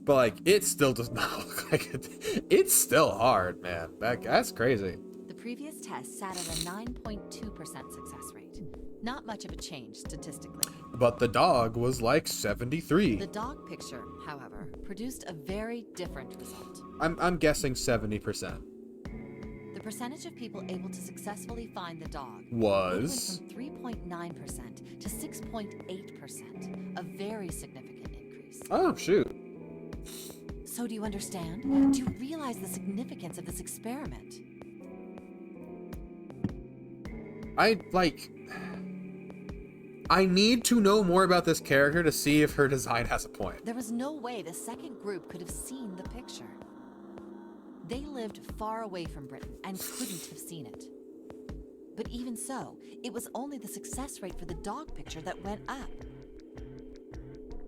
but like it still does not look like it. It's still hard, man. That's crazy. The previous test sat at a 9.2% success rate. Not much of a change statistically. But the dog was like 73. The dog picture, however, produced a very different result. I'm guessing 70%. The percentage of people able to successfully find the dog Was went from 3.9% to 6.8%, a very significant increase. Oh, shoot. So do you understand? Do you realize the significance of this experiment? I need to know more about this character to see if her design has a point. There was no way the second group could have seen the picture. They lived far away from Britain and couldn't have seen it. But even so, it was only the success rate for the dog picture that went up.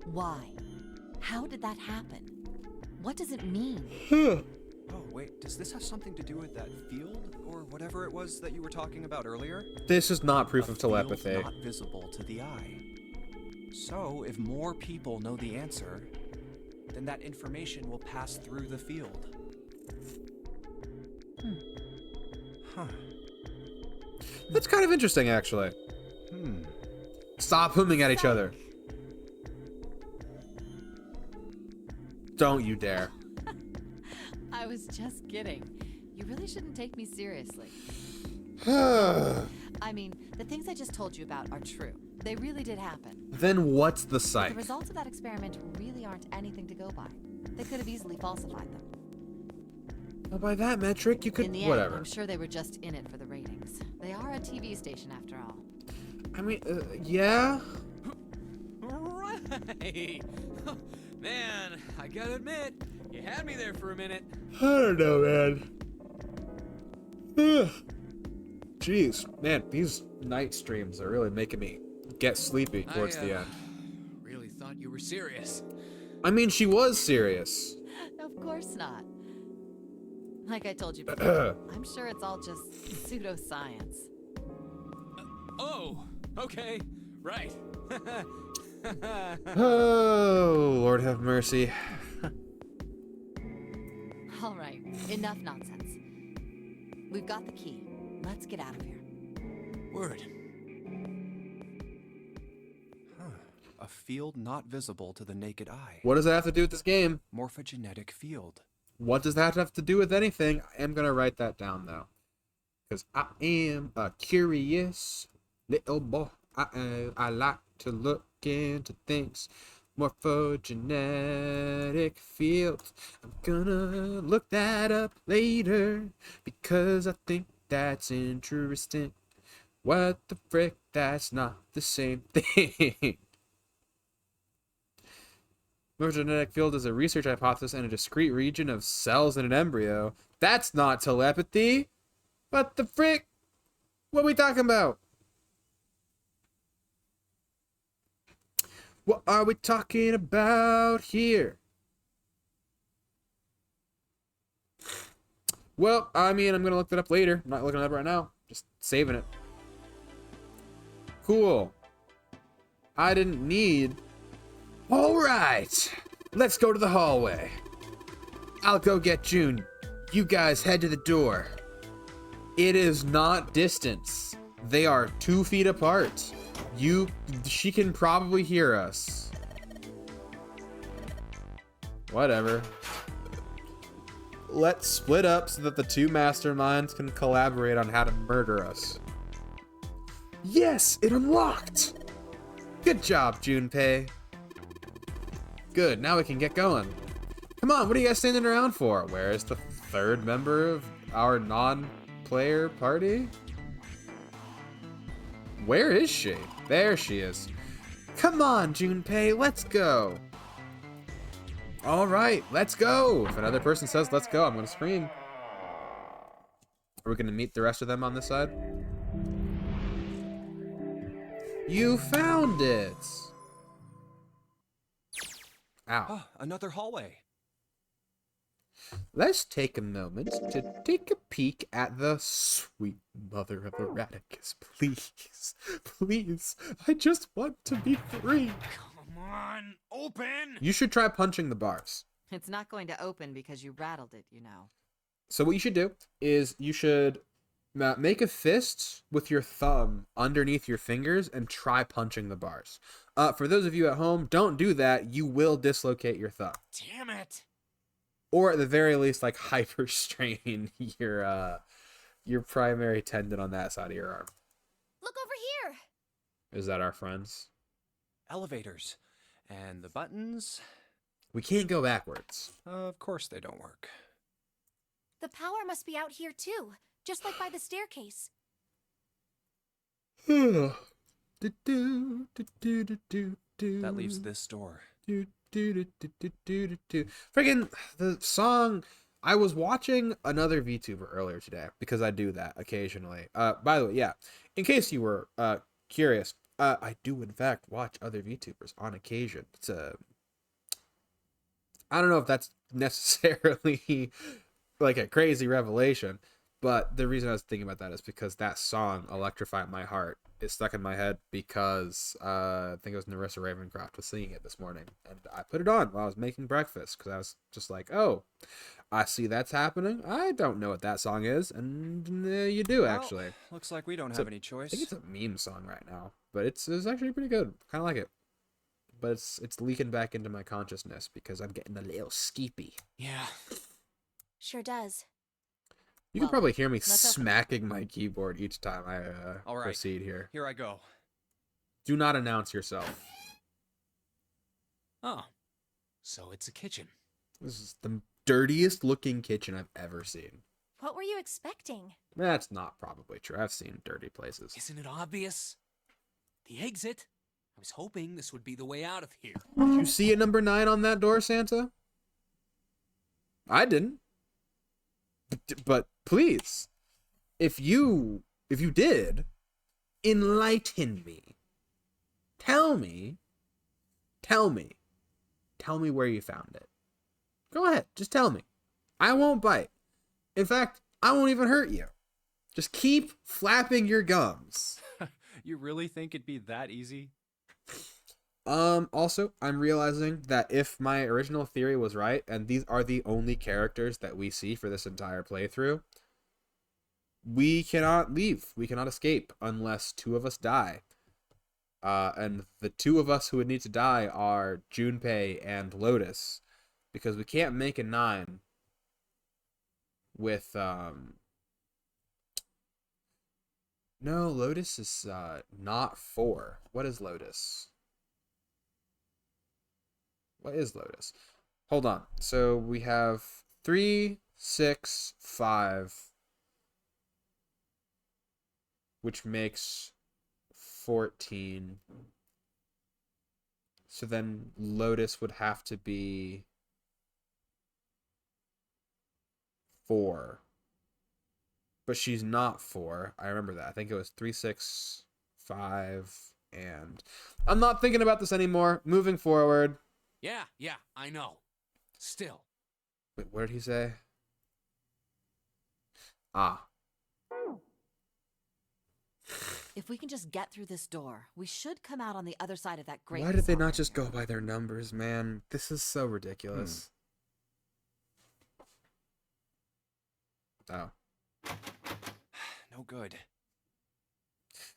Why? How did that happen? What does it mean? Oh, wait, does this have something to do with that field or whatever it was that you were talking about earlier? This is not proof A of telepathy. field not visible to the eye. So, if more people know the answer, then that information will pass through the field. Huh. That's kind of interesting, actually. Stop humming at each other. Don't you dare. I was just kidding. You really shouldn't take me seriously. I mean, the things I just told you about are true. They really did happen. Then what's the The psych? results of that experiment really aren't anything to go by. They could have easily falsified them. Well, by that metric, you could... In the end, whatever. I'm sure they were just in it for the ratings. They are a TV station after all. I mean, yeah? Right. Man, I gotta admit, you had me there for a minute. I don't know, man. Ugh. Jeez, man, these night streams are really making me get sleepy towards the end. Really thought you were serious. I mean, she was serious. Of course not. Like I told you before, I'm sure it's all just pseudoscience. Oh, okay, right. Oh, Lord have mercy. All right, enough nonsense. We've got the key. Let's get out of here. Word. A field not visible to the naked eye. What does that have to do with this game? Morphogenetic field. What does that have to do with anything? I am going to write that down, though. Because I am a curious Little boy, I like to look into things. Morphogenetic fields. I'm gonna look that up later because I think that's interesting. What the frick? That's not the same thing. Morphogenetic field is a research hypothesis in a discrete region of cells in an embryo. That's not telepathy. What the frick? What are we talking about? What are we talking about here? Well, I mean, I'm going to look that up later. I'm not looking it up right now. Just saving it. Cool. I didn't need... All right. Let's go to the hallway. I'll go get June. You guys head to the door. It is not distance. They are 2 feet apart. She can probably hear us. Whatever. Let's split up so that the 2 masterminds can collaborate on how to murder us. Yes, it unlocked. Good job, Junpei. Good, now we can get going. Come on, what are you guys standing around for? Where is the 3rd member of our non-player party? Where is she? There she is. Come on, Junpei, let's go. All right, let's go. If another person says let's go, I'm going to scream. Are we going to meet the rest of them on this side? You found it. Ow. Ah, another hallway. Let's take a moment to take a peek at the sweet mother of Erraticus. Please, please, I just want to be free. Come on, open! You should try punching the bars. It's not going to open because you rattled it, you know. So what you should do is you should make a fist with your thumb underneath your fingers and try punching the bars. For those of you at home, don't do that. You will dislocate your thumb. Damn it! Or at the very least, like hyper strain your primary tendon on that side of your arm. Look over here. Is that our friends? Elevators. And the buttons? We can't go backwards. Of course they don't work. The power must be out here too, just like by the staircase. That leaves this door. Friggin' the song. I was watching another VTuber earlier today because I do that occasionally. By the way, yeah, in case you were curious, I do in fact watch other VTubers on occasion. It's I don't know if that's necessarily like a crazy revelation, but the reason I was thinking about that is because that song, Electrify My Heart, is stuck in my head because I think it was Narissa Ravencroft was singing it this morning, and I put it on while I was making breakfast because I was just like, oh, I see that's happening. I don't know what that song is, and you do, actually. Well, looks like we don't have any choice. I think it's a meme song right now, but it's actually pretty good. Kind of like it. But it's leaking back into my consciousness because I'm getting a little skeepy. Yeah. Sure does. You can probably hear me let's open smacking my keyboard each time I All right. proceed here. Here I go. Do not announce yourself. Oh, so it's a kitchen. This is the dirtiest looking kitchen I've ever seen. What were you expecting? That's not probably true. I've seen dirty places. Isn't it obvious? The exit? I was hoping this would be the way out of here. Did you see a number 9 on that door, Santa? I didn't. But please, if you did, enlighten me. Tell me where you found it. Go ahead, just tell me. I won't bite. In fact, I won't even hurt you. Just keep flapping your gums. You really think it'd be that easy? Also, I'm realizing that if my original theory was right, and these are the only characters that we see for this entire playthrough, we cannot leave. We cannot escape unless 2 of us die. And the 2 of us who would need to die are Junpei and Lotus, because we can't make a 9 with No, Lotus is not 4. What is Lotus? What is Lotus? Hold on. So we have 3, 6, 5, which makes 14. So then Lotus would have to be 4. But she's not 4. I remember that. I think it was 3, 6, 5, and I'm not thinking about this anymore. Moving forward. Yeah, I know. Still. Wait, what did he say? Ah. If we can just get through this door, we should come out on the other side of that great. Why did they bazaar not just here. go by their numbers, man? This is so ridiculous. Oh. No good.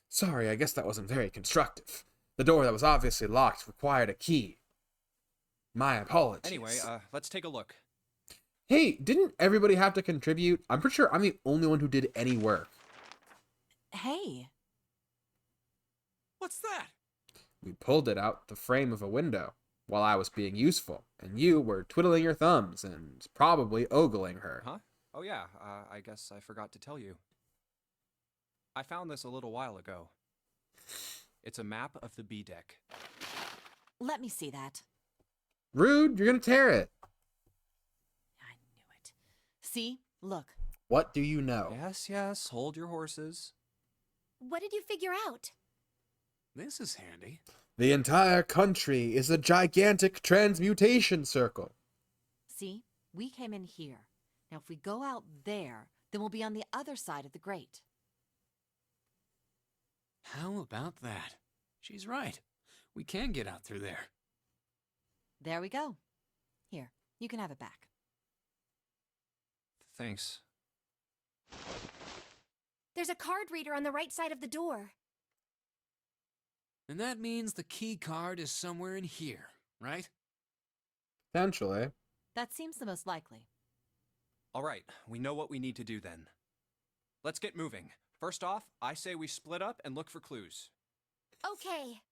Sorry, I guess that wasn't very constructive. The door that was obviously locked required a key. My apologies. Anyway, let's take a look. Hey, didn't everybody have to contribute? I'm pretty sure I'm the only one who did any work. Hey, What's that? We pulled it out the frame of a window while I was being useful, and you were twiddling your thumbs and probably ogling her. Huh? Oh yeah, I guess I forgot to tell you. I found this a little while ago. It's a map of the B deck. let me see that. Rude, you're gonna tear it. I knew it. See? Look. What do you know? Yes, hold your horses. What did you figure out? This is handy. The entire country is a gigantic transmutation circle. See? We came in here. Now if we go out there, then we'll be on the other side of the grate. How about that? She's right. We can get out through there. There we go. Here, you can have it back. Thanks. There's a card reader on the right side of the door. And that means the key card is somewhere in here, right? Potentially. That seems the most likely. All right, we know what we need to do then. Let's get moving. First off, I say we split up and look for clues. Okay.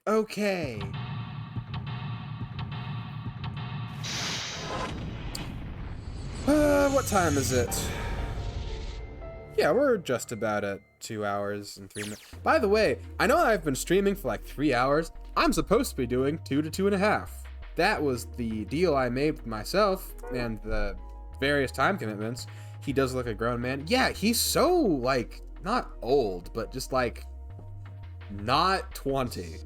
Okay. What time is it? Yeah, we're just about at 2 hours and 3 minutes. By the way, I know I've been streaming for like 3 hours. I'm supposed to be doing 2 to 2.5. That was the deal I made with myself and the various time commitments. He does look a grown man. Yeah, he's so, like, not old, but just, like, not 20.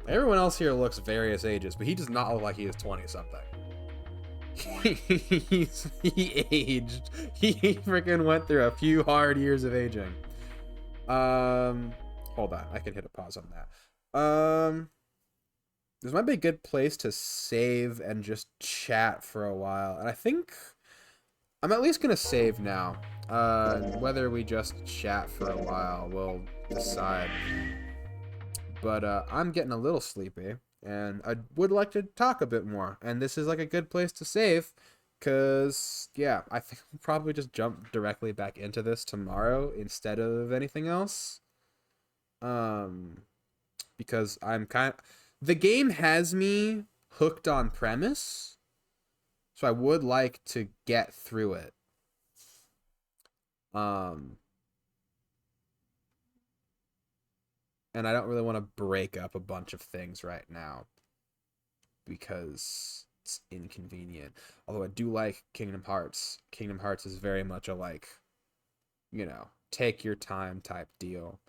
Everyone else here looks various ages, but he does not look like he is 20-something. He aged. He freaking went through a few hard years of aging. Hold on. I can hit a pause on that. This might be a good place to save and just chat for a while. And I think I'm at least gonna save now. Whether we just chat for a while, we'll decide. But I'm getting a little sleepy, and I would like to talk a bit more. And this is like a good place to save, cause yeah, I think we'll probably just jump directly back into this tomorrow instead of anything else. Because the game has me hooked on premise, so I would like to get through it. And I don't really want to break up a bunch of things right now because it's inconvenient. Although I do like Kingdom Hearts. Kingdom Hearts is very much a, like, you know, take your time type deal.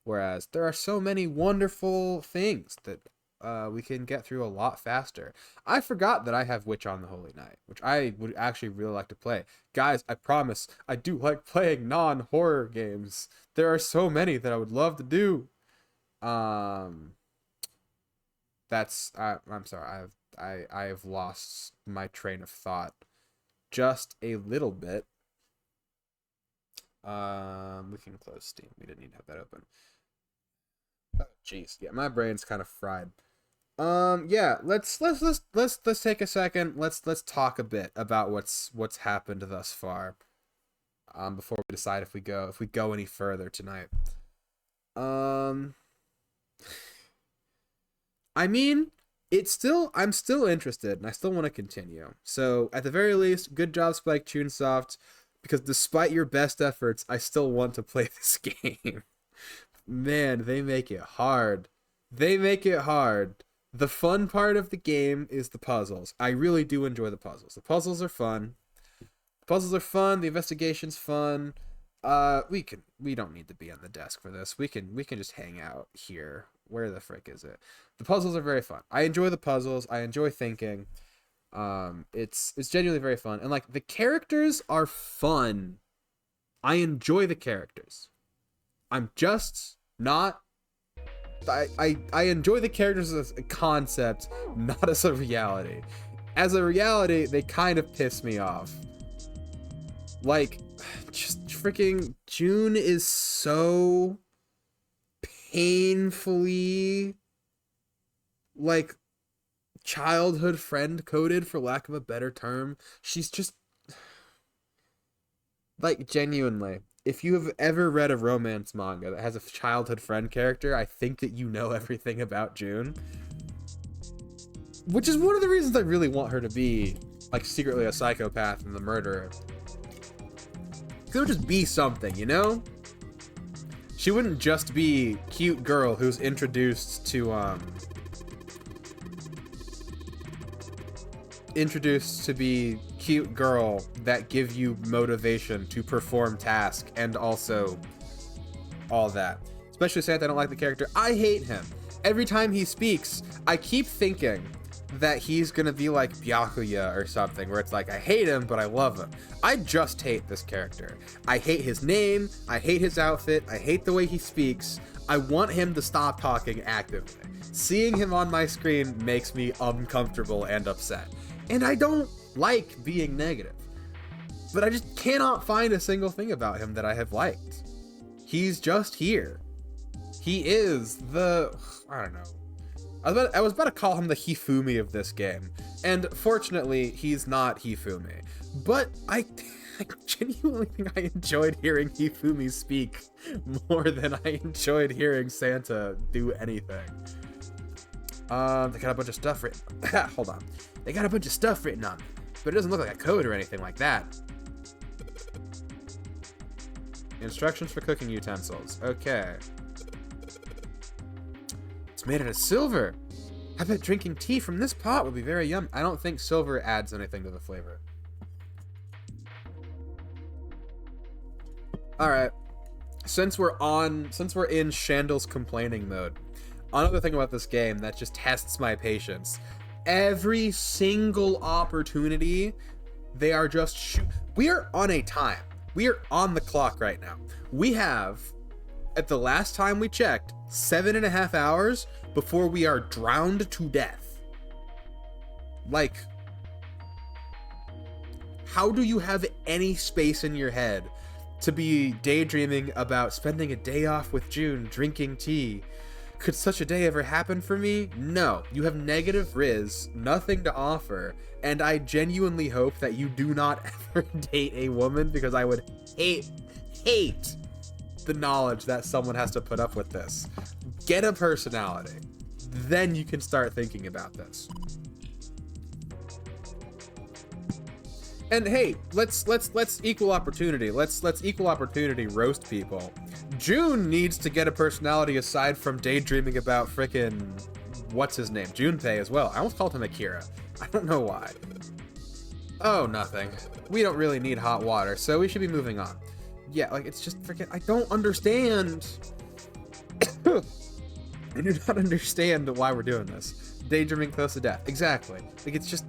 Whereas there are so many wonderful things that we can get through a lot faster. I forgot that I have Witch on the Holy Night, which I would actually really like to play. Guys, I promise, I do like playing non-horror games. There are so many that I would love to do. I'm sorry, I have lost my train of thought just a little bit. We can close Steam. We didn't need to have that open. Oh, jeez. Yeah, my brain's kind of fried. Yeah, let's take a second. Let's talk a bit about what's happened thus far. before we decide if we go any further tonight. I mean, I'm still interested, and I still want to continue. So, at the very least, good job, Spike Chunsoft, because despite your best efforts, I still want to play this game. Man, they make it hard. They make it hard. The fun part of the game is the puzzles. I really do enjoy the puzzles. The puzzles are fun. The investigation's fun. We don't need to be on the desk for this. We can just hang out here. Where the frick is it? The puzzles are very fun. I enjoy the puzzles. I enjoy thinking. It's genuinely very fun. And like the characters are fun. I enjoy the characters. I'm just not I enjoy the characters as a concept, not as a reality. As a reality, they kind of piss me off. Like, just freaking June is so painfully like childhood friend coded, for lack of a better term. She's just like, genuinely, if you have ever read a romance manga that has a childhood friend character, I think that you know everything about June. Which is one of the reasons I really want her to be like secretly a psychopath and the murderer. Because it would just be something, you know? She wouldn't just be cute girl who's introduced to be cute girl that give you motivation to perform task and also all that. Especially since I don't like the character. I hate him. Every time he speaks, I keep thinking that he's gonna be like Byakuya or something, where it's like, I hate him, but I love him. I just hate this character. I hate his name, I hate his outfit, I hate the way he speaks. I want him to stop talking actively. Seeing him on my screen makes me uncomfortable and upset. And I don't like being negative. But I just cannot find a single thing about him that I have liked. He's just here. He is the... I don't know. I was about to call him the Hifumi of this game. And fortunately, he's not Hifumi. But I genuinely think I enjoyed hearing Hifumi speak more than I enjoyed hearing Santa do anything. They got a bunch of stuff written... Hold on. They got a bunch of stuff written on it, but it doesn't look like a code or anything like that. Instructions for cooking utensils. Okay. It's made out of silver. I bet drinking tea from this pot would be very yummy. I don't think silver adds anything to the flavor. Alright. Since we're in Chandle's complaining mode, another thing about this game that just tests my patience. Every single opportunity, they are just we are on a time. We are on the clock right now. We have, at the last time we checked, 7.5 hours before we are drowned to death. Like, how do you have any space in your head to be daydreaming about spending a day off with June, drinking tea? Could such a day ever happen for me? No. You have negative Riz, nothing to offer, and I genuinely hope that you do not ever date a woman, because I would hate the knowledge that someone has to put up with this. Get a personality. Then you can start thinking about this. And hey, let's equal opportunity. Let's equal opportunity roast people. June needs to get a personality aside from daydreaming about frickin' what's his name, Junpei as well. I almost called him Akira. I don't know why. Oh, nothing. We don't really need hot water, so we should be moving on. Yeah, like, it's just frickin', I don't understand. I do not understand why we're doing this. Daydreaming close to death. Exactly. Like, it's just,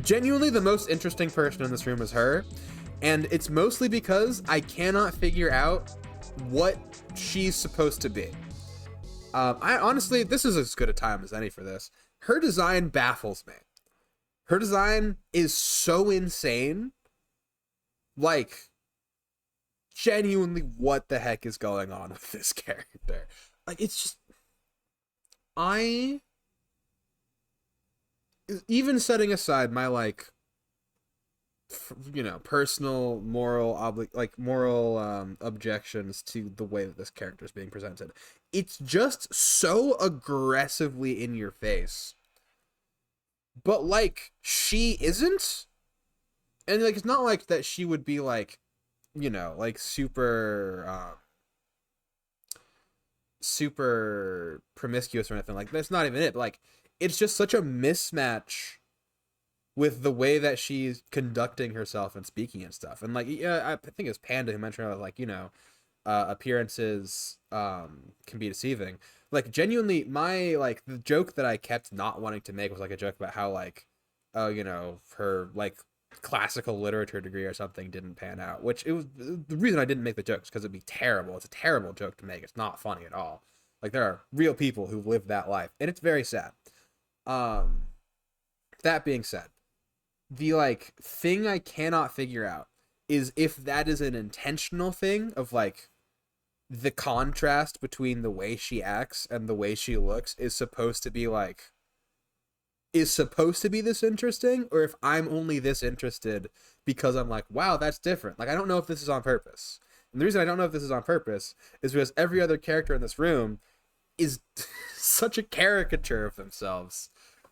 genuinely the most interesting person in this room is her. And it's mostly because I cannot figure out what she's supposed to be. I honestly, this is as good a time as any for this. Her design baffles me. Her design is so insane. Like, genuinely, what the heck is going on with this character? Like, it's just... even setting aside my, like, personal moral moral objections to the way that this character is being presented. It's just so aggressively in your face, but like she isn't, and like it's not like that she would be like, like super super promiscuous or anything like that. That's not even it. But, like, it's just such a mismatch with the way that she's conducting herself and speaking and stuff. And like, yeah, I think it was Panda who mentioned like, appearances can be deceiving. Like, genuinely, the joke that I kept not wanting to make was like a joke about how like, her like classical literature degree or something didn't pan out, which it was the reason I didn't make the joke is because it'd be terrible. It's a terrible joke to make. It's not funny at all. Like, there are real people who live that life, and it's very sad. That being said, the like thing I cannot figure out is if that is an intentional thing of like the contrast between the way she acts and the way she looks is supposed to be this interesting, or if I'm only this interested because I'm like, wow, that's different. Like, I don't know if this is on purpose. And the reason I don't know if this is on purpose is because every other character in this room is such a caricature of themselves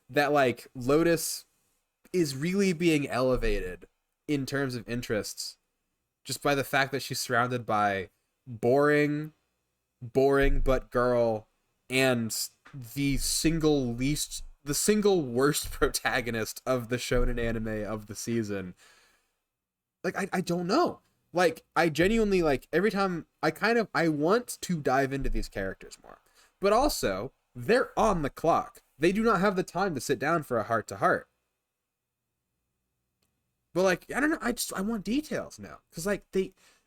that like Lotus is really being elevated in terms of interests just by the fact that she's surrounded by boring but girl and the single worst protagonist of the shonen anime of the season. Like, I don't know. Like, I genuinely, like, every time I want to dive into these characters more. But also, they're on the clock. They do not have the time to sit down for a heart-to-heart. But, like, I don't know, I want details now. Because, like,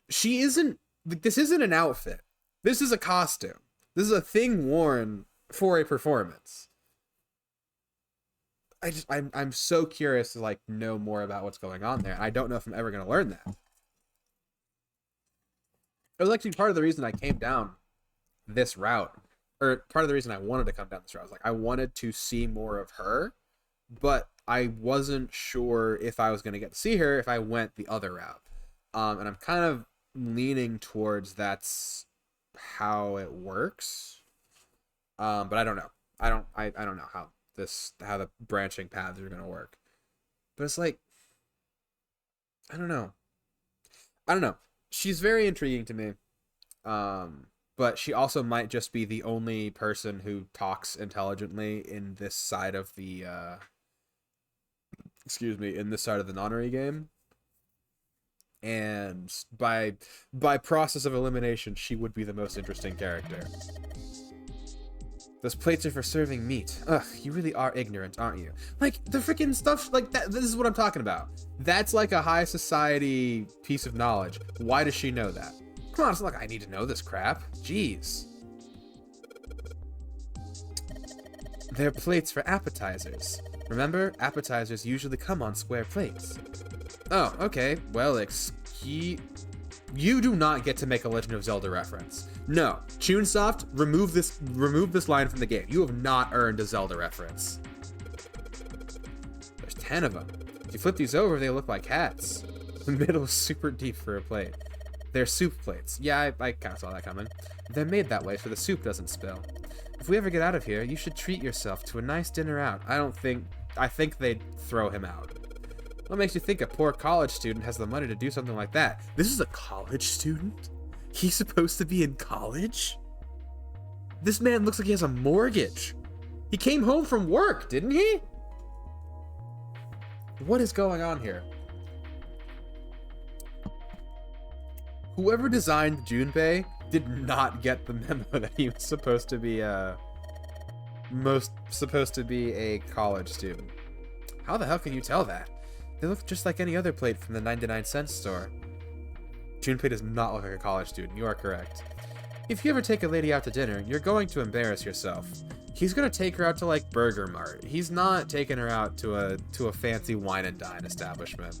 she isn't, like, this isn't an outfit. This is a costume. This is a thing worn for a performance. I'm so curious to, like, know more about what's going on there. I don't know if I'm ever going to learn that. It was actually part of the reason I came down this route, or part of the reason I wanted to come down this route. I was like, I wanted to see more of her, but I wasn't sure if I was going to get to see her if I went the other route. And I'm kind of leaning towards that's how it works. But I don't know. I don't know how the branching paths are going to work. But it's like, I don't know. She's very intriguing to me. But she also might just be the only person who talks intelligently in this side of the in this side of the Nonary game. And by process of elimination, she would be the most interesting character. Those plates are for serving meat. Ugh, you really are ignorant, aren't you? Like, the freaking stuff like that, this is what I'm talking about. That's like a high society piece of knowledge. Why does she know that? Come on, it's not like I need to know this crap. Jeez. They're plates for appetizers. Remember, appetizers usually come on square plates. Oh, okay. Well, you do not get to make a Legend of Zelda reference. No, Chunsoft, remove this line from the game. You have not earned a Zelda reference. There's 10 of them. If you flip these over, they look like hats. The middle is super deep for a plate. They're soup plates. Yeah, I kind of saw that coming. They're made that way so the soup doesn't spill. If we ever get out of here, you should treat yourself to a nice dinner out. I think they'd throw him out. What makes you think a poor college student has the money to do something like that? This is a college student? He's supposed to be in college? This man looks like he has a mortgage. He came home from work, didn't he? What is going on here? Whoever designed Junpei did not get the memo that he was supposed to be a college student. How the hell can you tell that? They look just like any other plate from the 99-cent store. Junpei does not look like a college student. You are correct. If you ever take a lady out to dinner, you're going to embarrass yourself. He's gonna take her out to like Burger Mart. He's not taking her out to a fancy wine and dine establishment.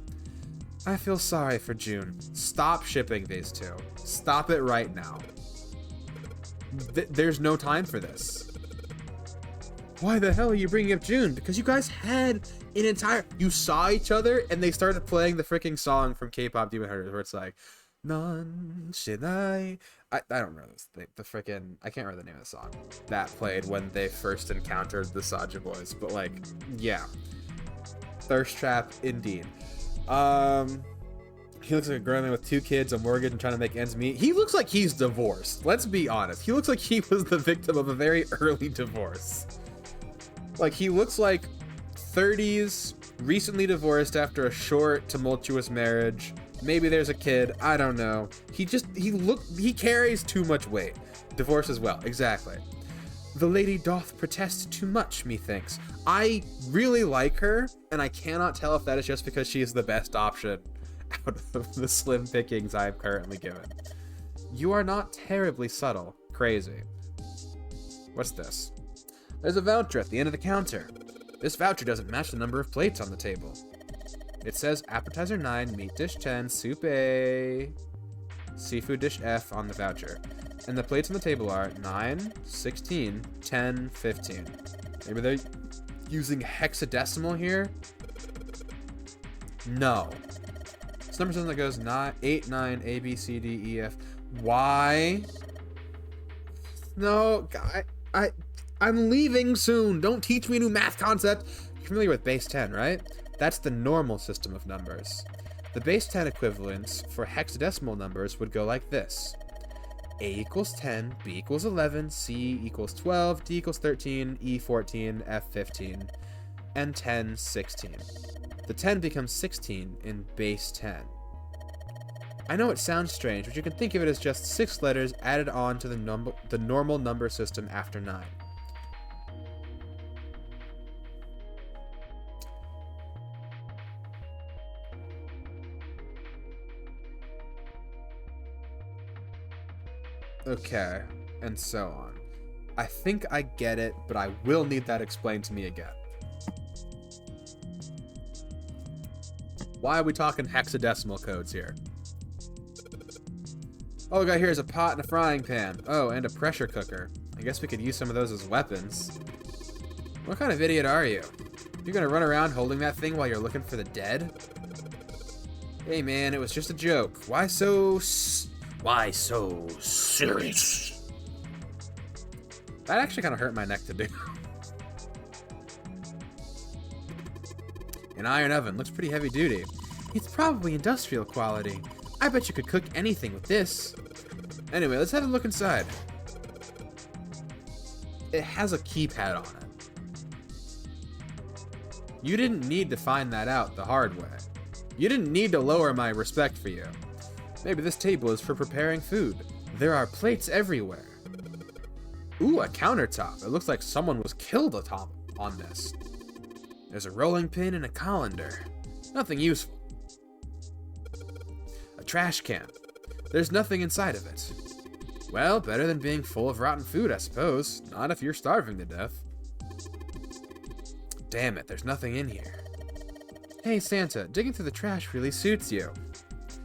I feel sorry for June. Stop shipping these two. Stop it right now. There's no time for this. why the hell are you bringing up June? Because you guys had an entire... You saw each other, and they started playing the freaking song from K-pop Demon Hunters, where it's like, Non Shinai. I don't remember this thing. The freaking... I can't remember the name of the song. That played when they first encountered the Saja boys. But, like, yeah. Thirst trap, indeed. He looks like a grown man with 2 kids, a mortgage, and trying to make ends meet. He looks like he's divorced. Let's be honest. He looks like he was the victim of a very early divorce. Like, he looks like 30s, recently divorced after a short, tumultuous marriage. Maybe there's a kid. I don't know. He carries too much weight. Divorce as well. Exactly. The lady doth protest too much, methinks. I really like her, and I cannot tell if that is just because she is the best option out of the slim pickings I am currently given. You are not terribly subtle. Crazy. What's this? There's a voucher at the end of the counter. This voucher doesn't match the number of plates on the table. It says appetizer 9, meat dish 10, soup A, seafood dish F on the voucher. And the plates on the table are 9, 16, 10, 15. Maybe they're using hexadecimal here? No. This number system that goes 8, 9, A, B, C, D, E, F, Y. No, I'm leaving soon. Don't teach me a new math concept. You're familiar with base 10, right? That's the normal system of numbers. The base 10 equivalents for hexadecimal numbers would go like this. A equals 10, B equals 11, C equals 12, D equals 13, E 14, F 15, and 10 16. The 10 becomes 16 in base 10. I know it sounds strange, but you can think of it as just 6 letters added on to the normal number system after 9. Okay, and so on. I think I get it, but I will need that explained to me again. Why are we talking hexadecimal codes here? All we got here is a pot and a frying pan. Oh, and a pressure cooker. I guess we could use some of those as weapons. What kind of idiot are you? You're gonna run around holding that thing while you're looking for the dead? Hey man, it was just a joke. Why so serious? That actually kind of hurt my neck to do. An iron oven. Looks pretty heavy duty. It's probably industrial quality. I bet you could cook anything with this. Anyway, let's have a look inside. It has a keypad on it. You didn't need to find that out the hard way. You didn't need to lower my respect for you. Maybe this table is for preparing food. There are plates everywhere. Ooh, a countertop. It looks like someone was killed atop on this. There's a rolling pin and a colander. Nothing useful. A trash can. There's nothing inside of it. Well, better than being full of rotten food, I suppose. Not if you're starving to death. Damn it, there's nothing in here. Hey, Santa, digging through the trash really suits you.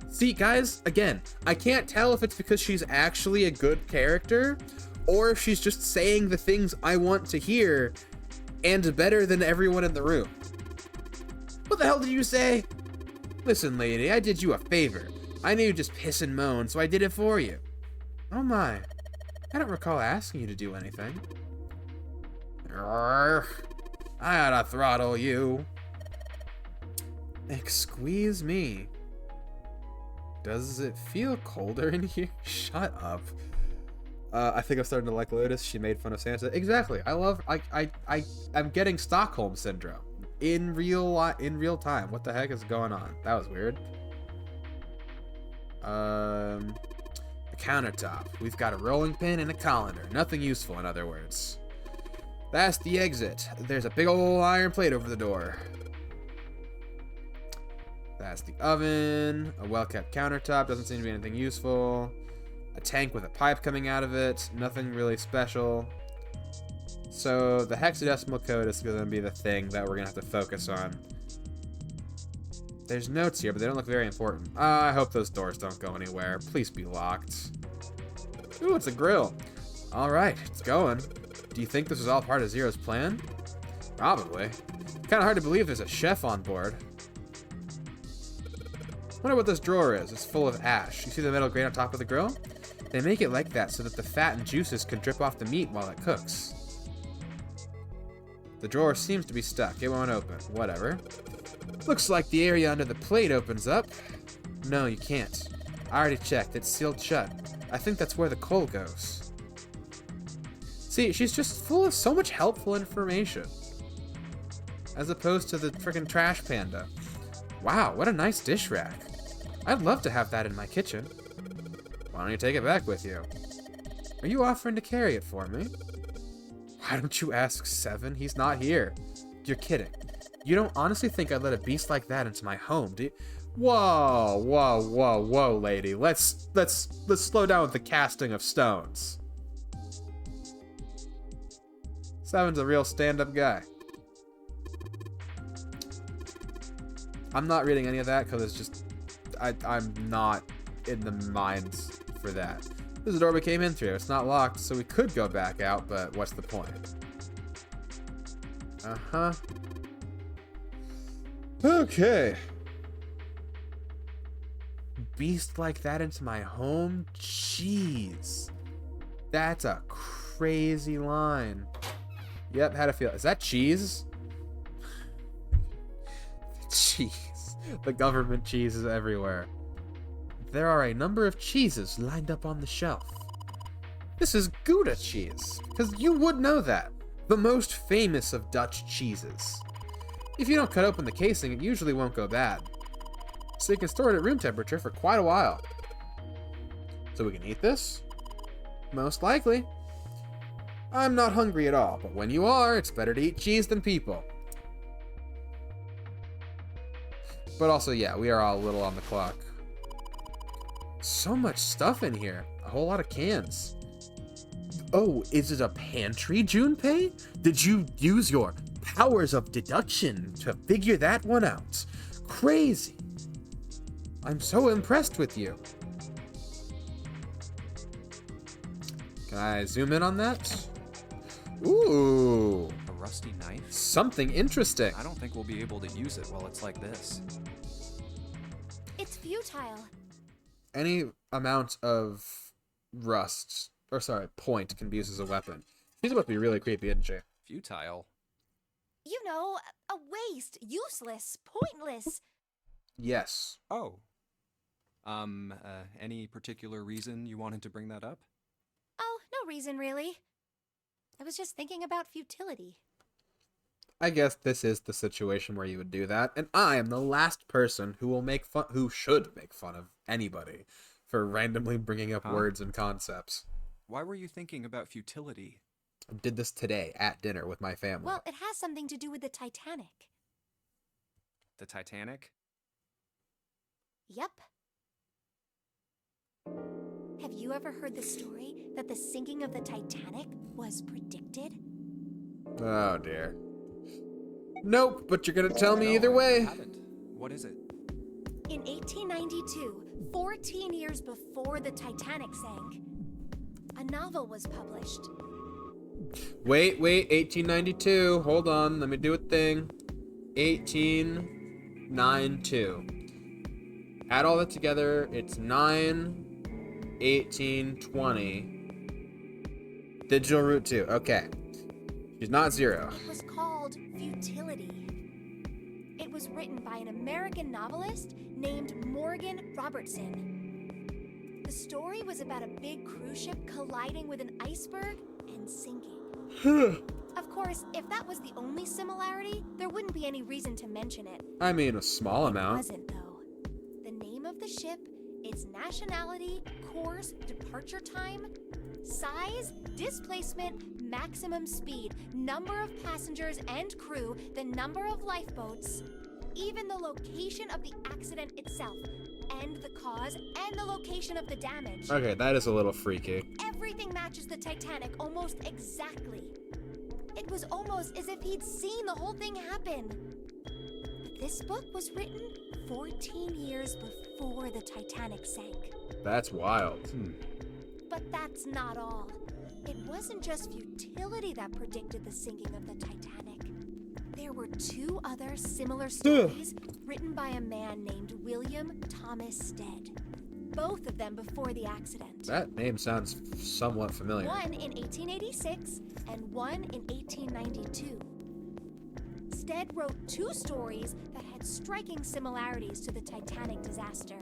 See, guys, again, I can't tell if it's because she's actually a good character, or if she's just saying the things I want to hear, and better than everyone in the room. What the hell did you say? Listen, lady, I did you a favor. I knew you'd just piss and moan, so I did it for you. Oh my. I don't recall asking you to do anything. Urgh. I oughta throttle you. Excuse me. Does it feel colder in here? Shut up. I think I'm starting to like Lotus. She made fun of Santa. Exactly. I'm getting Stockholm syndrome in real time. What the heck is going on? That was weird. The countertop. We've got a rolling pin and a colander. Nothing useful, in other words. That's the exit. There's a big old iron plate over the door. That's the oven. A well-kept countertop. Doesn't seem to be anything useful. A tank with a pipe coming out of it. Nothing really special. So the hexadecimal code is going to be the thing that we're going to have to focus on. There's notes here, but they don't look very important. I hope those doors don't go anywhere. Please be locked. Ooh, it's a grill. All right, it's going. Do you think this was all part of Zero's plan? Probably. Kinda hard to believe there's a chef on board. Wonder what this drawer is. It's full of ash. You see the metal grate on top of the grill? They make it like that so that the fat and juices can drip off the meat while it cooks. The drawer seems to be stuck. It won't open. Whatever. Looks like the area under the plate opens up. No, you can't. I already checked. It's sealed shut. I think that's where the coal goes. See, she's just full of so much helpful information. As opposed to the frickin' trash panda. Wow, what a nice dish rack. I'd love to have that in my kitchen. Why don't you take it back with you? Are you offering to carry it for me? Why don't you ask Seven? He's not here. You're kidding. You don't honestly think I'd let a beast like that into my home, do you? Whoa, whoa, whoa, whoa, lady. Let's slow down with the casting of stones. Seven's a real stand-up guy. I'm not reading any of that because it's just I'm not in the minds for that. This is the door we came in through. It's not locked, so we could go back out, but what's the point? Uh-huh. Okay. Beast like that into my home? Jeez. That's a crazy line. Yep, had a feel. Is that cheese? Cheese. The government cheese is everywhere. There are a number of cheeses lined up on the shelf. This is Gouda cheese, because you would know that. The most famous of Dutch cheeses. If you don't cut open the casing, it usually won't go bad. So you can store it at room temperature for quite a while. So we can eat this? Most likely. I'm not hungry at all, but when you are, it's better to eat cheese than people. But also, yeah, we are all a little on the clock. So much stuff in here. A whole lot of cans. Oh, is it a pantry, Junpei? Did you use your powers of deduction to figure that one out? Crazy. I'm so impressed with you. Can I zoom in on that? Ooh. A rusty knife? Something interesting. I don't think we'll be able to use it while it's like this. It's futile. Any amount of rust, or sorry, point can be used as a weapon. She's about to be really creepy, isn't she? Futile? You know, a waste, useless, pointless. Yes. Oh. Any particular reason you wanted to bring that up? Oh, no reason really. I was just thinking about futility. I guess this is the situation where you would do that, and I am the last person who should make fun of anybody for randomly bringing up words and concepts. Why were you thinking about futility? I did this today at dinner with my family. Well, it has something to do with the Titanic. The Titanic? Yep. Have you ever heard the story that the sinking of the Titanic was predicted? Oh dear. Nope, but you're gonna tell me No, either way. I haven't. What is it? In 1892, 14 years before the Titanic sank, a novel was published. Wait, 1892. Hold on, let me do a thing. 1892. Add all that together, it's 9, 18, 20. Digital root 2, okay. She's not zero. It was called Futility. It was written by an American novelist named Morgan Robertson. The story was about a big cruise ship colliding with an iceberg and sinking. Of course, if that was the only similarity, there wouldn't be any reason to mention it. I mean, a small It amount. wasn't, though. The name of the ship, its nationality, course, departure time, size, displacement, maximum speed, number of passengers and crew, the number of lifeboats, even the location of the accident itself, and the cause, and the location of the damage. Okay, that is a little freaky. Everything matches the Titanic almost exactly. It was almost as if he'd seen the whole thing happen. But this book was written 14 years before the Titanic sank. That's wild. But that's not all. it wasn't just futility that predicted the sinking of the Titanic. There were two other similar stories written by a man named William Thomas Stead. Both of them before the accident. That name sounds somewhat familiar. One in 1886 and one in 1892. Stead wrote two stories that had striking similarities to the Titanic disaster.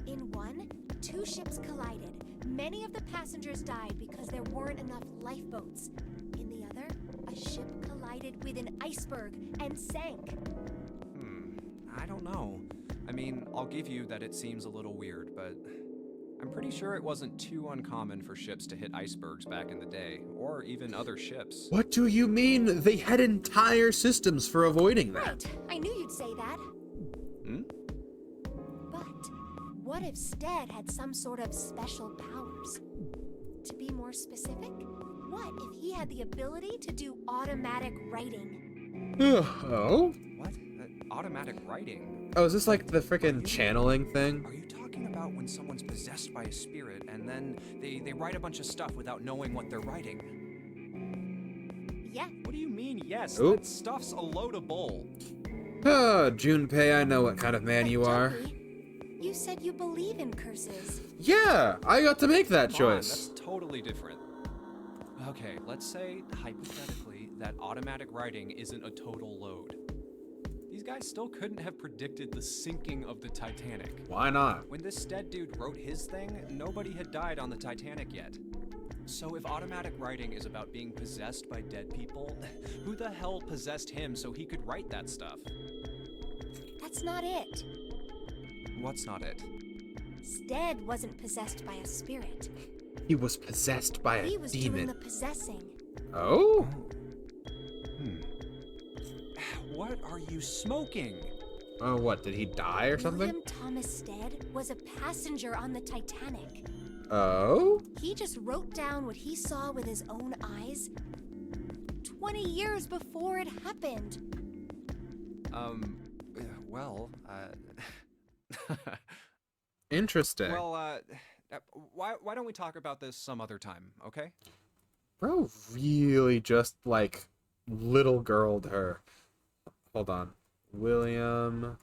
In one, two ships collided. Many of the passengers died because there weren't enough lifeboats. In the other, a ship collided with an iceberg and sank. I don't know. I mean, I'll give you that it seems a little weird, but I'm pretty sure it wasn't too uncommon for ships to hit icebergs back in the day, or even other ships. What do you mean? They had entire systems for avoiding that. Right, I knew you'd say that. But what if Stead had some sort of special powers? To be more specific, what if he had the ability to do automatic writing? Oh? What? Automatic writing? Oh, is this like the frickin' channeling thing? Are you talking about when someone's possessed by a spirit and then they write a bunch of stuff without knowing what they're writing? Yeah. What do you mean, yes? Oop. That stuff's a load of bull. Oh, Junpei, I know what kind of man But you are. Joey, you said you believe in curses. Yeah, I got to make that Come on, choice. that's totally different. Okay, let's say, hypothetically, that automatic writing isn't a total load. These guys still couldn't have predicted the sinking of the Titanic. Why not? When this Stead dude wrote his thing, nobody had died on the Titanic yet. So if automatic writing is about being possessed by dead people, who the hell possessed him so he could write that stuff? That's not it. What's not it? Stead wasn't possessed by a spirit. He was possessed by a He was doing demon. the possessing. Oh? What are you smoking? Oh, what? Did he die or something? William Thomas Stead was a passenger on the Titanic. Oh? He just wrote down what he saw with his own eyes 20 years before it happened. Well, Interesting. Well, why don't we talk about this some other time, okay? Bro really just, like, little girled her. Hold on. William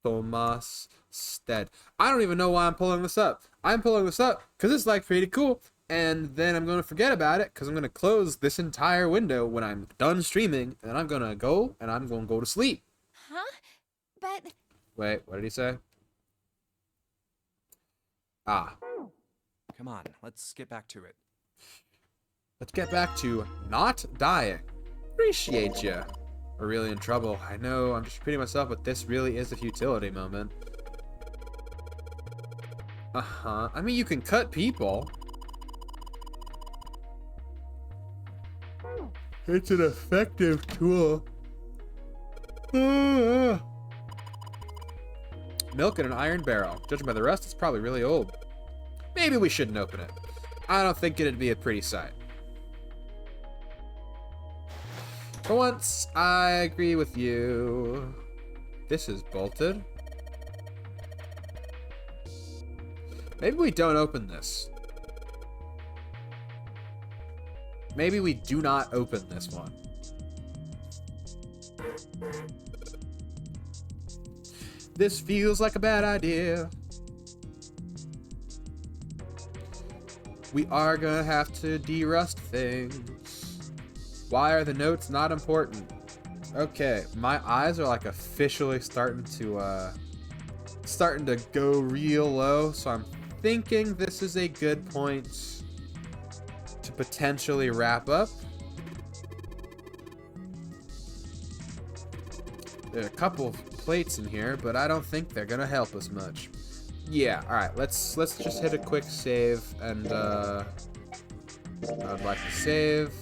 Thomas Stead. I don't even know why I'm pulling this up. I'm pulling this up because it's, like, pretty cool. And then I'm going to forget about it because I'm going to close this entire window when I'm done streaming. And I'm going to go and I'm going to go to sleep. Huh? But Wait, what did he say? Ah. Come on, let's get back to it. Let's get back to not dying. Appreciate ya. We're really in trouble. I know, I'm just repeating myself, but this really is a futility moment. Uh-huh. I mean, you can cut people. It's an effective tool. Milk in an iron barrel. Judging by the rest, it's probably really old. Maybe we shouldn't open it. I don't think it'd be a pretty sight. For once, I agree with you. This is bolted. Maybe we don't open this. Maybe we do not open this one. This feels like a bad idea. We are gonna have to derust things. Why are the notes not important? Okay, my eyes are like officially starting to go real low, so I'm thinking this is a good point to potentially wrap up. There are a couple of plates in here, but I don't think they're gonna help us much. Yeah, alright, let's just hit a quick save, and I would like to save.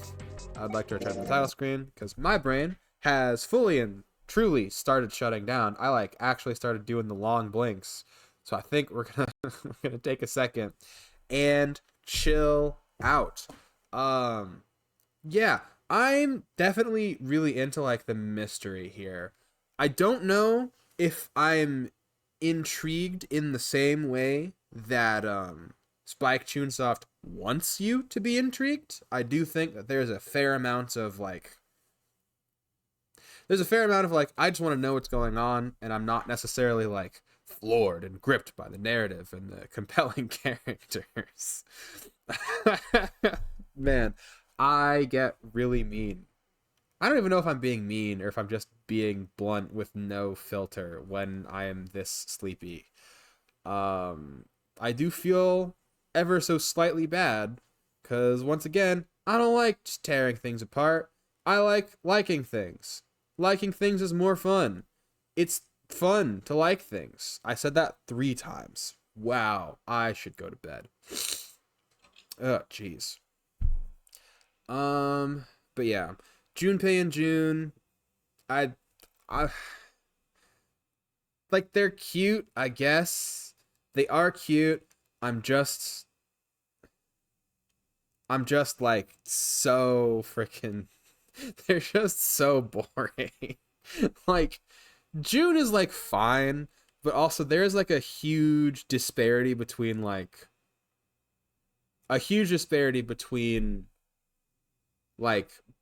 I'd like to return to the title screen, because my brain has fully and truly started shutting down. I like actually started doing the long blinks. So I think we're gonna take a second and chill out. Yeah, I'm definitely really into like the mystery here. I don't know if I'm intrigued in the same way that Spike Chunsoft wants you to be intrigued. I do think that there's a fair amount of like I just want to know what's going on, and I'm not necessarily like floored and gripped by the narrative and the compelling characters. Man, I get really mean. I don't even know if I'm being mean or if I'm just being blunt with no filter when I am this sleepy. I do feel ever so slightly bad because, once again, I don't like just tearing things apart. I like liking things. Liking things is more fun. It's fun to like things. I said that 3 times. Wow, I should go to bed. Oh, jeez. But yeah, Junpei and June, I like, they're cute, I guess. They are cute. I'm just like so freaking they're just so boring. Like, June is like fine, but also there's like a huge disparity between like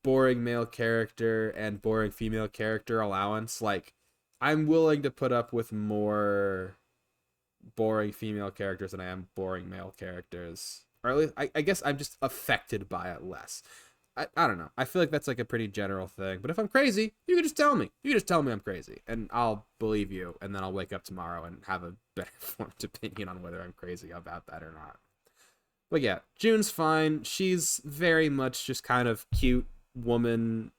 boring male character and boring female character allowance. Like, I'm willing to put up with more boring female characters than I am boring male characters. Or at least I guess I'm just affected by it less. I don't know. I feel like that's like a pretty general thing. But if I'm crazy, you can just tell me. You can just tell me I'm crazy, and I'll believe you, and then I'll wake up tomorrow and have a better formed opinion on whether I'm crazy about that or not. But yeah, June's fine. She's very much just kind of cute woman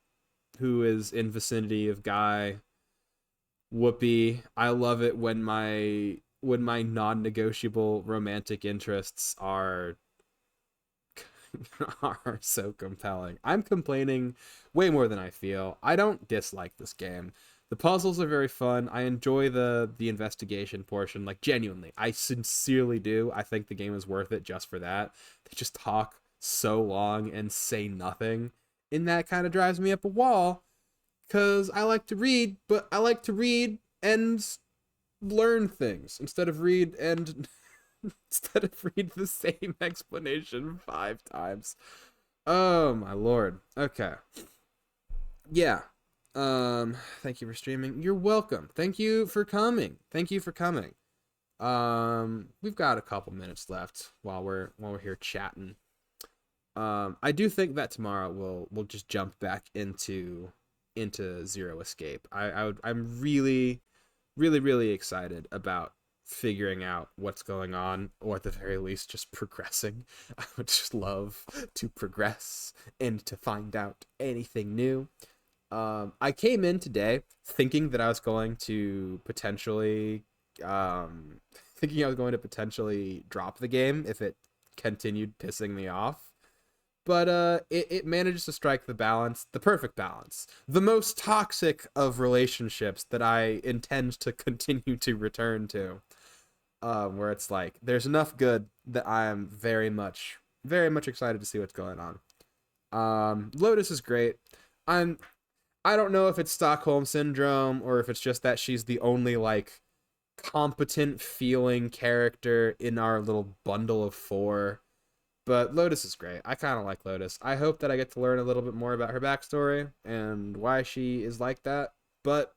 who is in vicinity of Guy. Whoopi. I love it when my non-negotiable romantic interests are so compelling. I'm complaining way more than I feel. I don't dislike this game. The puzzles are very fun. I enjoy the investigation portion, like, genuinely. I sincerely do. I think the game is worth it just for that. They just talk so long and say nothing, and that kind of drives me up a wall, because I like to read, but I like to read and learn things instead of read the same explanation 5 times. Oh my lord. Okay. Yeah. Thank you for streaming. You're welcome. Thank you for coming. We've got a couple minutes left while we're here chatting. I do think that tomorrow we'll just jump back into Zero Escape. I'm really excited about figuring out what's going on, or at the very least just progressing. I would just love to progress and to find out anything new. I came in today thinking that I was going to potentially drop the game if it continued pissing me off. But it manages to strike the perfect balance, the most toxic of relationships that I intend to continue to return to, where it's like there's enough good that I am very much excited to see what's going on. Lotus is great. I don't know if it's Stockholm Syndrome or if it's just that she's the only like competent feeling character in our little bundle of 4. But Lotus is great. I kind of like Lotus. I hope that I get to learn a little bit more about her backstory and why she is like that. But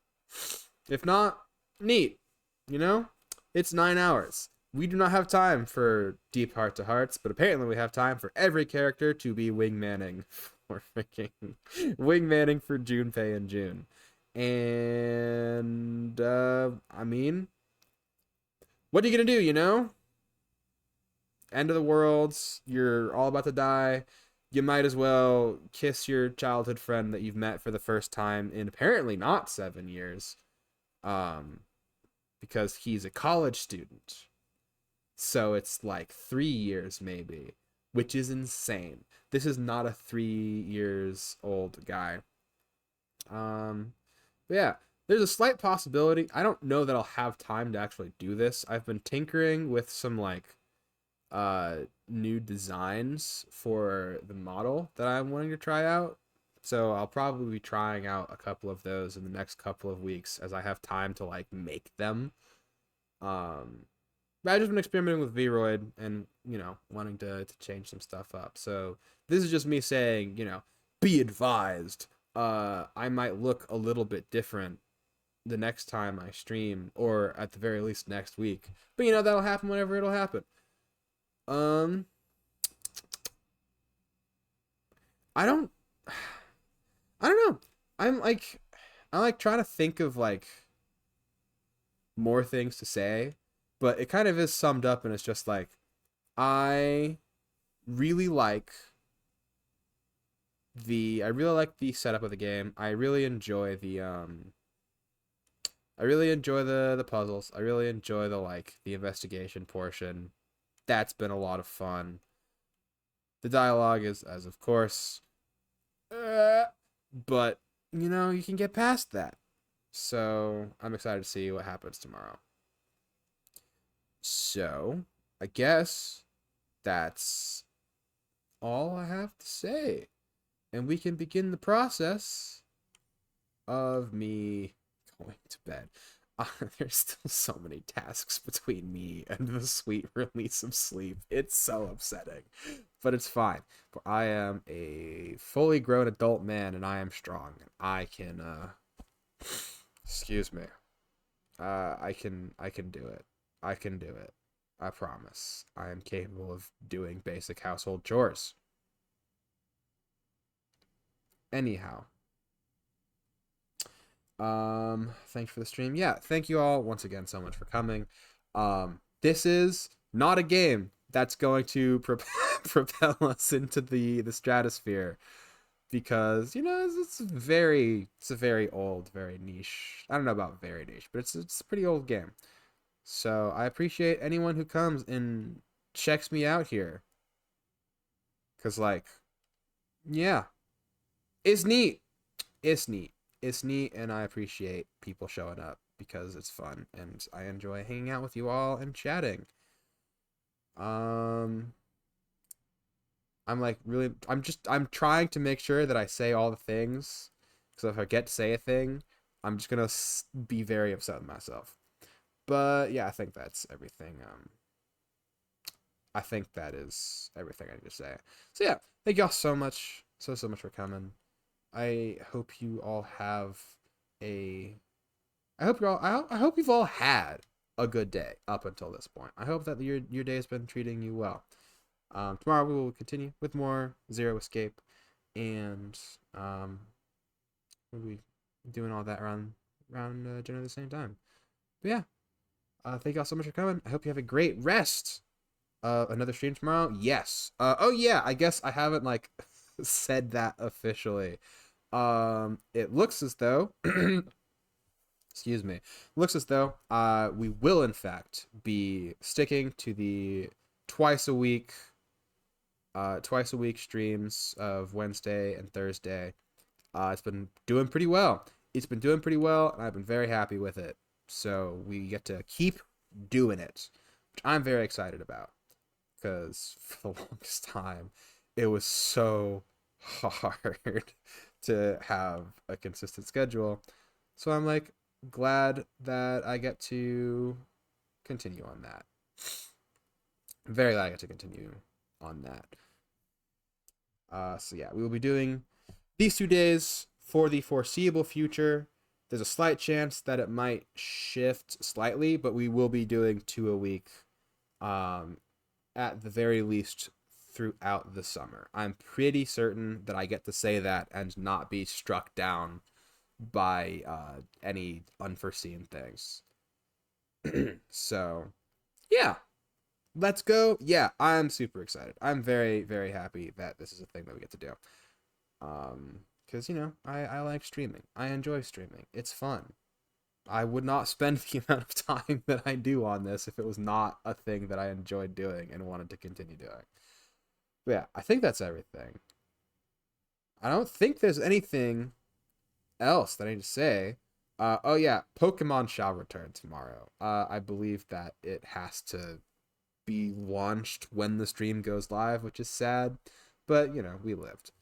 if not, neat. You know? It's 9 hours. We do not have time for deep heart-to-hearts, but apparently we have time for every character to be wingmanning for Junpei and June. And, I mean, what are you gonna do, you know? End of the world, you're all about to die. You might as well kiss your childhood friend that you've met for the first time in apparently not 7 years, because he's a college student. So it's like 3 years maybe, which is insane. This is not a 3 years old guy. But yeah, there's a slight possibility. I don't know that I'll have time to actually do this. I've been tinkering with some like new designs for the model that I'm wanting to try out. So I'll probably be trying out a couple of those in the next couple of weeks as I have time to like make them. I've just been experimenting with Vroid and, you know, wanting to change some stuff up. So this is just me saying, you know, be advised. I might look a little bit different the next time I stream, or at the very least next week. But you know, that'll happen whenever it'll happen. I don't know. I'm like trying to think of like more things to say, but it kind of is summed up, and it's just like I really like the setup of the game. I really enjoy the puzzles. I really enjoy the investigation portion. That's been a lot of fun. The dialogue is, as of course, but you know, you can get past that. So I'm excited to see what happens tomorrow. So I guess that's all I have to say, and we can begin the process of me going to bed. There's still so many tasks between me and the sweet release of sleep. It's so upsetting, but it's fine. For I am a fully grown adult man, and I am strong. I can, excuse me. I can do it. I can do it. I promise. I am capable of doing basic household chores. Anyhow. Thanks for the stream. Yeah, thank you all once again so much for coming. This is not a game that's going to propel us into the stratosphere, because you know it's a very old, very niche. I don't know about very niche, but it's a pretty old game. So I appreciate anyone who comes and checks me out here, cause like, yeah, it's neat. It's neat. It's neat, and I appreciate people showing up because it's fun, and I enjoy hanging out with you all and chatting. I'm trying to make sure that I say all the things, because if I get to say a thing, I'm just gonna be very upset with myself. But yeah, I think that's everything. I think that is everything I need to say. So yeah, thank y'all so much, so much for coming. I hope you all have I hope you've all had a good day up until this point. I hope that your day has been treating you well. Tomorrow we will continue with more Zero Escape, and we'll be doing all that around generally the same time. But yeah, thank y'all so much for coming. I hope you have a great rest. Another stream tomorrow. Yes. Oh yeah, I guess I haven't said that officially. It looks as though excuse me, looks as though we will in fact be sticking to the twice a week streams of Wednesday and Thursday. It's been doing pretty well, and I've been very happy with it. So we get to keep doing it, which I'm very excited about, because for the longest time it was so hard to have a consistent schedule. So I'm glad that I get to continue on that. I'm very glad I get to continue on that. So yeah, we will be doing these 2 days for the foreseeable future. There's a slight chance that it might shift slightly, but we will be doing 2 a week, at the very least throughout the summer. I'm pretty certain that I get to say that and not be struck down by any unforeseen things. So yeah, let's go. Yeah, I'm super excited. I'm very, very happy that this is a thing that we get to do. Because, you know, I like streaming. I enjoy streaming. It's fun. I would not spend the amount of time that I do on this if it was not a thing that I enjoyed doing and wanted to continue doing. But yeah, I think that's everything. I don't think there's anything else that I need to say. Oh yeah, Pokemon shall return tomorrow. I believe that it has to be launched when the stream goes live, which is sad, but you know, we lived.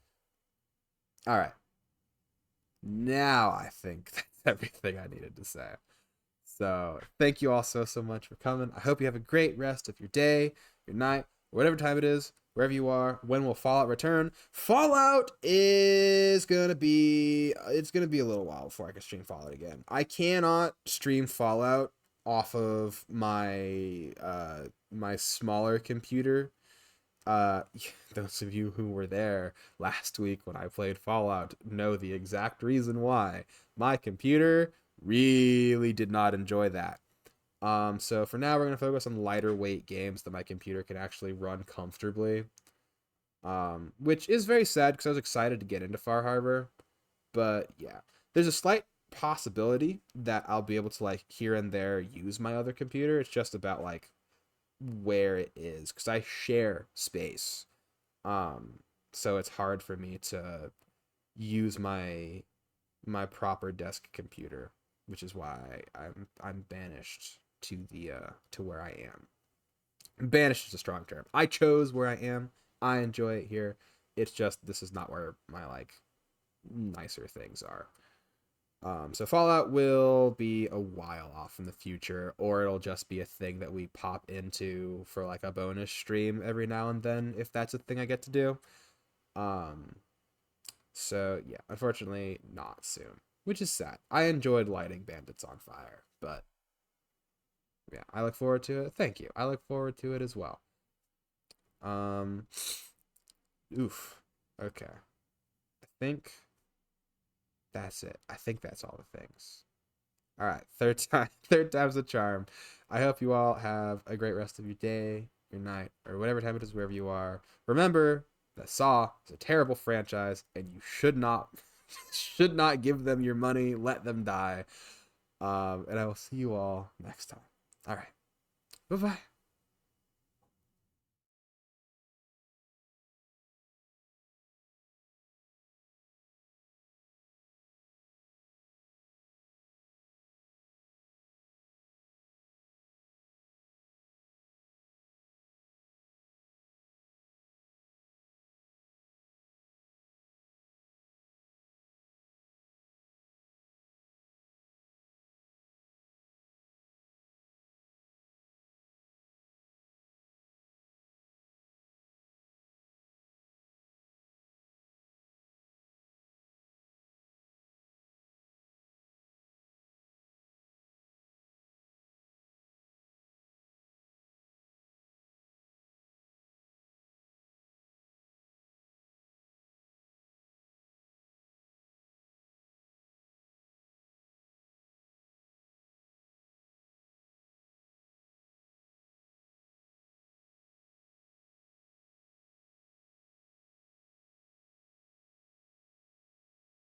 All right. Now I think that's everything I needed to say. So thank you all so much for coming. I hope you have a great rest of your day, your night, whatever time it is, wherever you are. When will Fallout return? Fallout is gonna be a little while before I can stream Fallout again. I cannot stream Fallout off of my my smaller computer. Those of you who were there last week when I played Fallout know the exact reason why. My computer really did not enjoy that. So for now, we're going to focus on lighter weight games that my computer can actually run comfortably. Which is very sad because I was excited to get into Far Harbor. But yeah, there's a slight possibility that I'll be able to like here and there use my other computer. It's just about like where it is because I share space. So it's hard for me to use my proper desk computer, which is why I'm banished to the to where I am. Banished is a strong term. I chose where I am. I enjoy it here. It's just this is not where my like nicer things are. So Fallout will be a while off in the future, or it'll just be a thing that we pop into for like a bonus stream every now and then, if that's a thing I get to do. So yeah, unfortunately not soon, which is sad. I enjoyed lighting bandits on fire, but yeah, I look forward to it. Thank you. I look forward to it as well. Oof. Okay. I think that's it. I think that's all the things. All right, third time's the charm. I hope you all have a great rest of your day, your night, or whatever time it is wherever you are. Remember that Saw is a terrible franchise, and you should not give them your money. Let them die. And I will see you all next time. All right. Bye-bye.